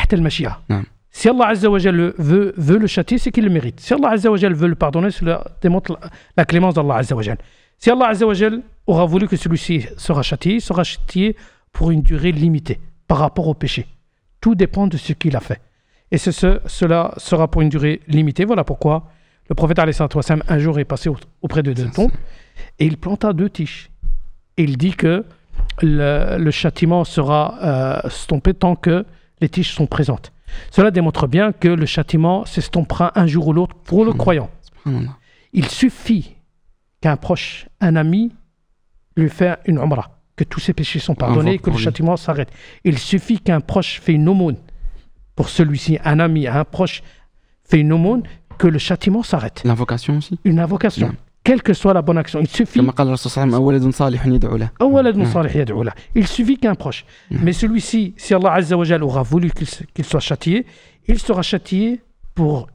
Si Allah Azza wa Jal veut le châtier, c'est qu'il le mérite. Si Allah Azza wa Jal veut le pardonner, cela démontre la clémence d'Allah Azza wa Jal. Si Allah Azza wa Jal aura voulu que celui-ci sera châtié, il sera châtié pour une durée limitée par rapport au péché. Tout dépend de ce qu'il a fait. Et cela sera pour une durée limitée. Voilà pourquoi le prophète alayhi salatu wa salam un jour est passé auprès de 2 tombes et il planta 2 tiges. Et il dit que le châtiment sera estompé tant que les tiges sont présentes. Cela démontre bien que le châtiment s'estompera un jour ou l'autre pour le croyant. Il suffit qu'un proche, un ami, lui fait une umrah, que tous ses péchés sont pardonnés et que le châtiment s'arrête. Il suffit qu'un proche fait une aumône pour celui-ci, un ami, un proche fait une aumône, que le châtiment s'arrête. L'invocation aussi? Une invocation. Quelle que soit la bonne action, il suffit. Il suffit qu'un proche. Mais celui-ci, si Allah Azza wa Jal aura voulu qu'il soit châtié, il sera châtié pour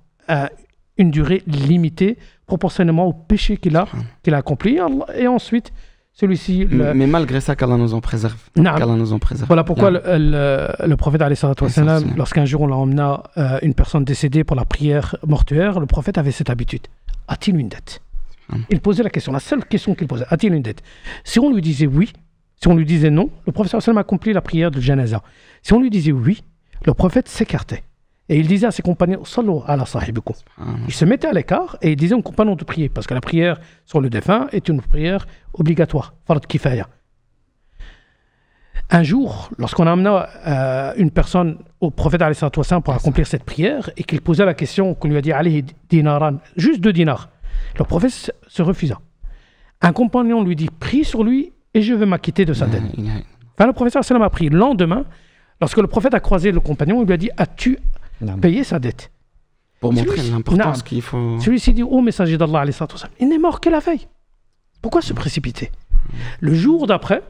une durée limitée, proportionnellement au péché qu'il a accompli. Et ensuite, celui-ci. Mais malgré ça, qu'Allah nous en préserve. Voilà pourquoi le prophète, lorsqu'un jour on l'a emmené une personne décédée pour la prière mortuaire, le prophète avait cette habitude. A-t-il une dette? Il posait la question, la seule question qu'il posait, a-t-il une dette? Si on lui disait oui, si on lui disait non, le prophète a accompli la prière de janaza. Si on lui disait oui, le prophète s'écartait. Et il disait à ses compagnons, Sallu ala sahibikum. Il se mettait à l'écart et il disait aux compagnons de prier, parce que la prière sur le défunt est une prière obligatoire, fard kifaya. Un jour, lorsqu'on a amené une personne au prophète pour accomplir cette prière et qu'il posait la question, qu'on lui a dit, allez, dinaran, juste 2 dinars. Le prophète se refusa. Un compagnon lui dit, prie sur lui et je vais m'acquitter de sa dette. Enfin, le prophète a pris. Le lendemain, lorsque le prophète a croisé le compagnon, il lui a dit, as-tu payé sa dette? Pour montrer l'importance qu'il faut... Celui-ci dit, ô messager d'Allah, il n'est mort que la veille. Pourquoi se précipiter? Le jour d'après,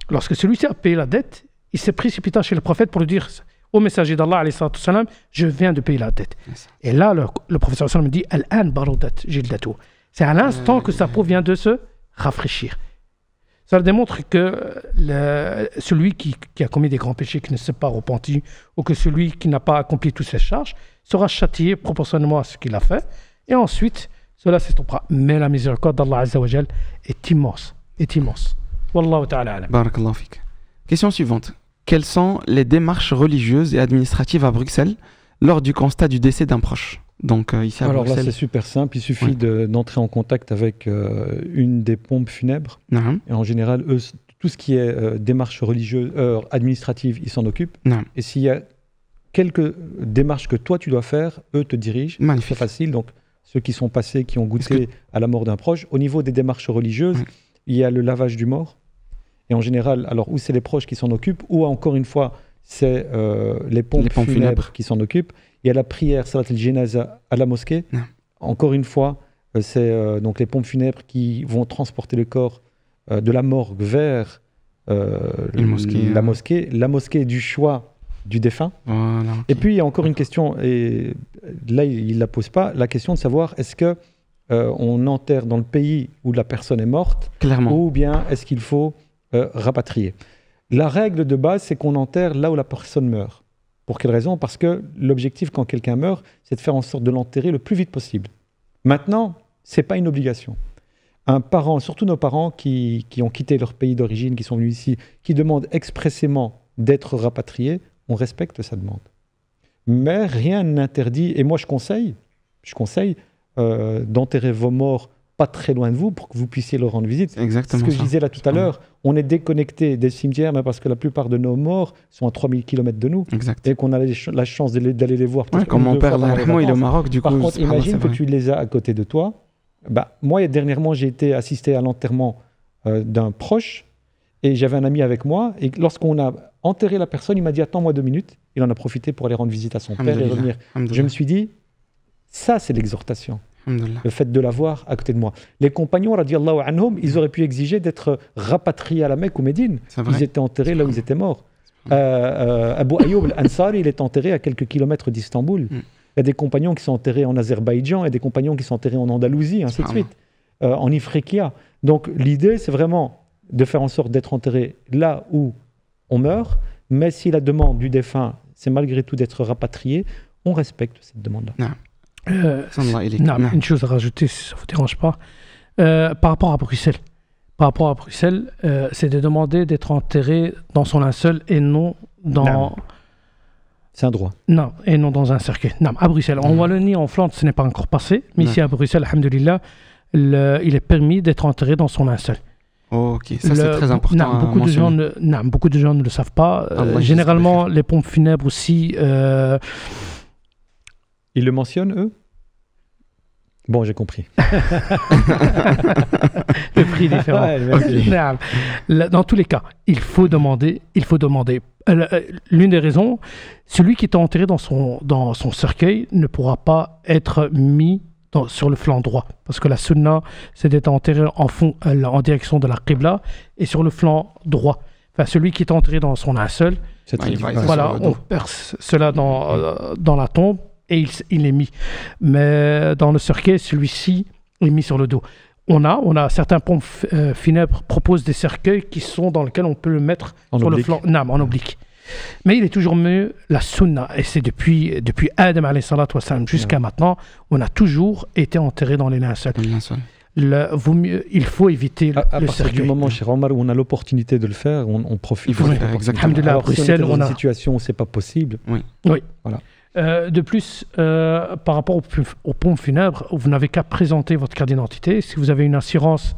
lorsque celui-ci a payé la dette, il s'est précipité chez le prophète pour lui dire au messager d'Allah, alayhi salatu wassalam, je viens de payer la dette. Et là, le prophète sallam dit Al-an baroudat jildatu. C'est à l'instant que sa peau vient de se rafraîchir. Ça démontre que celui qui a commis des grands péchés, qui ne s'est pas repenti, ou que celui qui n'a pas accompli toutes ses charges, sera châtié proportionnellement à ce qu'il a fait. Et ensuite, cela s'estompera. Mais la miséricorde d'Allah Azza wa Jal est immense. Est immense. Wallahu ta'ala alam. Barakallahu fik. Question suivante. Quelles sont les démarches religieuses et administratives à Bruxelles lors du constat du décès d'un proche? Donc ici à Alors Bruxelles. là, c'est super simple. Il suffit d'entrer en contact avec une des pompes funèbres. Naam. Et en général, eux, tout ce qui est démarches religieuses, administratives, ils s'en occupent. Naam. Et s'il y a quelques démarches que toi, tu dois faire, eux te dirigent. Magnifique. C'est facile. Donc, ceux qui sont passés, qui ont goûté à la mort d'un proche. Au niveau des démarches religieuses, il y a le lavage du mort. Et en général, alors, ou c'est les proches qui s'en occupent, ou encore une fois, c'est les pompes funèbres qui s'en occupent. Il y a la prière, salat al-jinaza à la mosquée. Encore une fois, c'est donc les pompes funèbres qui vont transporter le corps de la morgue vers la mosquée. La mosquée du choix du défunt. Voilà, okay. Et puis, il y a encore une question, et là, il ne la pose pas, la question de savoir est-ce que on enterre dans le pays où la personne est morte, Clairement. ou bien est-ce qu'il faut rapatrier. La règle de base, c'est qu'on enterre là où la personne meurt. Pour quelle raison? Parce que l'objectif, quand quelqu'un meurt, c'est de faire en sorte de l'enterrer le plus vite possible. Maintenant, ce n'est pas une obligation. Un parent, surtout nos parents qui ont quitté leur pays d'origine, qui sont venus ici, qui demandent expressément d'être rapatriés, on respecte sa demande. Mais rien n'interdit, et moi je conseille d'enterrer vos morts pas très loin de vous pour que vous puissiez leur rendre visite. Exactement. Ce que je disais là tout à l'heure, on est déconnecté des cimetières mais parce que la plupart de nos morts sont à 3000 km de nous. Exact. Et qu'on a la chance d'aller les voir. Ouais, comme mon père, là, il est au Maroc, du coup. Par contre, imagine que tu les as à côté de toi. Bah, moi, dernièrement, j'ai été assisté à l'enterrement d'un proche et j'avais un ami avec moi. Et lorsqu'on a enterré la personne, il m'a dit attends-moi 2 minutes. Il en a profité pour aller rendre visite à son père et revenir. Je me suis dit, ça, c'est l'exhortation. Le fait de l'avoir à côté de moi. Les compagnons, radiallahu anhum, ils auraient pu exiger d'être rapatriés à la Mecque ou Médine. Ils étaient enterrés là où ils étaient morts. Abu Ayyub al-Ansari, il est enterré à quelques kilomètres d'Istanbul. Il y a des compagnons qui sont enterrés en Azerbaïdjan et des compagnons qui sont enterrés en Andalousie, ainsi de suite, en Ifriqiya. Donc l'idée, c'est vraiment de faire en sorte d'être enterré là où on meurt, mais si la demande du défunt, c'est malgré tout d'être rapatrié, on respecte cette demande-là. Une chose à rajouter, si ça ne vous dérange pas, par rapport à Bruxelles. C'est de demander d'être enterré dans son linceul et non dans... C'est un droit. Non, et non dans un cercueil. Non, à Bruxelles. En Wallonie, en Flandre, ce n'est pas encore passé, mais ici à Bruxelles, alhamdoulilah, il est permis d'être enterré dans son linceul. Ok, ça c'est très important. Beaucoup de gens ne le savent pas. Généralement, les pompes funèbres aussi... Ils le mentionnent, eux? Bon, j'ai compris. Le prix est différent. Dans tous les cas, il faut demander. L'une des raisons, celui qui est enterré dans son cercueil ne pourra pas être mis sur le flanc droit. Parce que la sunna, c'est d'être enterré en direction de la Qibla et sur le flanc droit. Enfin, celui qui est enterré dans son linceul, on perce cela dans la tombe. Et il est mis. Mais dans le cercueil, celui-ci est mis sur le dos. On a certains pompes funèbres proposent des cercueils qui sont dans lesquels on peut le mettre sur le flanc, en oblique. Mais il est toujours mieux la sunna. Et c'est depuis Adam alayhi salatu wassalam jusqu'à maintenant, on a toujours été enterré dans les linceuls. Il faut éviter le cercueil. À partir du moment, chez Omar, où on a l'opportunité de le faire, on profite. Il faut le faire, exactement. Alors, à Bruxelles, on a une situation où ce n'est pas possible. Oui. Voilà. De plus, par rapport aux pompes funèbres, vous n'avez qu'à présenter votre carte d'identité. Si vous avez une assurance,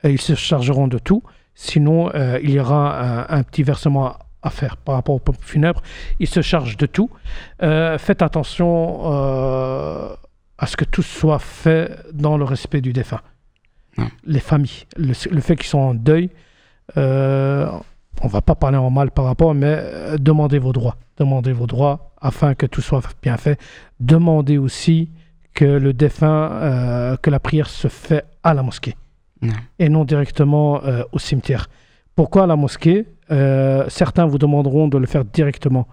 ils se chargeront de tout. Sinon, il y aura un petit versement à faire par rapport aux pompes funèbres. Ils se chargent de tout. Faites attention à ce que tout soit fait dans le respect du défunt. Les familles, le fait qu'ils sont en deuil, on ne va pas parler en mal par rapport, mais demandez vos droits. Demandez vos droits afin que tout soit bien fait. Demandez aussi que le défunt, que la prière se fait à la mosquée. et non directement au cimetière. Pourquoi la mosquée? Certains vous demanderont de le faire directement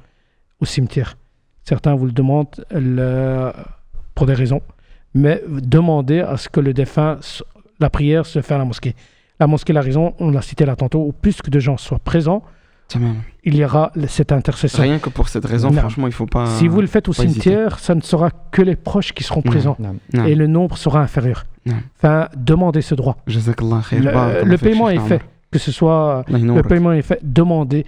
au cimetière. Certains vous le demandent pour des raisons. Mais demandez à ce que le défunt, la prière se fait à la mosquée. La mosquée, la raison, on l'a cité là tantôt, où plus que de gens soient présents, il y aura cette intercession. Rien que pour cette raison, Non. franchement, il ne faut pas. Si vous le faites au pas hésiter. cimetière, ça ne sera que les proches qui seront présents. Non. Et le nombre sera inférieur. Non. Enfin, demandez ce droit. Jazakallah khair. Barakallah Le fik, paiement Cheikh est fait. Omar. Que ce soit Allah le ynourek. paiement est fait, demandez.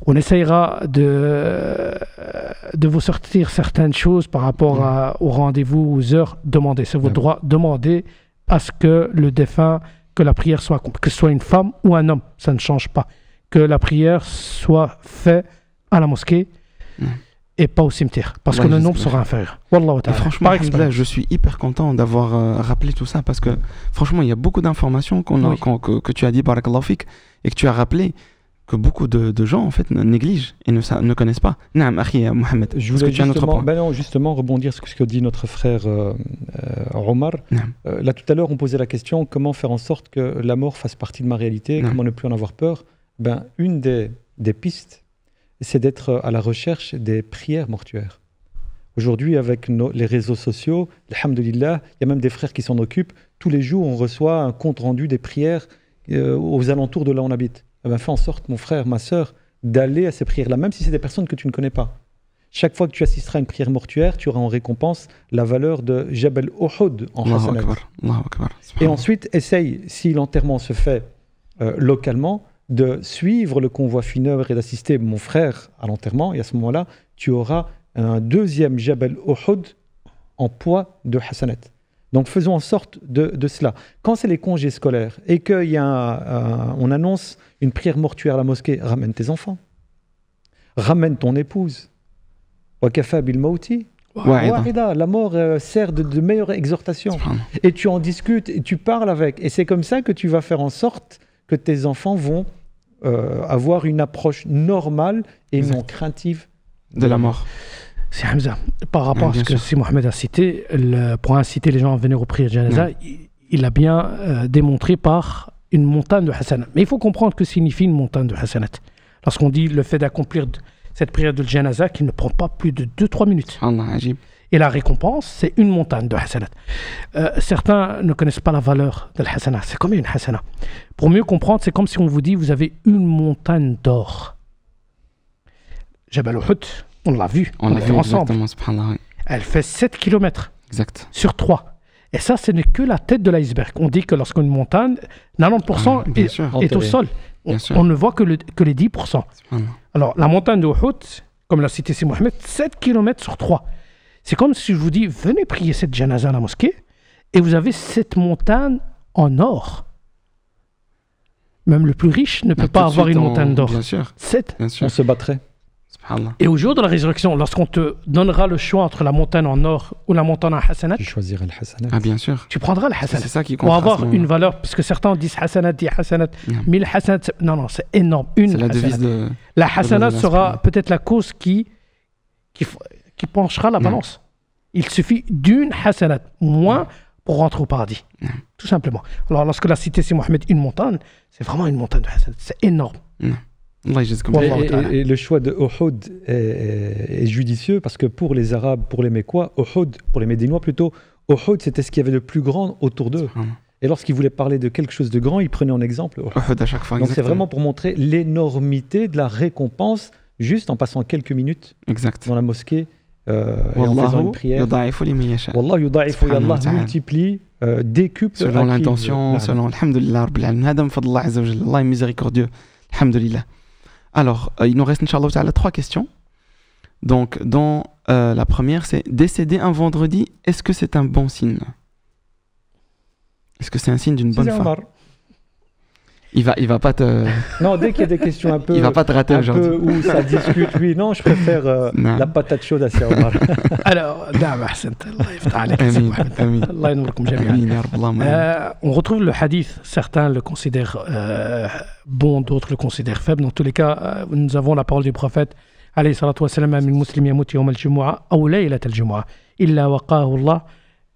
On essayera de vous sortir certaines choses par rapport au rendez-vous, aux heures. Demandez, c'est votre droit. Demandez à ce que le défunt, que la prière soit accomplie, que ce soit une femme ou un homme, ça ne change pas. Que la prière soit faite à la mosquée et pas au cimetière, parce que Allah le yjazak nombre khair. sera inférieur. Wallahu Et ta'ala. franchement, Par alhamdoulilah, expérience. je suis hyper content d'avoir rappelé tout ça parce que franchement, il y a beaucoup d'informations Oui. que tu as dit, barakallahu fik, et que tu as rappelé que beaucoup de gens en fait négligent et ne connaissent pas. Naam, akhi Mohamed, Je est-ce que voulais tu as un autre point? justement rebondir sur ce que dit notre frère Omar. Naam. Là, tout à l'heure, on posait la question comment faire en sorte que la mort fasse partie de ma réalité, Non. comment ne plus en avoir peur. Une des pistes, c'est d'être à la recherche des prières mortuaires. Aujourd'hui, avec les réseaux sociaux, alhamdoulilah, il y a même des frères qui s'en occupent. Tous les jours, on reçoit un compte rendu des prières aux alentours de là où on habite. Fais en sorte, mon frère, ma sœur, d'aller à ces prières-là, même si c'est des personnes que tu ne connais pas. Chaque fois que tu assisteras à une prière mortuaire, tu auras en récompense la valeur de Jabal Uhud en Allahu Hassanat. akbar, Allahu akbar. Et Subhanallah. ensuite, essaye, si l'enterrement se fait localement, de suivre le convoi funèbre et d'assister mon frère à l'enterrement. Et à ce moment-là, tu auras un deuxième Jabal Uhud en poids de Hassanat. Donc faisons en sorte de cela. Quand c'est les congés scolaires et qu'on annonce une prière mortuaire à la mosquée, ramène tes enfants. Ramène ton épouse. Wakafa bil mauti. Wahida. La mort sert de meilleure exhortation. Subhanallah. Et tu en discutes et tu parles avec. Et c'est comme ça que tu vas faire en sorte que tes enfants vont avoir une approche normale et Exact. non craintive De la mort. C'est Hamza. Par rapport à bien ce que sûr. Si Mohamed a cité, pour inciter les gens à venir aux prières janaza, il a bien démontré par une montagne de hasanat. Mais il faut comprendre que signifie une montagne de hasanat. Lorsqu'on dit le fait d'accomplir cette prière de janaza qui ne prend pas plus de 2-3 minutes. Subhanallah, ajib. Et la récompense, c'est une montagne de hasanat. Certains ne connaissent pas la valeur de la hasanat. C'est comme une hasanat. Pour mieux comprendre, c'est comme si on vous dit vous avez une montagne d'or. Jabal Uhud, on l'a vu, On l'a l'a vu ensemble. exactement, subhanallah. Oui. Elle fait 7 km Exact. sur 3. Et ça, ce n'est que la tête de l'iceberg. On dit que lorsqu'une montagne, 90% Bien est, sûr. est au Enterré. sol. Bien On, sûr. on ne voit que les 10%. Subhanallah. Alors, la montagne de Uhud, comme l'a cité Si Mohamed, 7 km sur 3. C'est comme si je vous dis, venez prier cette janaza à la mosquée, et vous avez cette montagne en or. Même le plus riche ne peut Là, pas tout de avoir suite, une montagne d'or. Bien sûr, 7. bien sûr. On se battrait. Subhanallah. Et au jour de la résurrection, lorsqu'on te donnera le choix entre la montagne en or ou la montagne en hasanat, Tu choisirais le Hassanat. Ah, bien sûr. tu prendras le C'est hasanat. ça qui compte. Pour à ce avoir moment-là. une valeur, parce que certains disent hasanat, disent hasanat, Non. 1000 hasanat. Non, c'est énorme. Une C'est la hasanat. devise de. La hasanat de sera l'inspirer. peut-être la cause qui penchera la Non. balance. Il suffit d'une hasanat, moins pour rentrer au paradis. Non. Tout simplement. Alors, lorsque la cité c'est Mohamed, une montagne, c'est vraiment une montagne de hasanat. C'est énorme. Allah yjazkum Wallah. khair. Et le choix de Uhud est judicieux parce que pour les Arabes, pour les Mécois, Uhud, pour les Médinois plutôt, Uhud c'était ce qu'il y avait de plus grand autour d'eux. Subhanallah. Et lorsqu'ils voulaient parler de quelque chose de grand, ils prenaient en exemple Uhud. Uhud à chaque fois. Donc c'est exactement. vraiment pour montrer l'énormité de la récompense juste en passant quelques minutes Exact. dans la mosquée et en faisant Wallahu une prière. yudaifu liman yasha. Wallah yuda'ifu, Subhanahu wa Allah ta'ala. multiplie, décuple. Selon à qui il l'intention, veut. selon Alhamdulillah Rabbil Alamin. Hada min fadlillah azza wa jalla. Allah est miséricordieux. Alhamdulillah. Alors, il nous reste, Inch'Allah ta'ala, 3 questions. Donc, dans la première, c'est décéder un vendredi, est-ce que c'est un bon signe? Est-ce que c'est un signe d'une bonne Sidi fin? Omar. Il va pas te, Non, dès qu'il y a des questions un peu, il va pas te rater un aujourd'hui. peu où ça discute, oui, non, je préfère Non. la patate chaude à Sidi Omar. Alors, نعم أحسنت. الله يفتح عليك سي Amin, محمد. amin. الله ينوركم جميعا. Amin, ya Rabb, Allahumma amin. On retrouve le hadith, certains le considèrent bon, d'autres le considèrent faible. Dans tous les cas, nous avons la parole du prophète عليه الصلاة والسلام من مسلم يموت يوم الجمعة أو ليلة الجمعة إلا وقاه الله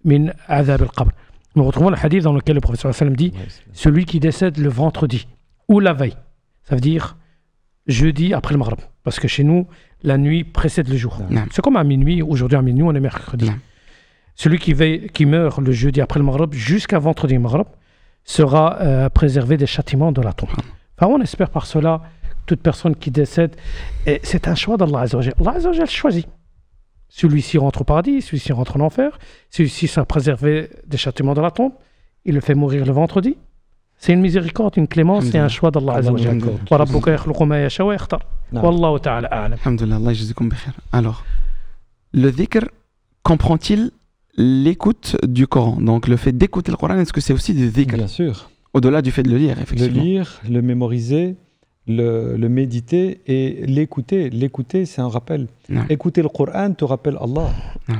من عذاب القبر. Nous retrouvons le hadith dans lequel le prophète sallallahu alayhi wa sallam dit celui qui décède le vendredi ou la veille, ça veut dire jeudi après le maghrib. Parce que chez nous, la nuit précède le jour. C'est comme à minuit, aujourd'hui à minuit, on est mercredi. Celui qui meurt le jeudi après le maghrib jusqu'à vendredi maghrib sera préservé des châtiments de la tombe. Enfin, on espère par cela toute personne qui décède, et c'est un choix d'Allah Azza wa Jal. Allah Azza wa Jal choisit. Celui-ci rentre au paradis, celui-ci rentre en enfer, celui-ci sera préservé des châtiments de la tombe, il le fait mourir le vendredi. C'est une miséricorde, une clémence, c'est un choix d'Allah Azza wa Jal. Wa rabbuka yakhluqu ma yasha wa yakhtar. Wallahu ta'ala a'lam. Alhamdulillah, Allah yajzikum bi khair. Alors, le dhikr comprend-il l'écoute du Coran? Donc le fait d'écouter le Coran, est-ce que c'est aussi du dhikr? Bien sûr. Au-delà du fait de le lire, effectivement. Le lire, le mémoriser, le méditer et l'écouter. L'écouter, c'est un rappel. Écouter le Coran te rappelle Allah,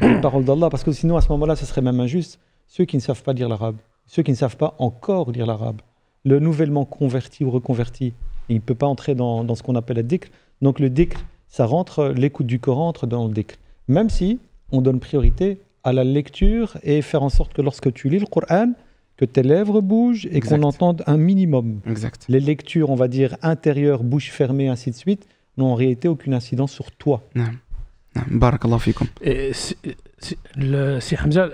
la parole d'Allah, parce que sinon à ce moment-là, ce serait même injuste. Ceux qui ne savent pas lire l'arabe, ceux qui ne savent pas encore lire l'arabe, le nouvellement converti ou reconverti, il ne peut pas entrer dans ce qu'on appelle le dhikr. Donc le dhikr, ça rentre, l'écoute du Coran entre dans le dhikr. Même si on donne priorité à la lecture et faire en sorte que lorsque tu lis le Coran, que tes lèvres bougent et qu'on entende un minimum. Exact. Les lectures, on va dire, intérieures, bouche fermée, ainsi de suite, n'ont en réalité aucune incidence sur toi. Barakallahu fikum. Si Hamza,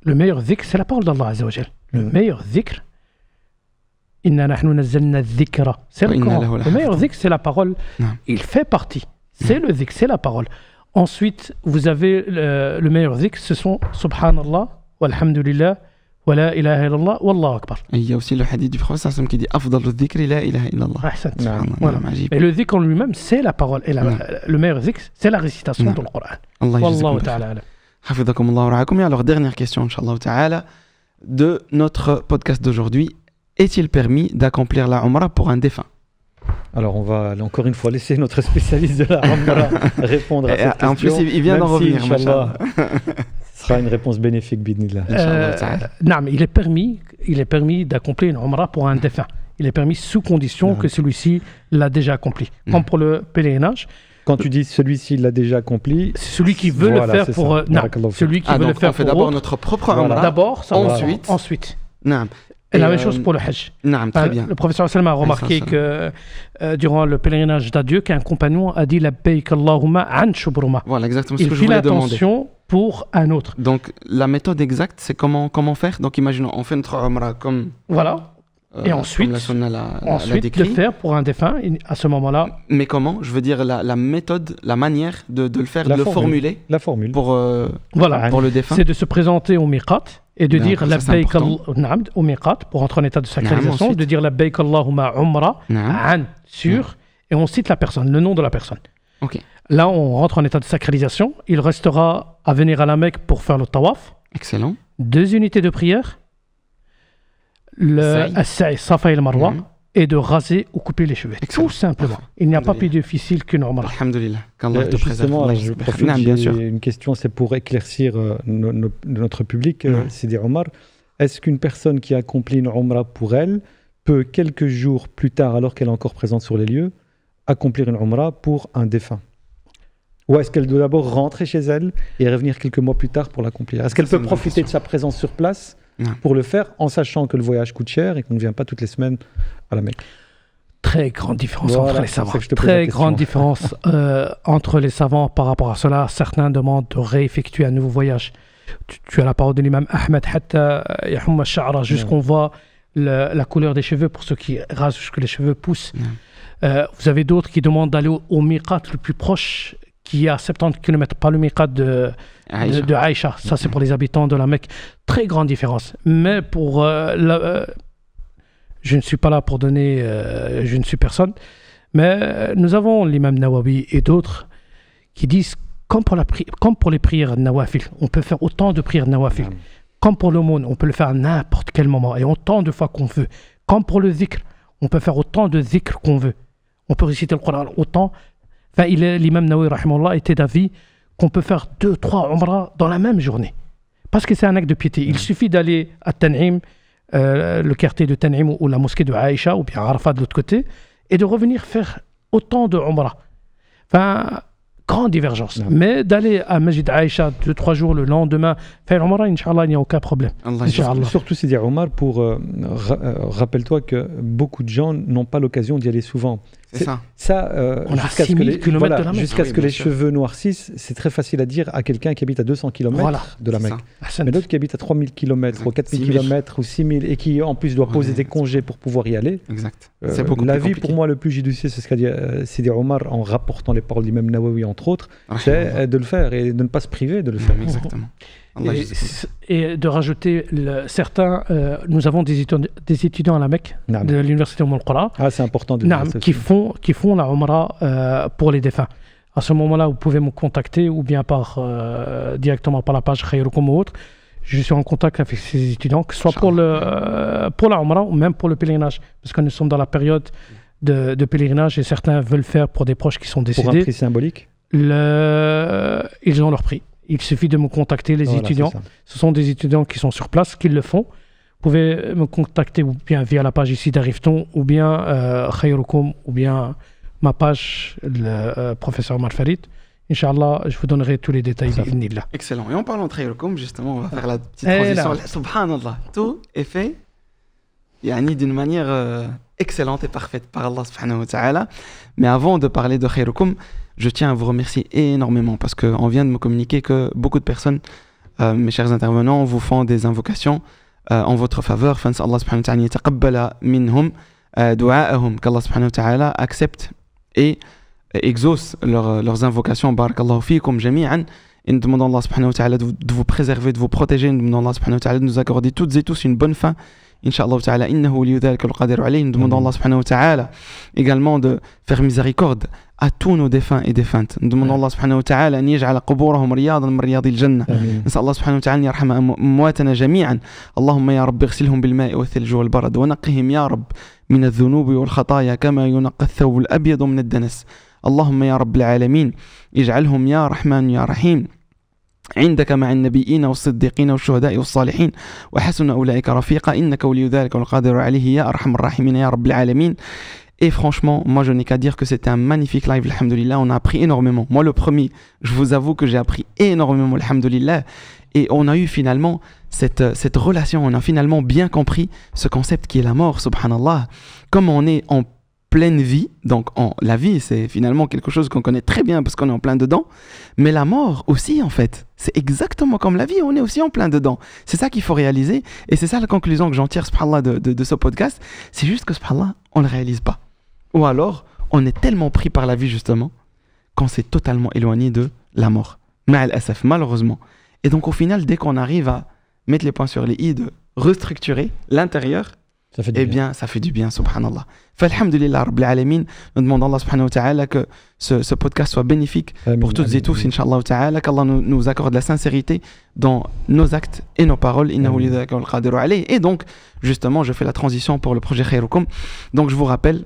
le meilleur dhikr, c'est la parole d'Allah Azza wa Jal. Le meilleur dhikr, inna nahnu nazzalna dhikra. C'est le Coran. Le meilleur dhikr, c'est la parole. Il fait partie. C'est le dhikr, c'est la parole. Ensuite, vous avez le meilleur dhikr, ce sont Subhanallah, walhamdulillah, wa la ilaha illallah, wallahu akbar. Et il y a aussi le hadith du prophète qui dit Afdalu dhikri la ilaha illallah. Voilà. Et le dhikr en lui-même, c'est la parole. Et le meilleur dhikr, c'est la récitation du Coran. Wallahu ta'ala. Hafidhakum Allah wa ra'akum. Et alors, dernière question, Inch'Allah ta'ala, de notre podcast d'aujourd'hui. Est-il permis d'accomplir la Umrah pour un défunt? Alors, on va encore une fois laisser notre spécialiste de la Umrah répondre à cette question. En plus, il vient d'en revenir. Inch'Allah, ce sera une réponse bénéfique, bidnillah. Il est permis d'accomplir une Umrah pour un défunt. Il est permis sous condition que celui-ci l'a déjà accompli. Comme pour le pèlerinage. Quand tu dis celui-ci l'a déjà accompli, c'est celui qui veut le faire pour celui qui veut le faire on fait d'abord notre propre Umrah. D'abord, ensuite. Et la même chose pour le Hajj. Très bien. Le professeur sallam a remarqué que durant le pèlerinage d'adieu, qu'un compagnon a dit Labbaik Allahumma an shubruma. Voilà, exactement ce que je voulais demander. Il fit l'attention pour un autre. Donc la méthode exacte, c'est comment faire. Donc imaginons, on fait notre Umrah comme. Voilà. Et ensuite, le faire pour un défunt à ce moment-là. Mais comment? Je veux dire la méthode, la manière de le faire, de le formuler. La formule. Pour le défunt. C'est de se présenter au miqat et de dire Labbaik au miqat pour entrer en état de sacralisation, de dire Labbaik Allahumma umra an sur et on cite la personne, le nom de la personne. Okay. Là, on rentre en état de sacralisation. Il restera à venir à la Mecque pour faire le tawaf. Excellent. 2 unités de prière. Le As-Sa'i, Safa et le Marwa, et de raser ou couper les cheveux. Excellent. Tout simplement. Il n'y a pas plus difficile qu'une Umrah. Alhamdulillah. Qu'Allah te préserve. Justement, je profite, j'ai une question, c'est pour éclaircir notre public, Sidi Omar. Est-ce qu'une personne qui accomplit une Umrah pour elle peut, quelques jours plus tard, alors qu'elle est encore présente sur les lieux, accomplir une Umrah pour un défunt? Ou est-ce qu'elle doit d'abord rentrer chez elle et revenir quelques mois plus tard pour l'accomplir? Est-ce qu'elle peut profiter de sa présence sur place pour le faire en sachant que le voyage coûte cher et qu'on ne vient pas toutes les semaines à la Mecque? Très grande différence entre les savants. Très grande différence entre les savants par rapport à cela. Certains demandent de réeffectuer un nouveau voyage. Tu as la parole de l'imam Ahmed, jusqu'on voit la couleur des cheveux pour ceux qui rasent jusque les cheveux poussent. Vous avez d'autres qui demandent d'aller au miqat le plus proche, qui est à 70 km, pas le miqat de Aïcha. Ça, c'est pour les habitants de la Mecque. Très grande différence. Mais pour je ne suis pas là pour donner, je ne suis personne, mais nous avons l'imam Nawawi et d'autres qui disent, comme pour les prières nawafil, on peut faire autant de prières nawafil. Comme pour l'aumône, on peut le faire à n'importe quel moment et autant de fois qu'on veut. Comme pour le zikr, on peut faire autant de zikr qu'on veut. On peut réciter le Coran autant. Enfin, l'imam Nawawi rahimahullah était d'avis qu'on peut faire 2-3 umrah dans la même journée. Parce que c'est un acte de piété. Il suffit d'aller à Tan'im, le quartier de Tan'im ou la mosquée de Aïcha ou bien Arafat de l'autre côté, et de revenir faire autant de umrah. Enfin, grande divergence. Non. Mais d'aller à Masjid Aïcha 2-3 jours le lendemain, faire l'Umrah, Inch'Allah, il n'y a aucun problème. Allah Inch'Allah. Surtout Sidi Omar, rappelle-toi que beaucoup de gens n'ont pas l'occasion d'y aller souvent. C'est ça. Ça, On a jusqu'à 6000 kilomètres de la Mecque. jusqu'à Ah ce oui, que bien les sûr. cheveux noircissent, c'est très facile à dire à quelqu'un qui habite à 200 km Voilà. de la C'est Mecque. ça. Ahsan. Mais d'autres qui habitent à 3000 km ou Exact. 4000 6000. km ou 6000 et qui en plus doit poser Ouais, des congés pour pouvoir y aller. Exact. C'est beaucoup La plus vie compliqué. pour moi le plus judicieux, c'est ce qu'a dit Sidi Omar en rapportant les paroles d'Imam Nawawi entre autres, c'est de le faire et de ne pas se priver de le faire. Exactement. Allah Et, yajzak. et de rajouter certains, nous avons des étudiants à la Mecque Naam. de l'université Umm al-Qura Ah, c'est important de Naam, dire ça qui aussi. font la Umrah pour les défunts. À ce moment-là, vous pouvez me contacter ou bien directement par la page Khayrukum ou autre. Je suis en contact avec ces étudiants, que ce soit pour la Umrah ou même pour le pèlerinage. Parce que nous sommes dans la période de pèlerinage et certains veulent faire pour des proches qui sont Pour un décédés. prix symbolique. Ils ont leur prix. Il suffit de me contacter, les Voilà, étudiants. c'est ça. Ce sont des étudiants qui sont sur place, qui le font. Vous pouvez me contacter ou bien via la page ici d'Arifton, ou bien Khayrukum, ou bien ma page, le professeur Omar Farid. Inch'Allah, je vous donnerai tous les détails. Ça. bi'idhnillah. Excellent. Et en parlant de Khayrukum, justement, on va faire la petite Eh transition. là. Subhanallah. Tout est fait d'une manière excellente et parfaite par Allah subhanahu wa ta'ala. Mais avant de parler de Khayrukum, je tiens à vous remercier énormément parce qu'on vient de me communiquer que beaucoup de personnes, mes chers intervenants, vous font des invocations en votre faveur. Allah subhanahu wa ta'ala yataqabbala minhum du'a'ahum, qu'Allah subhanahu wa ta'ala accepte et exauce leurs invocations. Barakallahu fikum jami'an. Et nous demandons à Allah subhanahu wa ta'ala de vous préserver, de vous protéger. Nous demandons à Allah subhanahu wa ta'ala de nous accorder toutes et tous une bonne fin. Inch'Allah ta'ala, innahu liyu dhalika al-qadiru alayhi. Nous demandons à Allah subhanahu wa ta'ala également de faire miséricorde à tous nos défunts et défuntes. Nous demandons à Allah subhanahu wa ta'ala an yaj'ala quburahum riyadan min riyadil jannah. Amin. نسأل الله سبحانه وتعالى أن يرحم أمواتنا جميعا. اللهم يا رب اغسلهم بالماء والثلج والبرد ونقهم يا رب من الذنوب والخطايا كما ينقى الثوب الأبيض من الدنس. اللهم يا رب العالمين اجعلهم يا رحمن يا رحيم عندك مع النبيين والصديقين والشهداء والصالحين وحسن أولئك رفيقا إنك ولي ذلك والقادر عليه يا أرحم الراحمين يا رب العالمين. Et franchement, moi je n'ai qu'à dire que c'était un magnifique live, alhamdoulilah. On a appris énormément. Moi le premier, je vous avoue que j'ai appris énormément, alhamdoulilah. Et on a eu finalement cette relation, on a finalement bien compris ce concept qui est la mort, subhanallah. Comme on est en pleine vie, donc la vie c'est finalement quelque chose qu'on connaît très bien parce qu'on est en plein dedans, mais la mort aussi en fait, c'est exactement comme la vie, on est aussi en plein dedans. C'est ça qu'il faut réaliser et c'est ça la conclusion que j'en tire, subhanallah, de ce podcast. C'est juste que subhanallah, on ne le réalise pas. Ou alors, on est tellement pris par la vie justement qu'on s'est totalement éloigné de la mort. Ma'al asaf, malheureusement. Et donc au final, dès qu'on arrive à mettre les points sur les i, de restructurer l'intérieur, Ça fait du eh bien. bien ça fait du bien, subhanallah. Falhamdulillah rabbil alamin, nous demandons à Allah subhanahu wa ta'ala que ce podcast soit bénéfique Amin, pour toutes amin, et tous, amin. inshallah ta'ala, qu'Allah nous accorde la sincérité dans nos actes et nos paroles. Innahu Amin. lidhaka wal qadiru alayh. Et donc, justement, je fais la transition pour le projet Khayrukum. Donc je vous rappelle,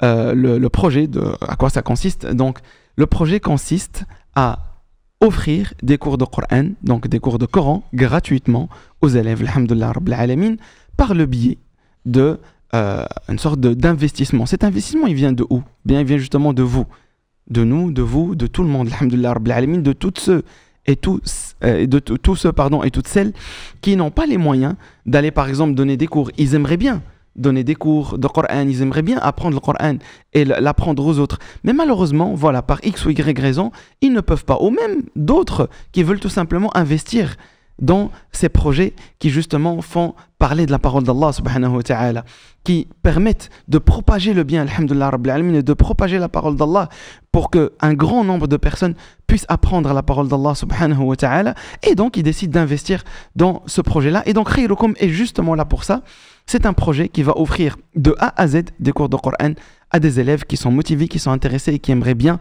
le projet, à quoi ça consiste. Donc, le projet consiste à offrir des cours de Coran, donc des cours de Coran, gratuitement aux élèves, alhamdulillah rabbil alamin, par le biais de une sorte d'investissement. Cet investissement, il vient de où? Bien, il vient justement de vous, de nous, de vous, de tout le monde, alhamdulillah rabbil alamin, de toutes ceux et tous ceux et toutes celles qui n'ont pas les moyens d'aller par exemple donner des cours. Ils aimeraient bien donner des cours de Coran, ils aimeraient bien apprendre le Coran et l'apprendre aux autres. Mais malheureusement, voilà, par X ou Y raison, ils ne peuvent pas. Ou même d'autres qui veulent tout simplement investir dans ces projets qui justement font parler de la parole d'Allah subhanahu wa ta'ala, qui permettent de propager le bien, alhamdulillah rabbil alamin, et de propager la parole d'Allah pour qu'un grand nombre de personnes puissent apprendre la parole d'Allah subhanahu wa ta'ala. Et donc ils décident d'investir dans ce projet-là. Et donc Khayrukum est justement là pour ça. C'est un projet qui va offrir de A à Z des cours de Coran à des élèves qui sont motivés, qui sont intéressés et qui aimeraient bien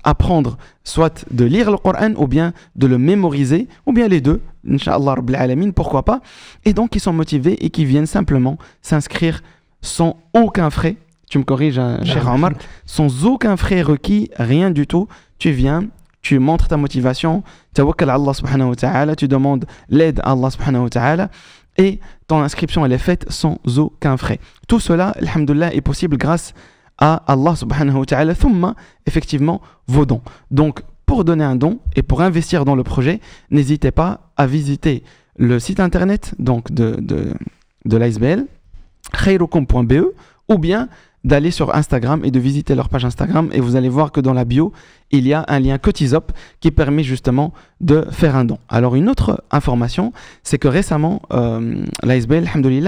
apprendre soit de lire le Coran ou bien de le mémoriser, ou bien les deux, Inch'Allah Rabbil Alamin, pourquoi pas. Et donc ils sont motivés et qui viennent simplement s'inscrire sans aucun frais. Tu me corriges, cher Omar, sans aucun frais requis, rien du tout. Tu viens, tu montres ta motivation, tawakkal à Allah subhanahu wa ta'ala, tu demandes l'aide à Allah subhanahu wa ta'ala et ton inscription elle est faite sans aucun frais. Tout cela, alhamdoulilah, est possible grâce à Allah subhanahu wa ta'ala, thumma, effectivement, vos dons. Donc, pour donner un don et pour investir dans le projet, n'hésitez pas à visiter le site internet donc de l'ASBL, khairukum.be, ou bien d'aller sur Instagram et de visiter leur page Instagram, et vous allez voir que dans la bio, il y a un lien Cotisop qui permet justement de faire un don. Alors une autre information, c'est que récemment, l'ASBL, alhamdoulilah,